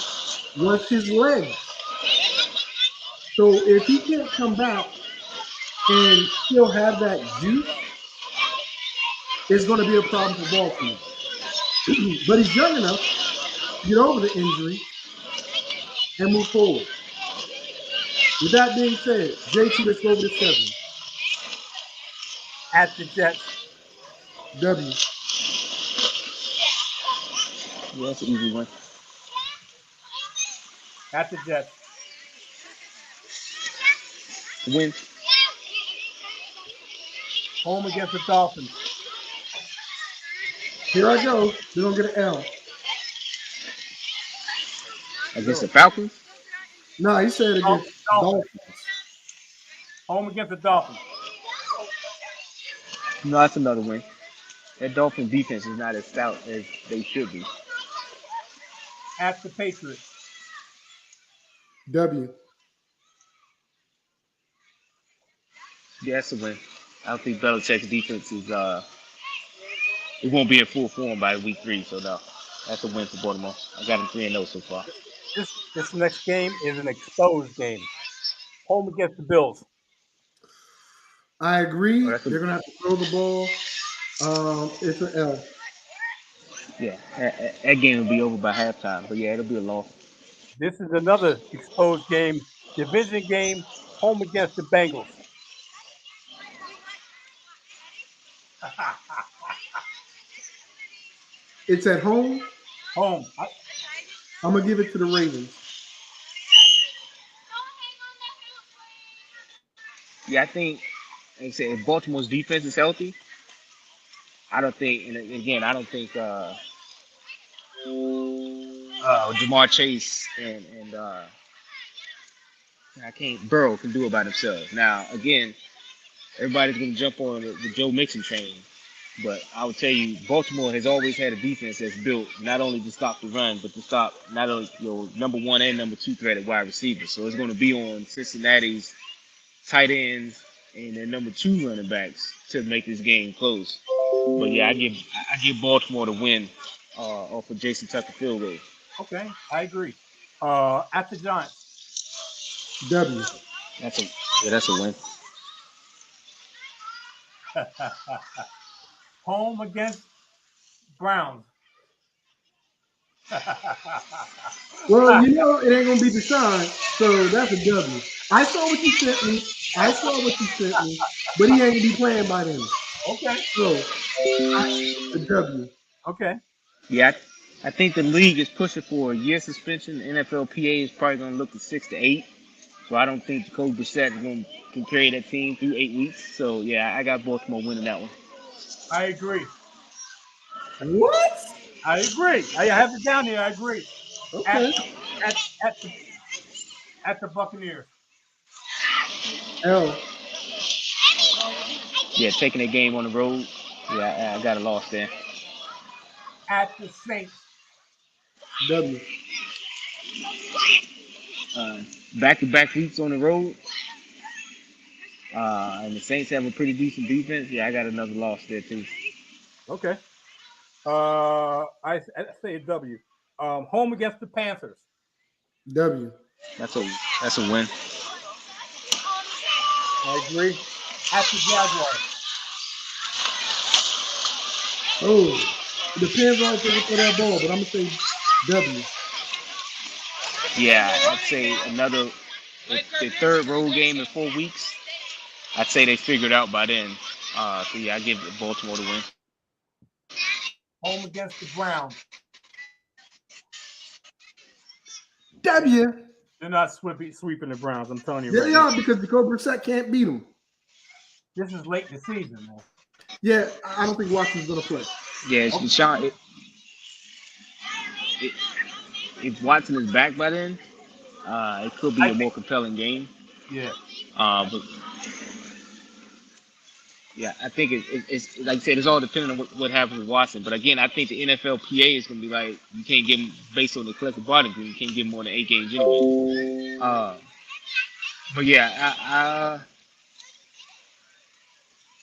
was his legs. So if he can't come back and still have that juice, it's going to be a problem for Baltimore. But he's young enough. get over the injury, and move forward. With that being said, JT, let's go over the 7. At the Jets. W. Yeah, that's an easy one. At the Jets. Win. Home against the Dolphins. Here I go. They're going to get an L. Against the Falcons? No, he said against Dolphins. Home against the Dolphins. No, that's another win. That Dolphin defense is not as stout as they should be. At the Patriots. W. Yeah, that's a win. I don't think Belichick's defense is it won't be at full form by week 3, so no. That's a win for Baltimore. I got them 3-0 so far. This next game is an exposed game. Home against the Bills. I agree. Oh, They're going to have to throw the ball. It's an L. Yeah, that game will be over by halftime. But yeah, it'll be a loss. This is another exposed game. Division game. Home against the Bengals. It's at home. Home. I'm going to give it to the Ravens. Yeah, I think, like I said, if Baltimore's defense is healthy, I don't think, and again, I don't think Jamar Chase and Burrow can do it by themselves. Now, again, everybody's going to jump on the Joe Mixon train, but I would tell you, Baltimore has always had a defense that's built not only to stop the run, but to stop not only your number 1 and number 2 threat at wide receiver. So it's going to be on Cincinnati's tight ends and their number 2 running backs to make this game close. But yeah, I give Baltimore the win off of Jason Tucker field goal. Okay, I agree. At the Giants. W. That's a win. Home against Browns. Well, you know it ain't going to be Deshaun, so that's a W. I saw what you sent me, but he ain't going to be playing by then. Okay. So, a W. Okay. Yeah, I think the league is pushing for a year suspension. The NFLPA is probably going to look at 6 to 8. So I don't think Jacoby Brissett can carry that team through 8 weeks. So yeah, I got Baltimore winning that one. I agree. What? I agree. I have it down here. I agree. Okay. At the Buccaneers. L. Yeah, taking that game on the road. Yeah, I got a loss there. At the Saints. W. Back-to-back weeks on the road. And the Saints have a pretty decent defense. Yeah, I got another loss there too. Okay. I say a W. Home against the Panthers. W. That's a win. I agree. At the Jaguars. Oh, it depends on if they for that ball, but I'm going to say W. Yeah, I'd say the third road game in 4 weeks. I'd say they figured out by then. So yeah, I give Baltimore the win. Home against the Browns. W. They're not sweeping the Browns. I'm telling you. Yeah, right they now. are because Jacoby Brissett can't beat them. This is late in the season, man. Yeah, I don't think Watson's going to play. Yeah, Deshaun. If Watson is back by then, it could be a more compelling game. Yeah. But yeah, I think it's like I said, it's all dependent on what happens with Watson. But again, I think the NFLPA is going to be like, you can't give him based on the collective bargaining agreement, you can't give him more than 8 games anyway. But yeah,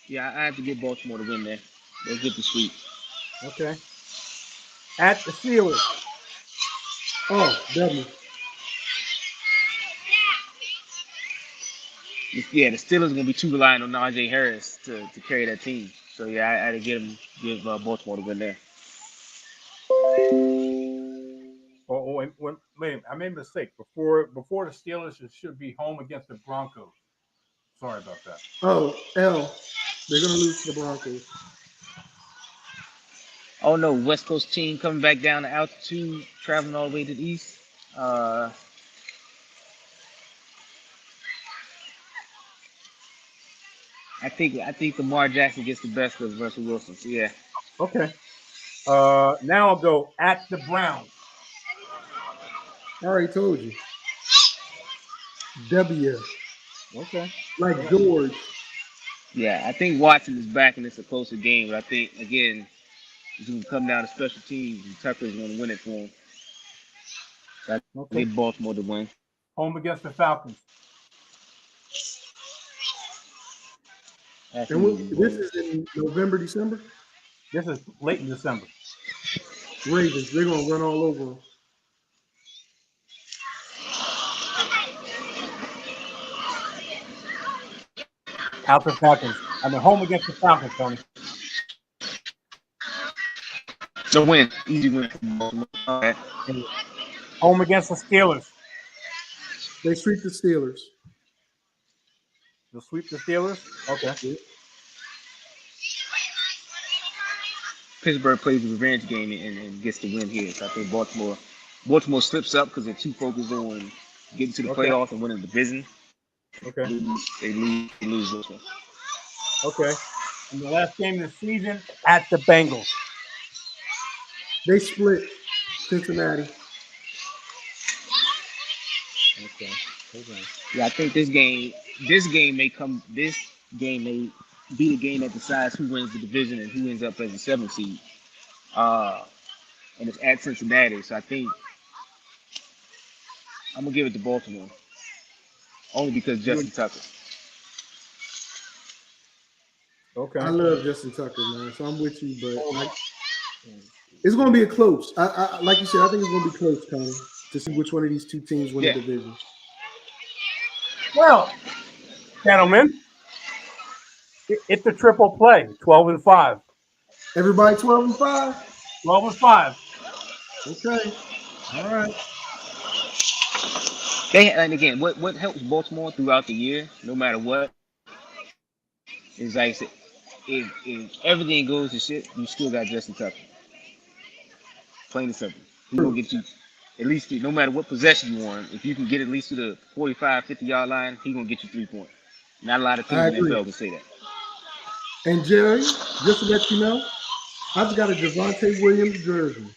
I have to give Baltimore the win there. They'll get the sweep. Okay. At the Steelers. Oh, W. Yeah, the Steelers are going to be too reliant on Najee Harris to carry that team. So yeah, I had to give Baltimore the win there. wait, I made a mistake. Before the Steelers, it should be home against the Broncos. Sorry about that. Oh, L. They're gonna lose to the Broncos. Oh no, West Coast team coming back down to altitude, traveling all the way to the east. I think Lamar Jackson gets the best of Russell Wilson. So yeah. Okay. Now I'll go at the Browns. I already told you. W. Okay. Like George. Yeah, I think Watson is back and it's a closer game, but I think again it's gonna come down to special teams and Tucker's gonna win it for him. So I get Baltimore to win. Home against the Falcons. And this is in November, December? This is late in December. Ravens, they're going to run all over them. Out the Falcons. Home against the Falcons, Tony. So win. Easy win. Okay. Home against the Steelers. They sweep the Steelers. They'll sweep the Steelers? Okay. Pittsburgh plays the revenge game and gets the win here. So I think Baltimore slips up because they're too focused on getting to the playoffs and winning the division. Okay. They lose this one. Okay. And the last game of the season at the Bengals. They split Cincinnati. Okay. Yeah, I think this game may be the game that decides who wins the division and who ends up as the 7th seed. And it's at Cincinnati, so I think I'm gonna give it to Baltimore. Only because Justin Tucker. Okay. I love Justin Tucker, man. So I'm with you, but it's going to be a close. I like you said, I think it's going to be close, Tony, to see which one of these two teams win the division. Well, gentlemen, it's a triple play. 12-5. Everybody 12-5. 12-5. Okay. All right. And again, what helps Baltimore throughout the year, no matter what, is like I said, if everything goes to shit, you still got Justin Tucker. Plain and simple. He's going to get you at least, no matter what possession you want, if you can get at least to the 45, 50-yard line, he's going to get you 3 points. Not a lot of teams in the NFL can say that. And Jerry, just to let you know, I've got a Javonte Williams jersey.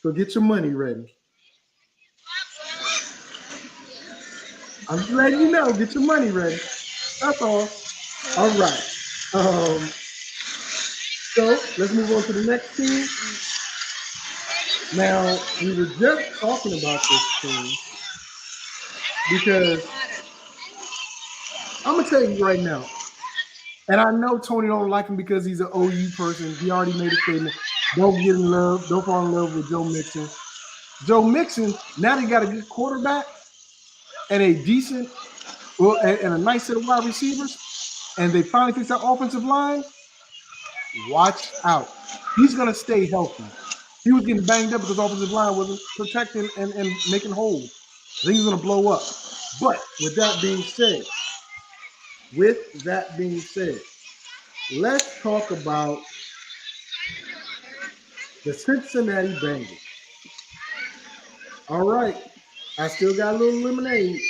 So get your money ready. I'm just letting you know, get your money ready. That's all. All right. So let's move on to the next team. Now, we were just talking about this team because I'm going to tell you right now, and I know Tony don't like him because he's an OU person. He already made a statement. Don't get in love. Don't fall in love with Joe Mixon. Joe Mixon, now they got a good quarterback and a decent, and a nice set of wide receivers, and they finally fixed that offensive line. Watch out. He's going to stay healthy. He was getting banged up because the offensive line wasn't protecting and making holes. I think he's going to blow up. But with that being said, let's talk about the Cincinnati Bengals. All right. I still got a little lemonade.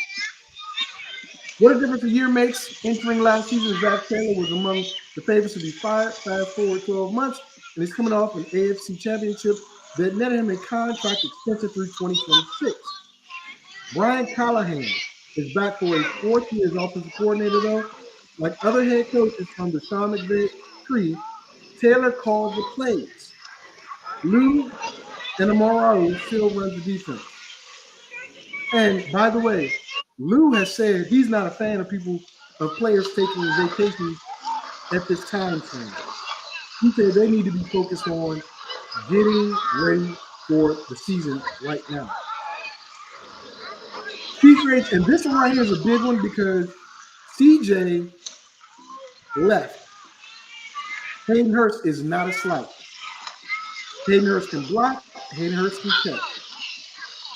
What a difference a year makes. Entering last season, Zach Taylor was among the favorites to be fired. Fast forward 12 months, and he's coming off an AFC championship that netted him a contract extension through 2026. Brian Callahan is back for a 4th year as offensive coordinator, though. Like other head coaches from the Sean McVay tree, Taylor calls the plays. Lou and Amaro still runs the defense. And by the way, Lou has said he's not a fan of players taking vacations at this time frame. He said they need to be focused on getting ready for the season right now. And this one right here is a big one because CJ left. Hayden Hurst is not a slouch. Hayden Hurst can block. Hayden Hurst can catch.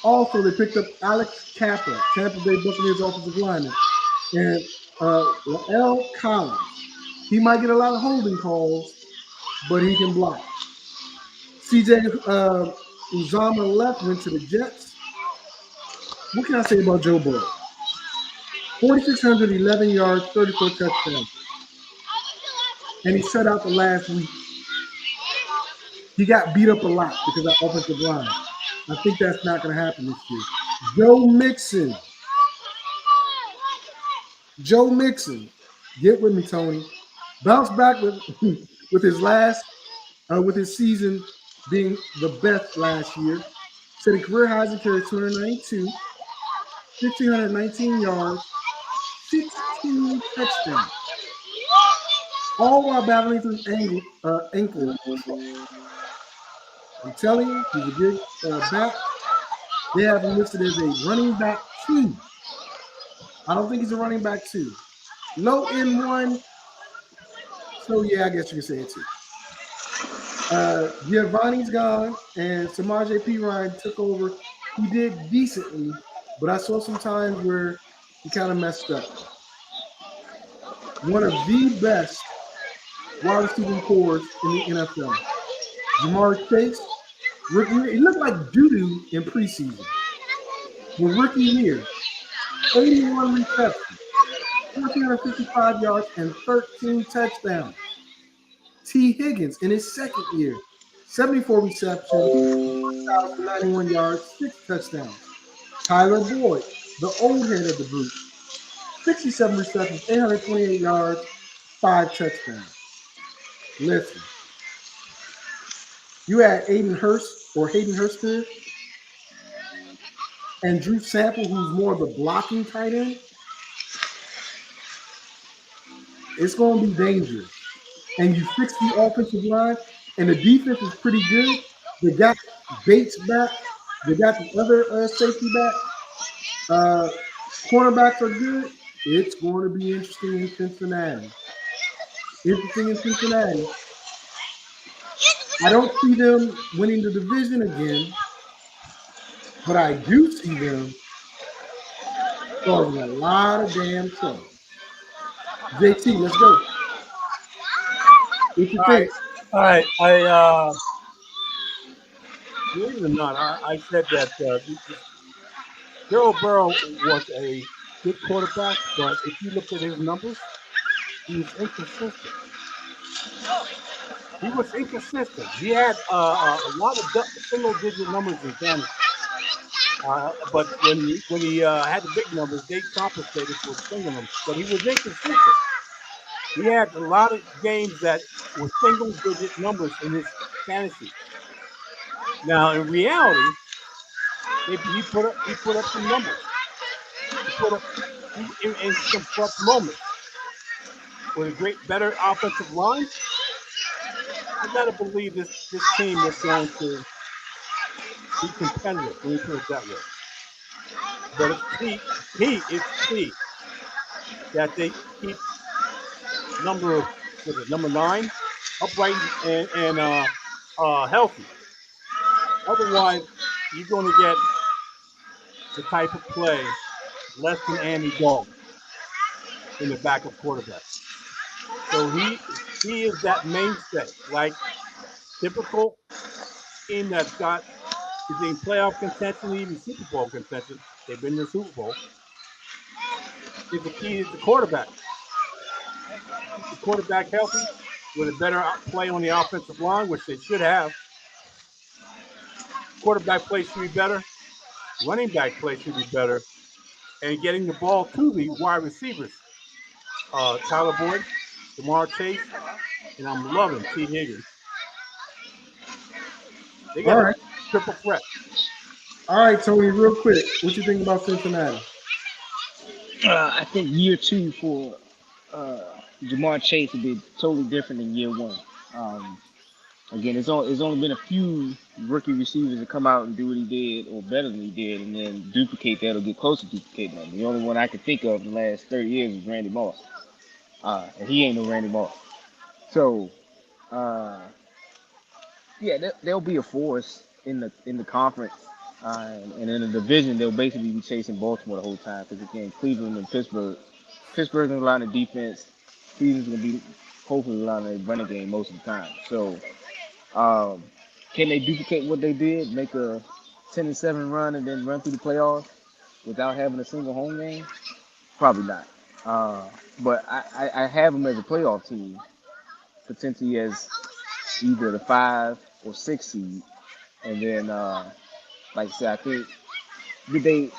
Also, they picked up Alex Kappa, Tampa Bay Buccaneers offensive lineman, and Lael Collins. He might get a lot of holding calls, but he can block. CJ Uzama left, went to the Jets. What can I say about Joe Burrow? 4,611 yards, 34 touchdowns. And he shut out the last week. He got beat up a lot because of that offensive line. I think that's not going to happen this year. Joe Mixon. Get with me, Tony. Bounce back with his season being the best last year. Set a career highs and carries 292, 1,519 yards, 16 touchdowns. All while battling through ankle. I'm telling you, he's a good back. They have him listed as a running back 2. I don't think he's a running back 2. Low end 1. So yeah, I guess you can say it too. Giovanni's gone, and Samaje Perine took over. He did decently, but I saw some times where he kind of messed up. One of the best wide receiving cores in the NFL. Jamar Chase, rookie, he looked like doo-doo in preseason. But rookie year, 81 receptions, 1,455 yards, and 13 touchdowns. T. Higgins in his second year, 74 receptions, 1,091 yards, 6 touchdowns. Tyler Boyd, the old head of the group, 67 receptions, 828 yards, 5 touchdowns. Listen, you had Hayden Hurst and Drew Sample, who's more of the blocking tight end. It's going to be dangerous. And you fix the offensive line, and the defense is pretty good. They got Bates back. They got the other safety back. Cornerbacks are good. It's going to be interesting in Cincinnati. I don't see them winning the division again, but I do see them causing a lot of damn trouble. JT, let's go. What you think? All right. Believe it or not, I said that Joe Burrow was a good quarterback, but if you look at his numbers, he was inconsistent. He had a lot of single-digit numbers in fantasy. But when he had the big numbers, they compensated for single numbers. But he was inconsistent. He had a lot of games that were single-digit numbers in his fantasy. Now, in reality, he put up some numbers. He put up in some clutch moments with a better offensive line. I gotta believe this team is going to be competitive. Let me put it that way. But it's key that they keep number 9 upright and healthy. Otherwise, you're going to get the type of play less than Andy Dalton in the backup quarterback. So he is that mainstay, like typical team that's got is in playoff contention, even Super Bowl contention. They've been in the Super Bowl. Is the key is the quarterback. Keep the quarterback healthy with a better play on the offensive line, which they should have. Quarterback play should be better. Running back play should be better. And getting the ball to the wide receivers. Tyler Boyd, Jamar Chase, and I'm loving T. Higgins. They got a triple threat. All right, Tony, real quick. What you think about Cincinnati? I think year 2 for Jamar Chase would be totally different than year 1. Again, it's only been a few rookie receivers that come out and do what he did or better than he did, and then duplicate that or get close to duplicating that. The only one I can think of in the last 30 years is Randy Moss, and he ain't no Randy Moss. So, yeah, they'll be a force in the conference. And in the division, they'll basically be chasing Baltimore the whole time because again, Cleveland and Pittsburgh's gonna rely on the defense. Cleveland's gonna be hopefully relying on the running game most of the time. So, um, can they duplicate what they did, make a 10-7 run, and then run through the playoffs without having a single home game? Probably not. But I have them as a playoff team, potentially as either the 5 or 6 seed, and then like I said, I think they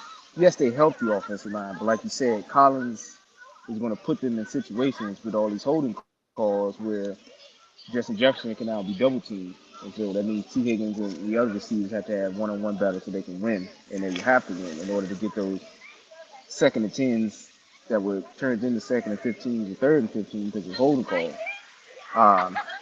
help the offensive line, but like you said, Collins is going to put them in situations with all these holding calls where Justin Jefferson can now be double teamed. And so that means T. Higgins and the other receivers have to have one-on-one battles so they can win, and they have to win in order to get those second and 10s that were turned into second and 15s and third and 15 because of holding calls.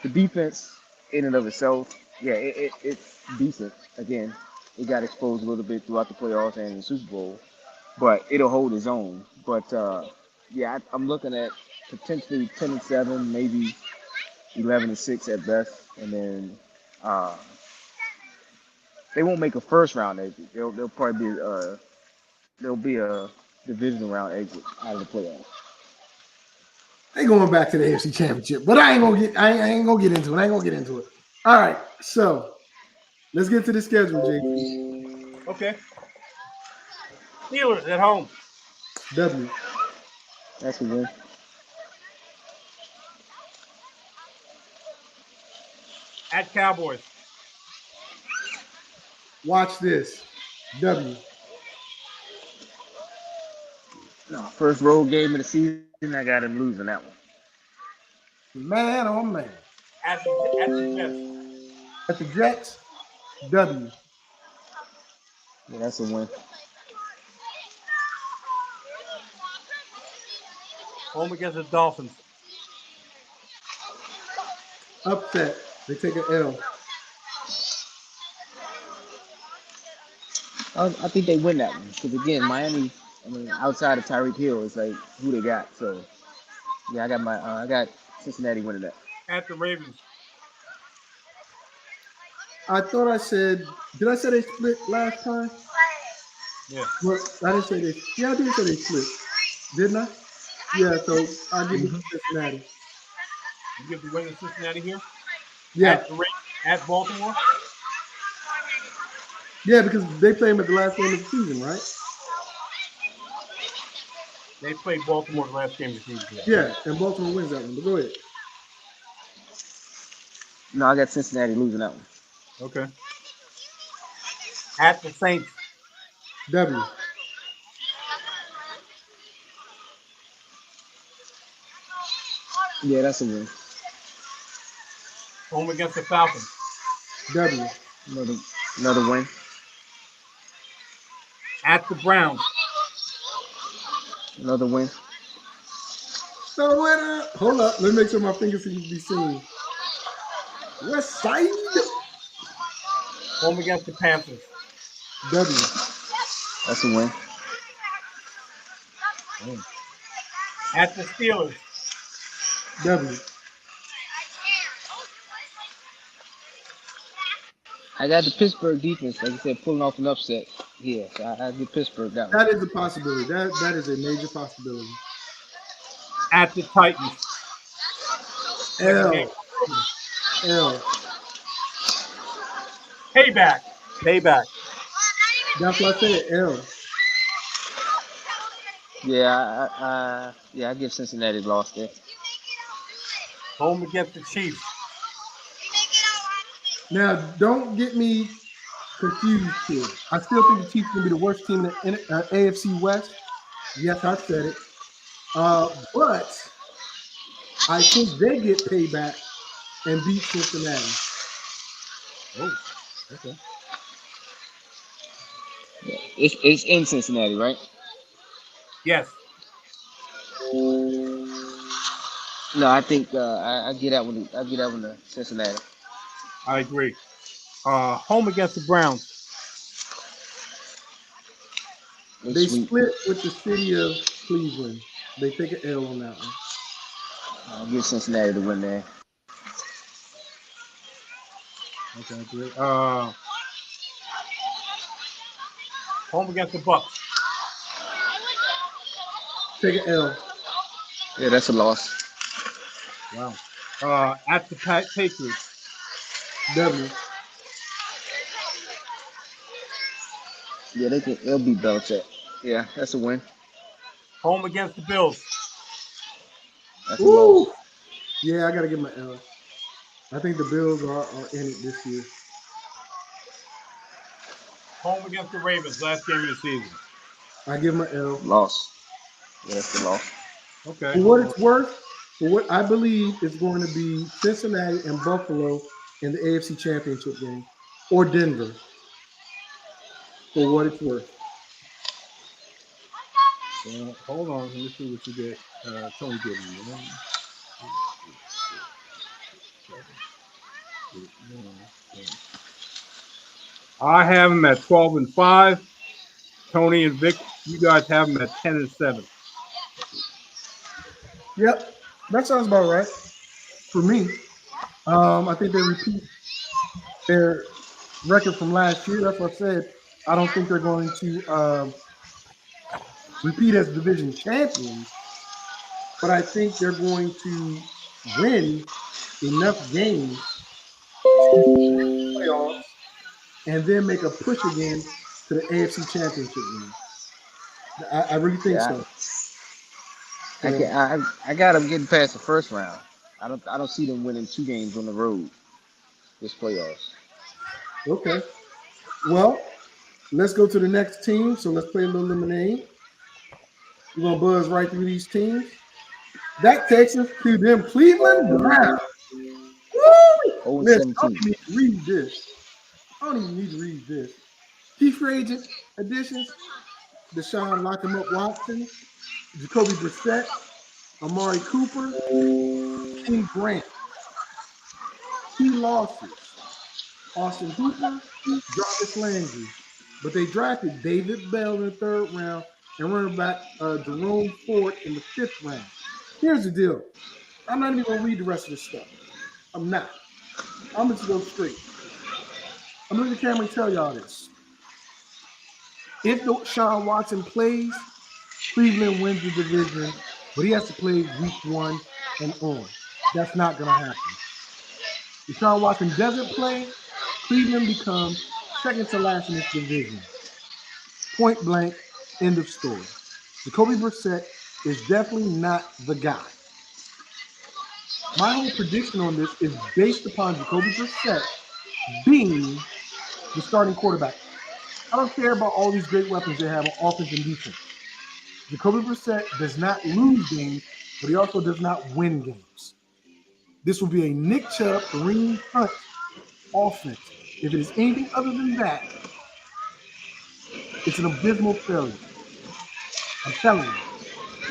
The defense, in and of itself, yeah, it's decent. Again, it got exposed a little bit throughout the playoffs and the Super Bowl, but it'll hold its own. But yeah, I'm looking at potentially 10-7, maybe 11-6 at best, and then they won't make a first round exit. They'll probably be there'll be a divisional round exit out of the playoffs. They going back to the AFC Championship, but I ain't gonna get into it. All right, so let's get to the schedule, JP. Okay. Steelers at home. W. That's a win. At Cowboys. Watch this. W. No, first road game of the season, I got him losing that one. Man, oh man. At the Jets. At the Jets, W. Yeah, that's a win. Home against the Dolphins. Upset. They take an L. I think they win that one because again, Miami. I mean, outside of Tyreek Hill, it's like who they got. So yeah, I got Cincinnati winning that. At the Ravens. I thought I said, did I say they split last time? Yeah. Well, I didn't say they. Yeah, I did say they split, didn't I? Yeah. So I'll give it to Cincinnati. You give the win to Cincinnati here. Yeah. At Baltimore. Yeah, because they play them at the last game of the season, right? They played Baltimore the last game of the season. Yeah, and Baltimore wins that one. But go ahead. No, I got Cincinnati losing that one. Okay. At the Saints. W. Yeah, that's a win. Home against the Falcons. W. Another win. At the Browns. Another win. So winner. Hold up. Let me make sure my fingers can be seen. West Side. Home against the Panthers. W. That's a win. At the Steelers. W. I got the Pittsburgh defense, like I said, pulling off an upset here. So I get Pittsburgh that one. That is a possibility. That is a major possibility. At the Titans. L. Payback. That's what I said. L. Yeah, I give Cincinnati loss there. Home against the Chiefs. Now, don't get me confused here. I still think the Chiefs will be the worst team in the AFC West. Yes, I said it. But I think they get payback and beat Cincinnati. Oh, okay. Yeah, it's in Cincinnati, right? Yes. No, I think I get that one. I get that one to Cincinnati. I agree. Home against the Browns. They split with the city of Cleveland. They take an L on that one. I'll give Cincinnati the win there. Okay, great. Home against the Bucks. Take an L. Yeah, that's a loss. Wow. At the Patriots. W. Yeah, they'll beat Belichick. Yeah, that's a win. Home against the Bills. That's a Woo! loss. Yeah, I gotta give him an L. I think the Bills are in it this year. Home against the Ravens. Last game of the season. I give him an L. Loss. Yeah, that's a loss. Okay. For what it's worth, for what I believe is going to be Cincinnati and Buffalo in the AFC Championship game, or Denver. For what it's worth. Hold on. Let me see what you get. Tony gave me 1, 2, 3, 4, 5, 6, 7, 8, 9, 10. I have them at 12-5. Tony and Vic, you guys have them at 10-7. Yep, that sounds about right for me. I think they repeat their record from last year. That's what I said. I don't think they're going to repeat as division champions, but I think they're going to win enough games to playoffs and then make a push again to the AFC Championship game. I really think Yeah, so. I got them getting past the first round. I don't see them winning 2 games on the road this playoffs. Okay. Well, let's go to the next team. So let's play a little lemonade. We're gonna buzz right through these teams. That takes us to them Cleveland Browns. Woo! Listen, I don't 0-17. even need to read this. I don't even need to read this. Key free agent additions: Deshaun Watson, Jacoby Brissett, Amari Cooper, King Grant. Key losses: Austin Hooper, Jarvis Landry. But they drafted David Bell in the 3rd round and running back Jerome Ford in the 5th round. Here's the deal. I'm not even going to read the rest of this stuff. I'm not. I'm just going to go straight. I'm going to look at the camera and tell y'all this. If Deshaun Watson plays, Cleveland wins the division, but he has to play week 1 and on. That's not going to happen. If Deshaun Watson doesn't play, Cleveland becomes second to last in this division. Point blank, end of story. Jacoby Brissett is definitely not the guy. My whole prediction on this is based upon Jacoby Brissett being the starting quarterback. I don't care about all these great weapons they have on offense and defense. Jacoby Brissett does not lose games, but he also does not win games. This will be a Nick Chubb, Kareem Hunt offense. If it is anything other than that, it's an abysmal failure. I'm telling you.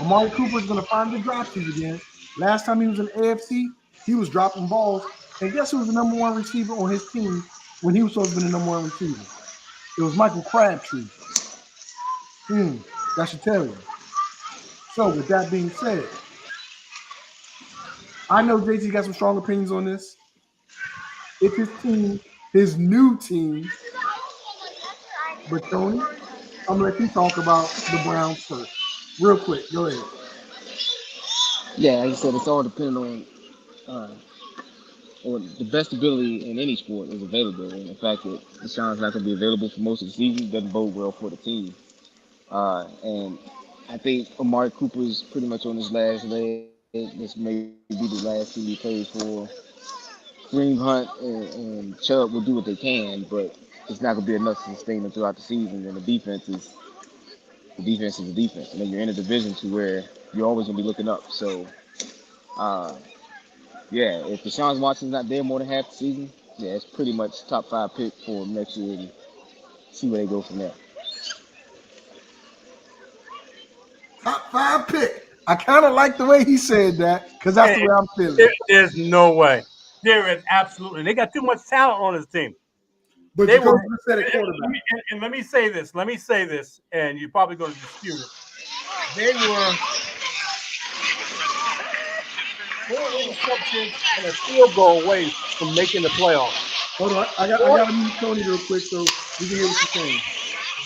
Amari Cooper is going to find the dropsies again. Last time he was in the AFC, he was dropping balls. And guess who was the number 1 receiver on his team when he was supposed to be the number 1 receiver? It was Michael Crabtree. That should tell you. So with that being said, I know JT got some strong opinions on this. It's his team, his new team. But Tony, I'm going to let you talk about the Browns first. Real quick, go ahead. Yeah, like I said, it's all dependent on the best ability in any sport is available. And the fact that Deshaun's not going to be available for most of the season doesn't bode well for the team. And I think Amari Cooper's pretty much on his last leg. This may be the last team he plays for. Kareem Hunt and Chubb will do what they can, but it's not going to be enough to sustain them throughout the season. And the defense is a defense. And then you're in a division to where you're always going to be looking up. So, yeah, if Deshaun Watson's not there more than half the season, yeah, it's pretty much top 5 pick for next year and see where they go from there. Top 5 pick. I kind of like the way he said that because that's the way I'm feeling. There's no way. There is absolutely. They got too much talent on his team. But They Jacoby were. Brissett at quarterback. And let me say this, and you're probably going to dispute it. They were 4 interceptions and a field goal away from making the playoffs. Hold on, I got to mute Tony real quick so we can hear what you're saying.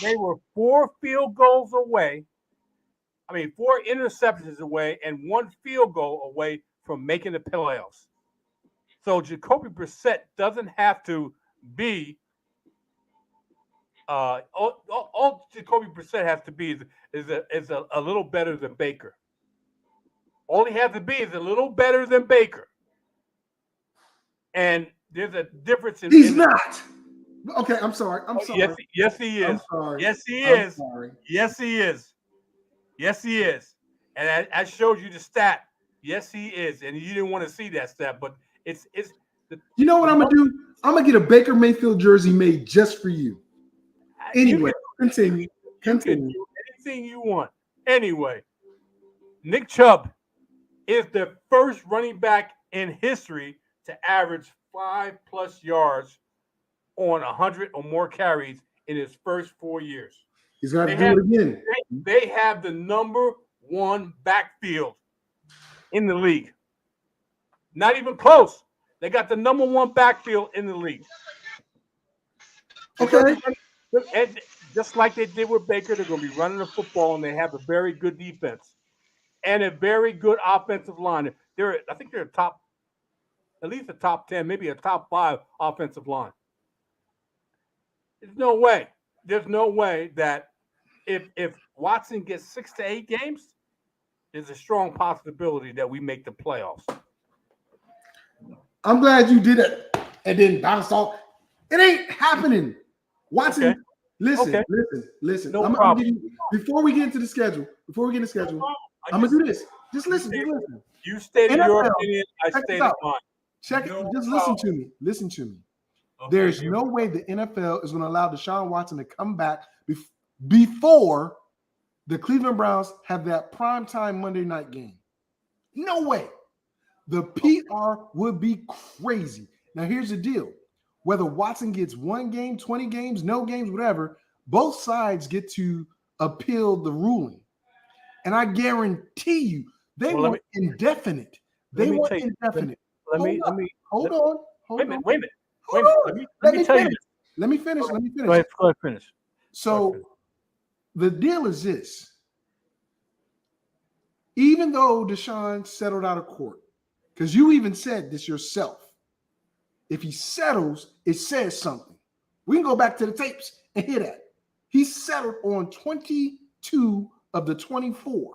They were 4 field goals away. 4 interceptions away and 1 field goal away from making the playoffs. So Jacoby Brissett doesn't have to be. All Jacoby Brissett has to be is a little better than Baker. All he has to be is a little better than Baker. And there's a difference in. He's not. Okay, I'm sorry. I'm sorry. Yes, he is. I'm sorry. Yes, he I'm is. sorry. Yes, he is. Yes, he is. And I showed you the stat. Yes, he is. And you didn't want to see that stat, but it's. You know what I'm gonna do? I'm gonna get a Baker Mayfield jersey made just for you. Anyway, continue. You can do anything you want. Anyway, Nick Chubb is the first running back in history to average 5+ yards on 100 or more carries in his first 4 years. He's got to do it again. They have the number 1 backfield in the league. Not even close. They got the number 1 backfield in the league. Okay. And just like they did with Baker, they're going to be running the football, and they have a very good defense and a very good offensive line. I think they're at least a top 10, maybe a top 5 offensive line. There's no way that if Watson gets 6 to 8 games, there's a strong possibility that we make the playoffs. I'm glad you did it and then bounce off. It ain't happening. Watson, Okay. listen. No I'm problem. gonna give you, before we get into the schedule, I'm gonna do this. Just listen. You stated NFL, your opinion. I check stated this out. mine. Check it. No Just problem. listen to me. Okay, There's no way the NFL is going to allow Deshaun Watson to come back before the Cleveland Browns have that primetime Monday night game. No way. The PR would be crazy. Now, here's the deal. Whether Watson gets 1 game, 20 games, no games, whatever, both sides get to appeal the ruling. And I guarantee you, they want indefinite. They want indefinite. Hold on. Wait a minute. Let me tell you. Let me finish. Go ahead, finish. So the deal is this. Even though Deshaun settled out of court, because you even said this yourself, if he settles, it says something. We can go back to the tapes and hear that. He settled on 22 of the 24.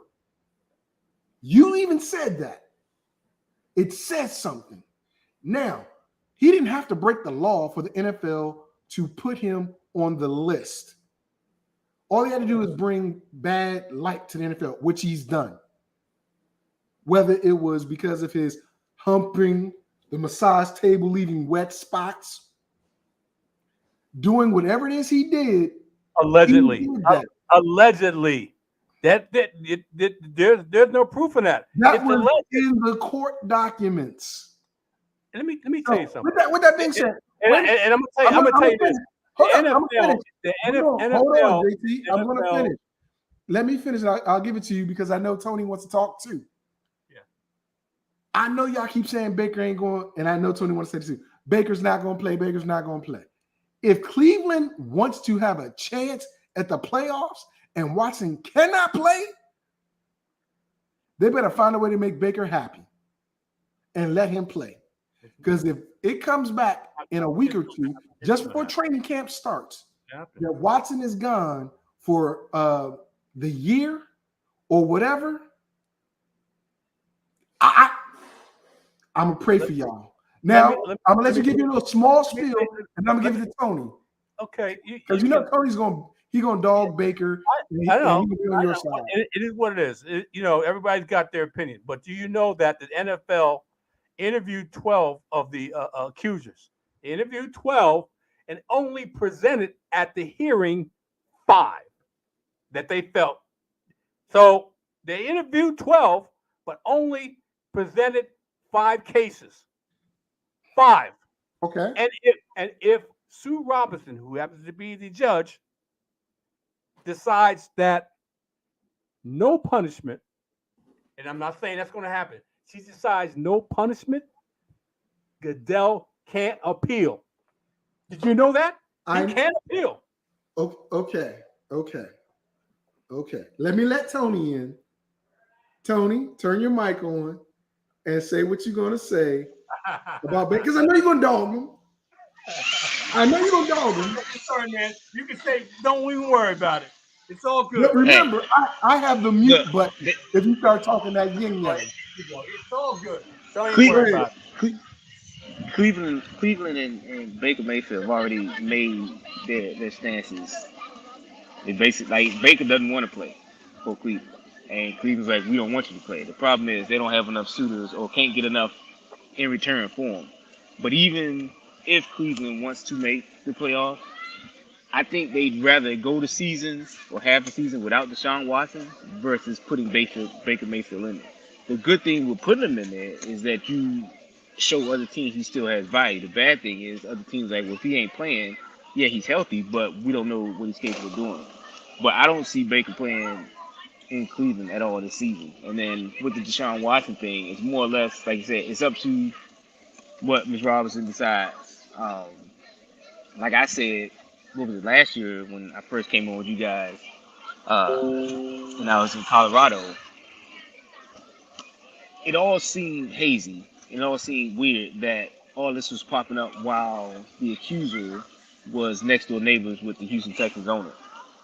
You even said that. It says something. Now, he didn't have to break the law for the NFL to put him on the list. All he had to do is bring bad light to the NFL, which he's done. Whether it was because of his humping the massage table, leaving wet spots, doing whatever it is he did. Allegedly. There's no proof in that. That was in the court documents. Let me tell you something. With that being said, and I'm gonna tell you this. The NFL. Hold on, JT. I'm gonna finish. Let me finish. I'll give it to you because I know Tony wants to talk too. Yeah. I know y'all keep saying Baker ain't going, and I know Tony wants to say this too. Baker's not going to play. Baker's not going to play. If Cleveland wants to have a chance at the playoffs and Watson cannot play, they better find a way to make Baker happy and let him play. Because if it comes back in a week or two, just before training camp starts, that Watson is gone for the year or whatever, I'm going to pray for y'all. Now, I'm going to let you give you a little small spiel, and I'm going to give it to Tony. Okay. Because you know Tony's going to dog Baker. I know. On your side. It is what it is. Everybody's got their opinion. But do you know that the NFL interviewed 12 of the accusers? They interviewed 12 and only presented at the hearing 5 that they felt. So they interviewed 12, but only presented 5 cases. 5. Okay. And if Sue Robinson, who happens to be the judge, decides that no punishment, and I'm not saying that's going to happen, she decides no punishment, Goodell can't appeal. Did you know that? He can't appeal. Okay. Okay. Let me let Tony in. Tony, turn your mic on and say what you're gonna say about Baker, because I know you're gonna dog him. Sorry, man. You can say, don't even worry about it. It's all good. But remember, I have the mute button if you start talking that yin yang. It's all good. Don't even worry about it. Cleveland and Baker Mayfield have already made their stances. They basically, like, Baker doesn't want to play for Cleveland, and Cleveland's like, we don't want you to play. The problem is they don't have enough suitors or can't get enough in return for him. But even if Cleveland wants to make the playoffs, I think they'd rather go the season or have the season without Deshaun Watson versus putting Baker Mayfield in there. The good thing with putting him in there is that you show other teams he still has value. The bad thing is other teams like, well, if he ain't playing, yeah, he's healthy, but we don't know what he's capable of doing. But I don't see Baker playing in Cleveland at all this season. And then with the Deshaun Watson thing, it's more or less, like you said, it's up to what Ms. Robinson decides. Like I said, what was it, last year when I first came on with you guys, when I was in Colorado, it all seemed hazy. It all seemed weird that all this was popping up while the accuser was next door neighbors with the Houston Texans owner,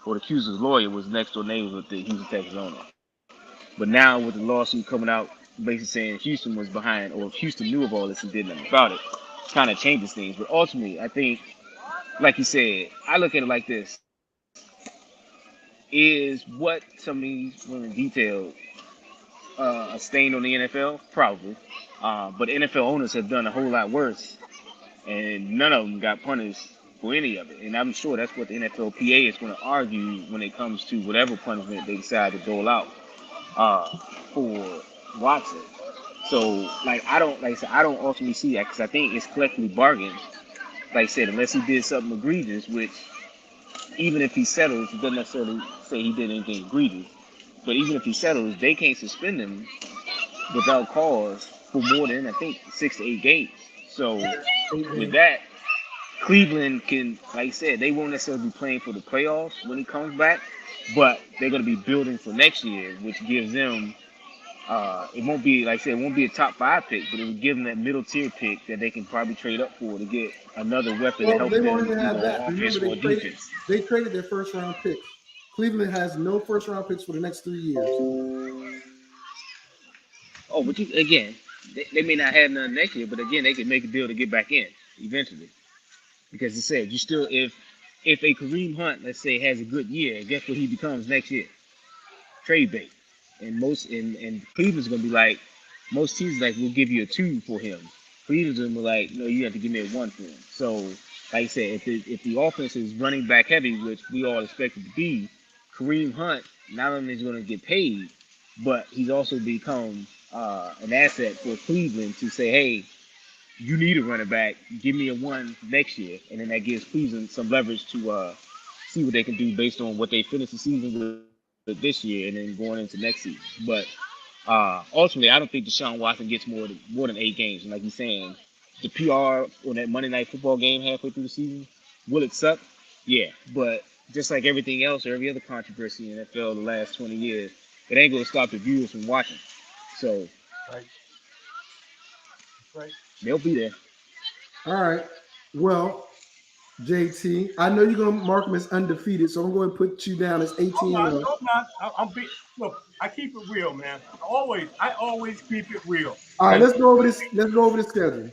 or the accuser's lawyer was next door neighbors with the Houston Texans owner. But now with the lawsuit coming out, basically saying Houston was behind, or if Houston knew of all this and did nothing about it, kind of changes things. But ultimately, I think, like you said, I look at it like this: is what some of these women detailed a stain on the NFL? Probably. But NFL owners have done a whole lot worse, and none of them got punished for any of it. And I'm sure that's what the NFLPA is going to argue when it comes to whatever punishment they decide to dole out for Watson. So, I don't ultimately see that, because I think it's collectively bargained. Like I said, unless he did something egregious, which even if he settles, it doesn't necessarily say he did anything egregious. But even if he settles, they can't suspend him without cause for more than, I think, 6 to 8 games. So with that, Cleveland can, like I said, they won't necessarily be playing for the playoffs when he comes back, but they're going to be building for next year, which gives them, it won't be, like I said, it won't be a top 5 pick, but it will give them that middle tier pick that they can probably trade up for to get another weapon to help they them won't even have that. offense Remember, or defense. they traded their first round picks. Cleveland has no first round picks for the next 3 years. Oh, but again, they may not have none next year, but again, they can make a deal to get back in eventually. Because it said, you still, if a Kareem Hunt, let's say, has a good year, guess what he becomes next year? Trade bait. And Cleveland's gonna be like, most teams like, we'll give you a 2 for him. Cleveland's gonna be like, no, you have to give me a 1 for him. So, like I said, if the offense is running back heavy, which we all expect it to be, Kareem Hunt not only is gonna get paid, but he's also become an asset for Cleveland to say, hey, you need a running back, give me a 1 next year. And then that gives Cleveland some leverage to see what they can do based on what they finish the season with this year and then going into next season. But ultimately, I don't think Deshaun Watson gets more than 8 games. And like you're saying, the PR on that Monday Night Football game halfway through the season, will it suck? Yeah. But just like everything else or every other controversy in the NFL the last 20 years, it ain't going to stop the viewers from watching. So, Right. They'll be there. All right. Well, JT, I know you're going to mark him as undefeated, so I'm going to put you down as 18. Look, I keep it real, man. I always keep it real. All right, let's go over this. Let's go over the schedule.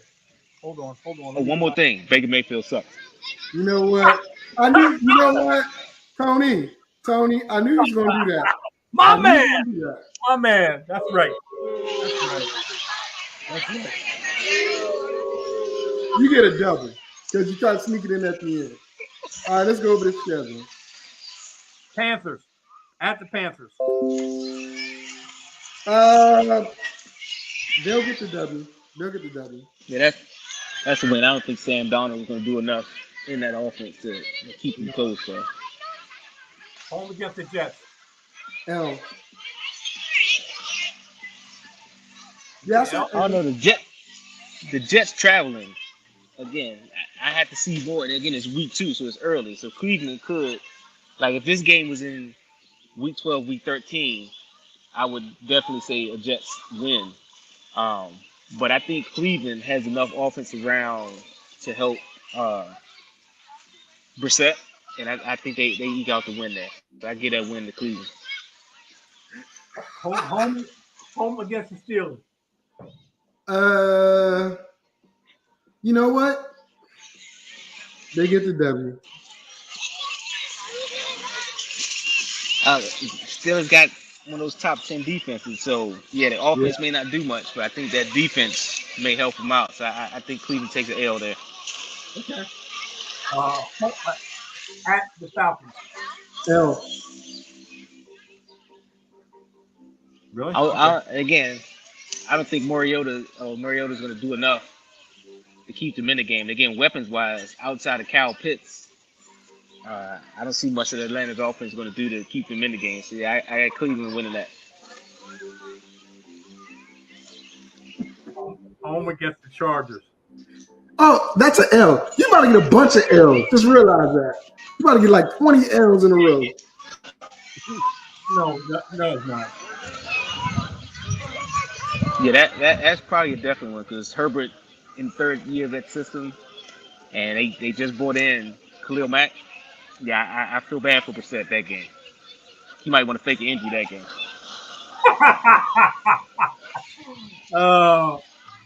Hold on. Oh, one more thing. Baker Mayfield sucks. You know what? You know what? Tony, I knew you was going to do that. My man. That's right. You get a double because you try to sneak it in at the end. All right, let's go over the schedule. Panthers. At the Panthers. They'll get the W. Yeah, that's a win. I don't think Sam Darnold is going to do enough in that offense to keep them close. So. Home against the Jets. L. Yes, I don't know, the Jets traveling. Again, I have to see more. And again, it's week 2, so it's early. So Cleveland could Like if this game was in week 12, week 13, I would definitely say a Jets win. Um, but I think Cleveland has enough offense around to help Brissett, and I think they eke out the win there. So I get that win to Cleveland. Home against the Steelers. You know what? They get the W. Steelers got one of those top 10 defenses, so yeah, the offense may not do much, but I think that defense may help them out. So I think Cleveland takes an L there. Okay. At the Falcons. L. Really? Again, I don't think Mariota's going to do enough to keep them in the game. Again, weapons-wise, outside of Kyle Pitts, I don't see much that Atlanta's offense going to do to keep them in the game. So yeah, I got Cleveland winning that. Home against the Chargers. Oh, that's an L. You about to get a bunch of L's. Just realize that. You about to get like 20 L's in a row. No, it's not. Yeah, that's probably a definite one because Herbert in third year of that system, and they just brought in Khalil Mack. Yeah, I feel bad for Brissett that game. He might want to fake an injury that game.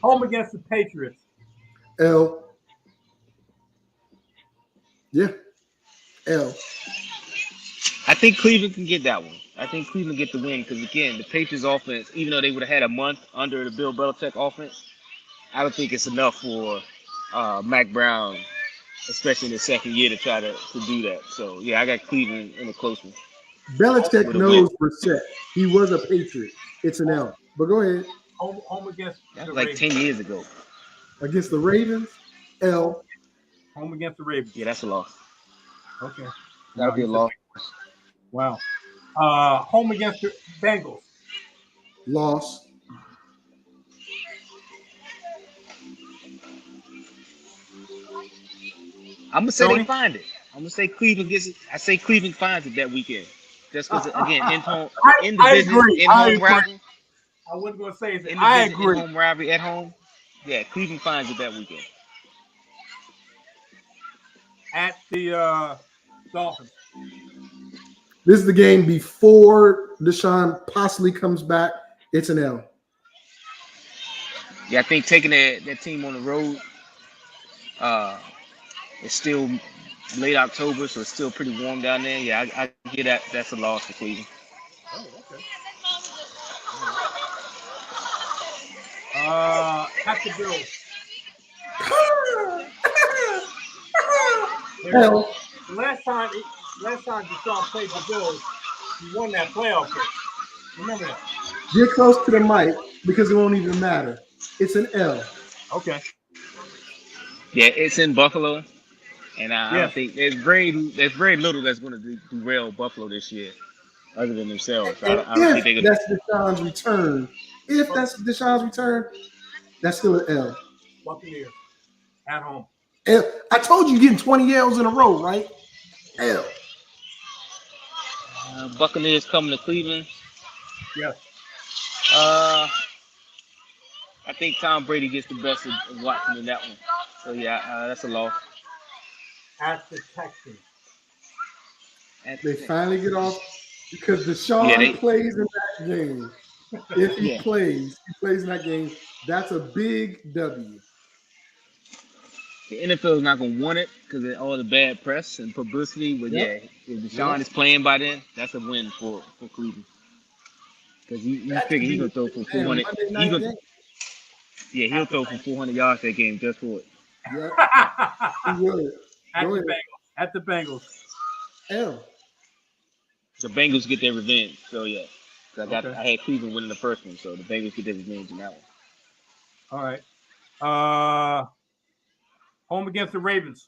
Home against the Patriots. L. Yeah. L. I think Cleveland can get that one. I think Cleveland get the win because, again, the Patriots offense, even though they would have had a month under the Bill Belichick offense, I don't think it's enough for Mac Brown, especially in his second year, to try to do that. So, yeah, I got Cleveland in a close one. Belichick knows Brissett. He was a Patriot. It's an L. But go ahead. Home against That the was like Ravens. 10 years ago. Against the Ravens, L. Home against the Ravens. Yeah, that's a loss. Okay. That'll be a loss. Wow. Home against the Bengals. Loss. I'm gonna say Tony? they find it. I'm gonna say Cleveland gets it. I say Cleveland finds it that weekend. Just because, again, in the business, agree. in I home agree. rivalry, I wasn't going to say it. in the I business, agree. in home rivalry at home. Yeah, Cleveland finds it that weekend. At the Dolphins. This is the game before Deshaun possibly comes back. It's an L. Yeah, I think taking that team on the road, it's still late October, so it's still pretty warm down there. Yeah, I get that. That's a loss for Cleveland. Oh, okay. At the Bills. L. Last time Deshaun played the Bills, he won that playoff game. Remember that? Get close to the mic because it won't even matter. It's an L. Okay. Yeah, it's in Buffalo, and I Yeah. don't think there's very little that's going to derail Buffalo this year, other than themselves. I don't think they're If going to. that's Deshaun's return, that's still an L. Buccaneers. At home. L. I told you you're getting 20 L's in a row, right? L. Buccaneers coming to Cleveland. Yes. I think Tom Brady gets the best of Watson in that one. So yeah, that's a loss. At the Texans. They finally get off because Deshaun plays in that game. If he plays in that game. That's a big W. The NFL is not going to want it because of all the bad press and publicity. But yeah, if Deshaun is playing by then, that's a win for Cleveland. Because you figure he's going to throw for 400. He'll throw for 400 yards that game just for it. Yeah, he will. At the Bengals. L. The Bengals get their revenge. So yeah, I had Cleveland winning the first one, so the Bengals get their revenge in that one. All right. Home against the Ravens.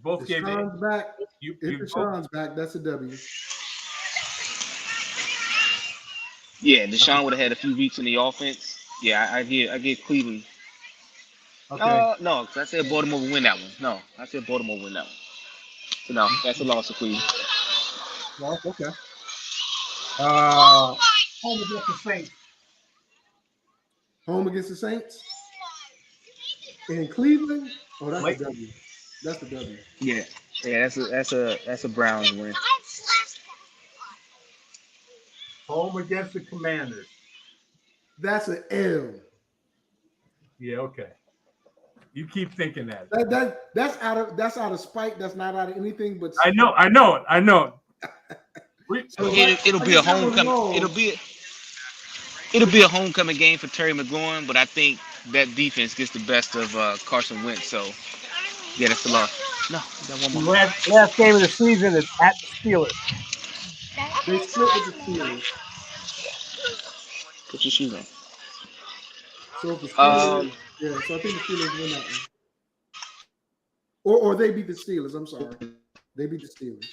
Both gave it. Deshaun's back. If Deshaun's back, that's a W. Yeah, Deshaun would have had a few weeks in the offense. Yeah, I give Cleveland. Okay. No, because I said Baltimore would win that one. No, I said Baltimore would win that one. So no, that's a loss for Cleveland. Well, okay. Home against the Saints. Home against the Saints in Cleveland. Oh, that's Late. the W. That's the W. Yeah, that's a Browns win. Home against the Commanders. That's an L. Yeah, okay. You keep thinking that. That's out of spite. That's not out of anything but. I know it. So It'll be a that was homecoming. wrong. It'll be a homecoming game for Terry McLaurin, but I think that defense gets the best of Carson Wentz. So yeah, that's the loss. No, we got one more. Last game of the season is at the Steelers. They split with the Steelers. Put your shoes on. So if the Steelers, so I think the Steelers win that one. Or they beat the Steelers. I'm sorry, they beat the Steelers.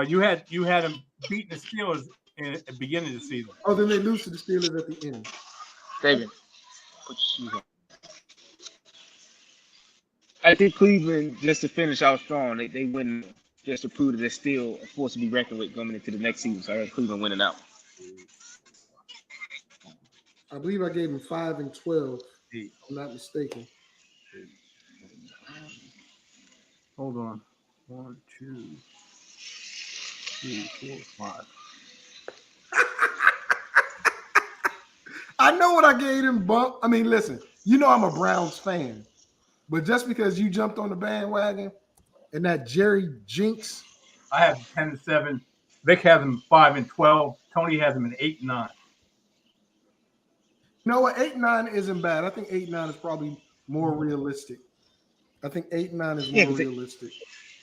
You had them beating the Steelers at the beginning of the season. Oh, then they lose to the Steelers at the end. David, put your shoes on. I think Cleveland, just to finish out strong, they win just to prove that they're still a force to be reckoned with going into the next season. So I got Cleveland winning out. I believe I gave them 5 and 12. If I'm not mistaken. Hold on. 1, 2, 3, 4, 5. I know what I gave them, Bump. I mean, listen, you know I'm a Browns fan. But just because you jumped on the bandwagon and that Jerry jinx. I have 10-7. Vic has them 5 and 12. Tony has them in 8 and 9. You know what? 8-9 isn't bad. I think 8-9 is probably more realistic. I think 8-9 is more realistic.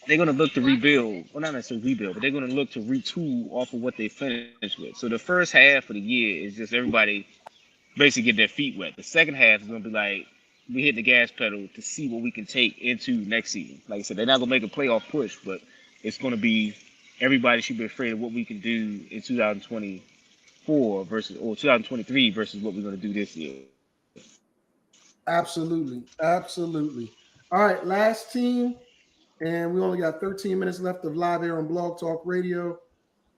They're going to look to rebuild. Well, not necessarily rebuild, but they're going to look to retool off of what they finished with. So the first half of the year is just everybody basically get their feet wet. The second half is going to be like, we hit the gas pedal to see what we can take into next season. Like I said, they're not going to make a playoff push, but it's going to be everybody should be afraid of what we can do in 2024 versus 2023 versus what we're going to do this year. Absolutely. All right, last team, and we only got 13 minutes left of live air on Blog Talk Radio,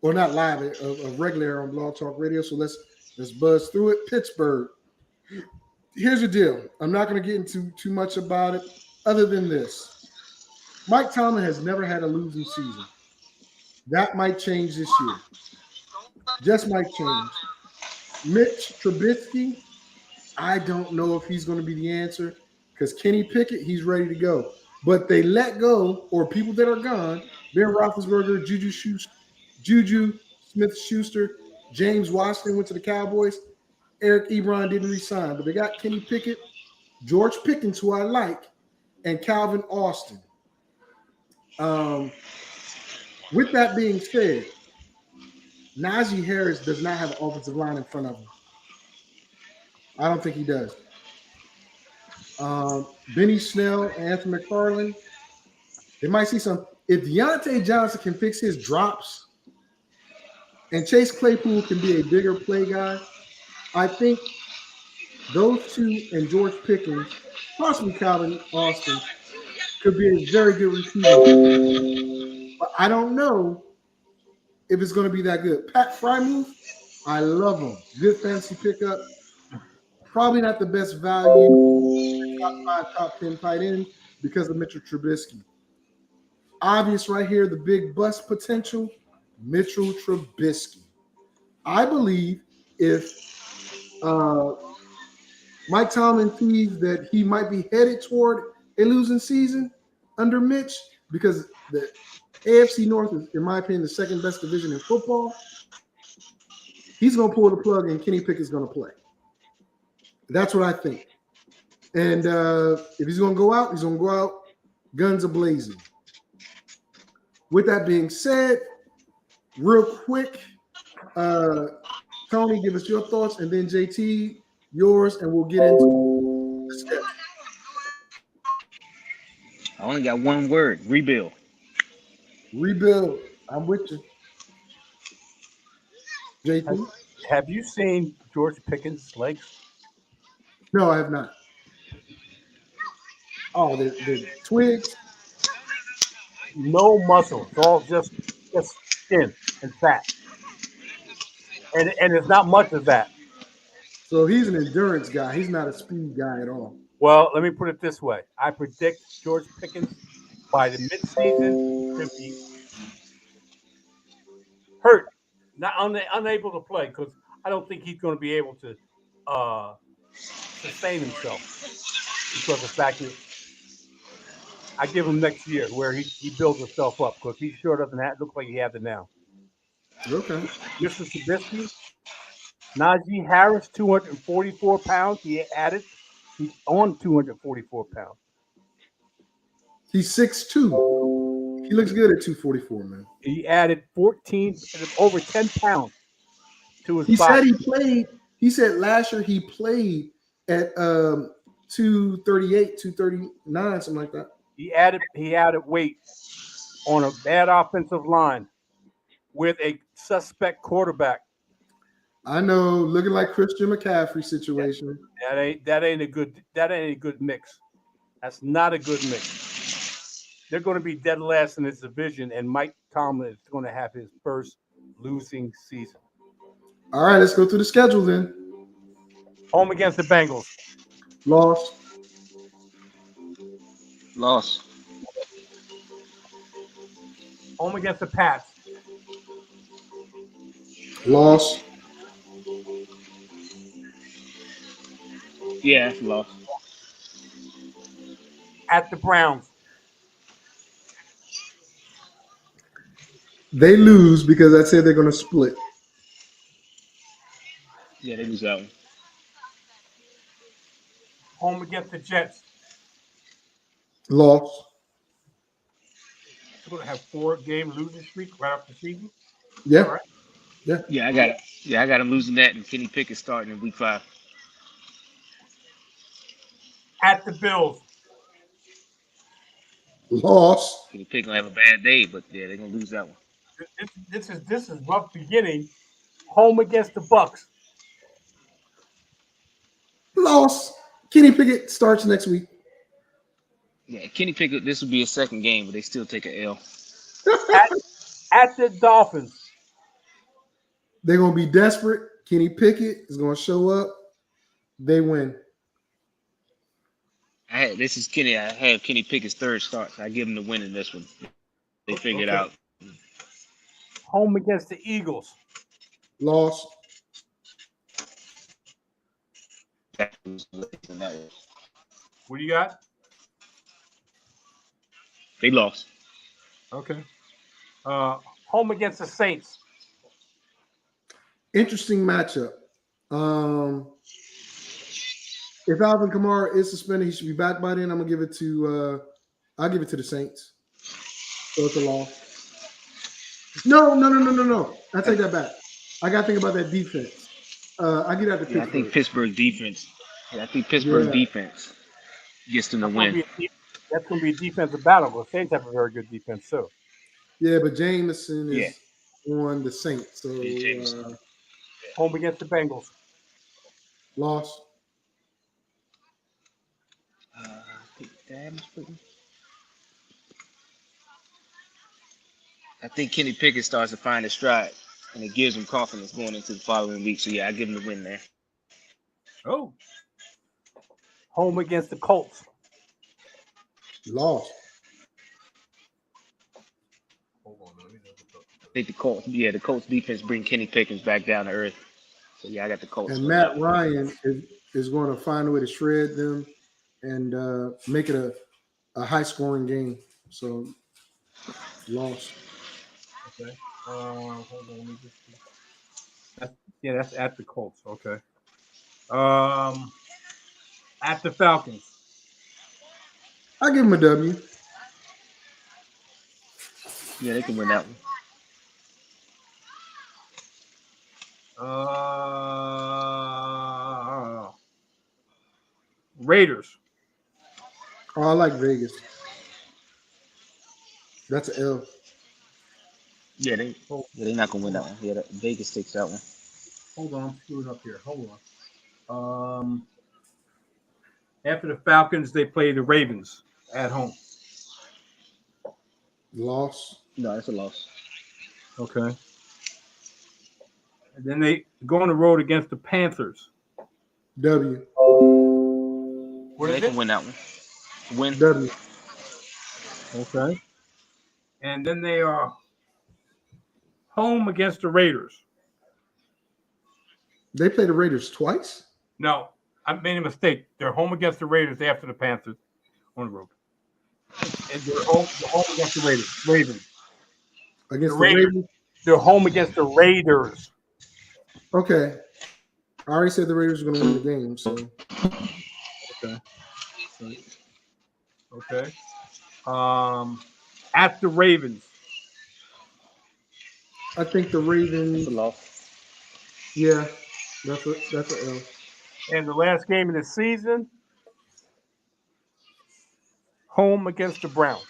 or not live, of regular air on Blog Talk Radio. So let's buzz through it. Pittsburgh. Here's the deal. I'm not going to get into too much about it other than this. Mike Tomlin has never had a losing season. That might change this year. Just might change. Mitch Trubisky, I don't know if he's going to be the answer because Kenny Pickett, he's ready to go. But they let go, or people that are gone, Ben Roethlisberger, Juju Smith-Schuster, James Washington went to the Cowboys. Eric Ebron didn't resign, but they got Kenny Pickett, George Pickens, who I like, and Calvin Austin. With that being said, Najee Harris does not have an offensive line in front of him. I don't think he does. Benny Snell, Anthony McFarland, they might see some. If Deontay Johnson can fix his drops and Chase Claypool can be a bigger play guy, I think those two and George Pickens, possibly Calvin Austin, could be a very good receiver. But I don't know if it's going to be that good. Pat Freiermuth, I love him. Good fantasy pickup. Probably not the best value, top 5, top 10 tight end because of Mitchell Trubisky. Obvious right here, the big bust potential, Mitchell Trubisky. I believe if Mike Tomlin sees that he might be headed toward a losing season under Mitch, because the AFC North is, in my opinion, the second best division in football, he's going to pull the plug and Kenny Pickett's going to play. That's what I think. And if he's going to go out, he's going to go out guns a-blazing. With that being said, real quick, Tony, give us your thoughts, and then JT, yours, and we'll get into the schedule. I only got one word: rebuild. Rebuild. I'm with you. JT? Have you seen George Pickens' legs? No, I have not. Oh, the twigs. no muscle. It's all just skin and fat, and it's not much of that. So he's an endurance guy. He's not a speed guy at all. Well, let me put it this way: I predict George Pickens by the midseason to be hurt, not unable to play, because I don't think he's going to be able to sustain himself because of the fact that I give him next year where he builds himself up because he sure doesn't look like he has it now. Okay. Mr. Trubisky, Najee Harris, 244 pounds. He's on 244 pounds. He's 6'2". He looks good at 244, man. He added 14, over 10 pounds to his He body. said he played. He said last year he played at 238, 239, something like that. He added weight on a bad offensive line with a suspect quarterback. I know, looking like Christian McCaffrey situation. That ain't a good mix. That's not a good mix. They're going to be dead last in this division, and Mike Tomlin is going to have his first losing season. All right, let's go through the schedule then. Home against the Bengals. Loss. Home against the Pats. Loss. Yeah, that's a loss. At the Browns. They lose because I said they're going to split. Yeah, they lose that one. Home against the Jets. Loss. They're going to have 4-game losing streak right off the season. Yeah. All right. Yeah. Yeah, I got it. Yeah, I got him losing that, and Kenny Pickett starting in week 5. At the Bills. Loss. Kenny Pickett gonna have a bad day, but yeah, they're gonna lose that one. This is rough beginning. Home against the Bucks. Loss. Kenny Pickett starts next week. Yeah, Kenny Pickett. This will be his second game, but they still take an L. At the Dolphins. They're going to be desperate. Kenny Pickett is going to show up. They win. This is Kenny. I have Kenny Pickett's third start. So I give him the win in this one. They figured out. Home against the Eagles. Loss. What do you got? They lost. Okay. Home against the Saints. Interesting matchup. If Alvin Kamara is suspended, he should be back by then. I'm gonna give it to I'll give it to the Saints. So it's a loss. No. I take that back. I gotta think about that defense. I get out the Pittsburgh. I think Pittsburgh defense. Yeah, I think Pittsburgh defense gets them to win. That's gonna be a defensive battle. The Saints have a very good defense too. Yeah, but Jameson is on the Saints. So home against the Bengals. Loss. I think Kenny Pickett starts to find his stride, and it gives him confidence going into the following week. So yeah, I give him the win there. Oh. Home against the Colts. Loss. I think the Colts defense bring Kenny Pickens back down to earth. So yeah, I got the Colts. And Matt Ryan is going to find a way to shred them and make it a high scoring game. So loss. Okay. Hold on. Let me just see. That's at the Colts. Okay. At the Falcons. I give them a W. Yeah, they can win that one. Raiders. Oh, I like Vegas. That's an L. Yeah, they're not gonna win that one. Yeah, Vegas takes that one. Hold on, I'm screwing up here. Hold on. After the Falcons, they play the Ravens at home. Loss. No, that's a loss. Okay. And then they go on the road against the Panthers. W. What They is can it? win that one. Win. W. Okay. And then they are home against the Raiders. They play the Raiders twice. No, I made a mistake. They're home against the Raiders after the Panthers on the road. And they're home against the Ravens. Against The the Raiders. Ravens. They're home against the Raiders. Okay. I already said the Raiders are going to win the game. So Okay. At the Ravens. I think the That's Ravens. a loss. Yeah, that's an L. And the last game of the season, home against the Browns.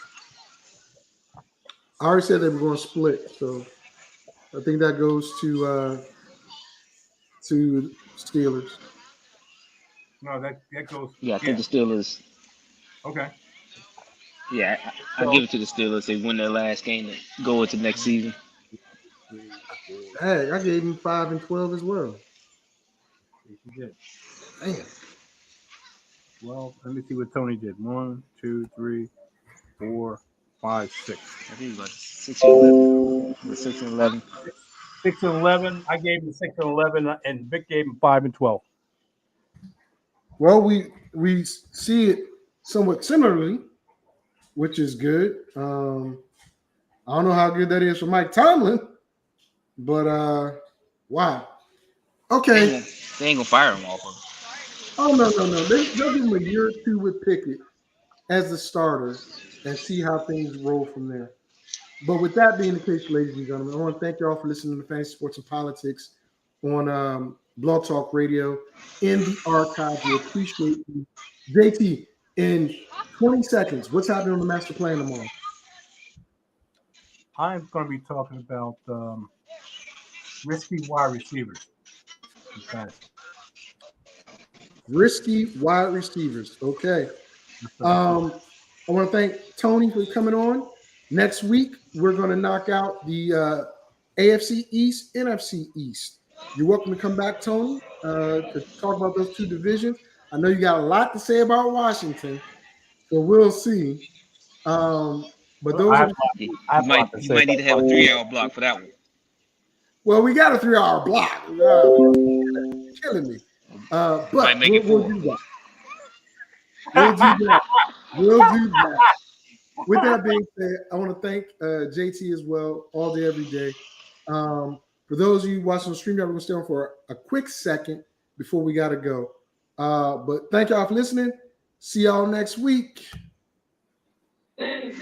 I already said they were going to split, so I think that goes to Steelers. No, that goes. Yeah, I think the Steelers. Okay. Yeah, I give it to the Steelers. They win their last game and go into next season. Hey, I gave him 5 and 12 as well. You did. Damn. Well, let me see what Tony did. 1, 2, 3, 4, 5, 6. I think it was 6 and 11. 6 and 11. 6 and 11. I gave him 6 and 11, and Vic gave him 5 and 12. Well, we see it somewhat similarly, which is good. I don't know how good that is for Mike Tomlin, but wow. Okay. They ain't gonna fire him off of it. Oh no. They'll give him a year or two with Pickett as the starter and see how things roll from there. But with that being the case, ladies and gentlemen, I want to thank you all for listening to Fantasy Sports and Politics on Blog Talk Radio in the archive. We appreciate you. JT, in 20 seconds, what's happening on the master plan tomorrow? I'm going to be talking about risky wide receivers. Okay. Risky wide receivers. Okay. I want to thank Tony for coming on. Next week, we're going to knock out the AFC East, NFC East. You're welcome to come back, Tony, to talk about those two divisions. I know you got a lot to say about Washington, so we'll see. But those are You might need to have a 3-hour block for that one. well, we got a 3-hour block. You're killing me. But Might make it we'll do that. We'll do that. With that being said, I want to thank JT as well, all day, every day. For those of you watching the stream, we're going to stay on for a quick second before we got to go. But thank y'all for listening. See y'all next week. Dan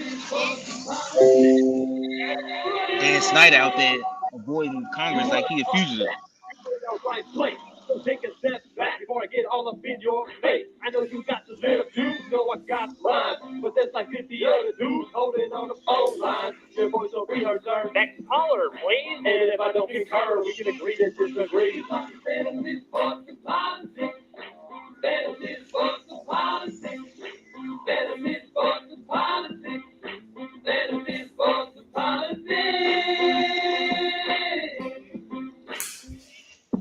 Snyder out there avoiding Congress like he a fugitive. Right place. So take a step back before I get all up in your face. I know you got to live, you know I got mine. But there's like 50 other dudes holding on the phone line. Your voice will be heard, sir. Next caller, please. And if I don't concur, we can agree to disagree.